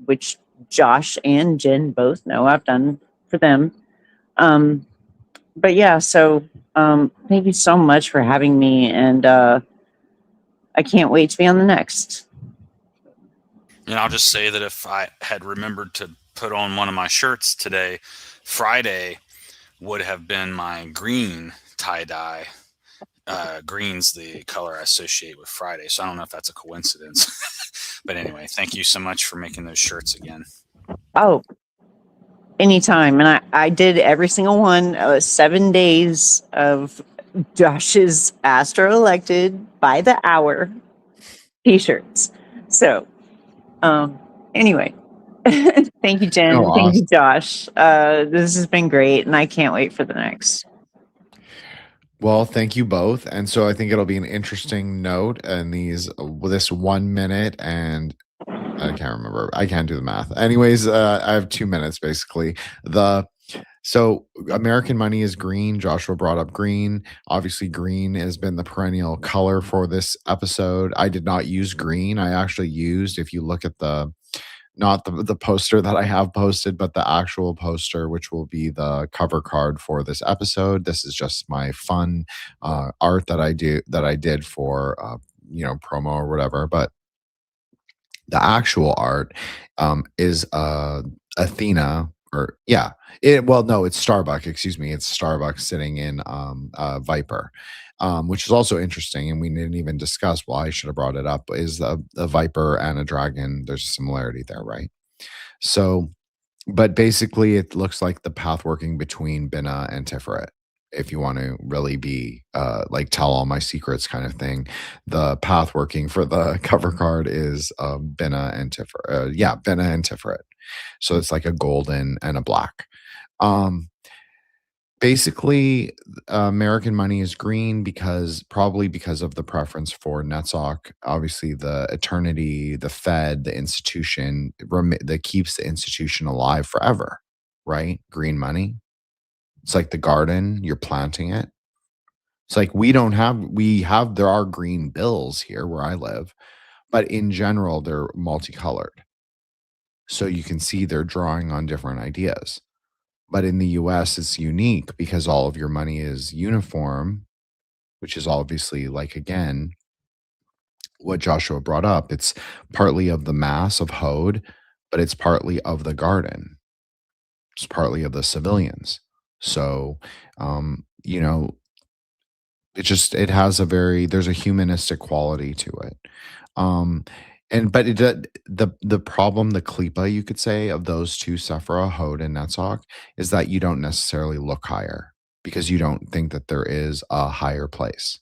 which Josh and Jen both know I've done for them. But yeah, so thank you so much for having me, and I can't wait to be on the next. And I'll just say that if I had remembered to put on one of my shirts today, Friday would have been my green tie-dye. Green's the color I associate with Friday, so I don't know if that's a coincidence. But anyway, thank you so much for making those shirts again. Oh, anytime. And I did every single one, 7 days of Josh's Astro Elected by the hour t-shirts. So, anyway, thank you, Jen. Oh, Thank you, Josh. This has been great, and I can't wait for the next. Well, thank you both. And so I think it'll be an interesting note and this 1 minute and I can't remember. I can't do the math. Anyways, I have 2 minutes basically. So American money is green. Joshua brought up green. Obviously, green has been the perennial color for this episode. I did not use green. I actually used, if you look at not the poster that I have posted, but the actual poster, which will be the cover card for this episode. This is just my fun art that I did for promo or whatever. But the actual art is Athena, it's Starbuck. Excuse me, it's Starbuck sitting in Viper. Which is also interesting, and we didn't even discuss. Well, I should have brought it up. Is a viper and a dragon? There's a similarity there, right? So, but basically, it looks like the path working between Binah and Tiferet. If you want to really be like tell all my secrets kind of thing, the path working for the cover card is Binah and Tiferet. Binah and Tiferet. So it's like a golden and a black. Basically, American money is green probably because of the preference for Netzach. Obviously, the eternity, the Fed, the institution that keeps the institution alive forever, right? Green money. It's like the garden, you're planting it. It's like there are green bills here where I live, but in general, they're multicolored. So you can see they're drawing on different ideas. But in the US, it's unique because all of your money is uniform, which is obviously, like, again, what Joshua brought up. It's partly of the mass of Hode, but it's partly of the garden. It's partly of the civilians. So, there's a humanistic quality to it. The problem, the klipa, you could say, of those two Sephira, Hode and Netzach, is that you don't necessarily look higher because you don't think that there is a higher place.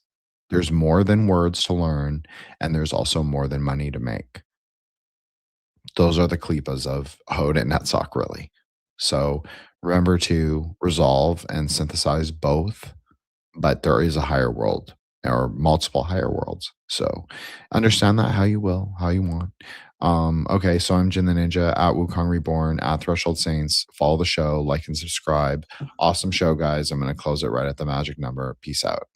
There's more than words to learn, and there's also more than money to make. Those are the klipas of Hode and Netzach, really. So remember to resolve and synthesize both, but there is a higher world or multiple higher worlds. So understand that how you will, how you want. Okay, so I'm Jin the Ninja at Wukong Reborn at Threshold Saints. Follow the show, like and subscribe. Awesome show, guys. I'm going to close it right at the magic number. Peace out.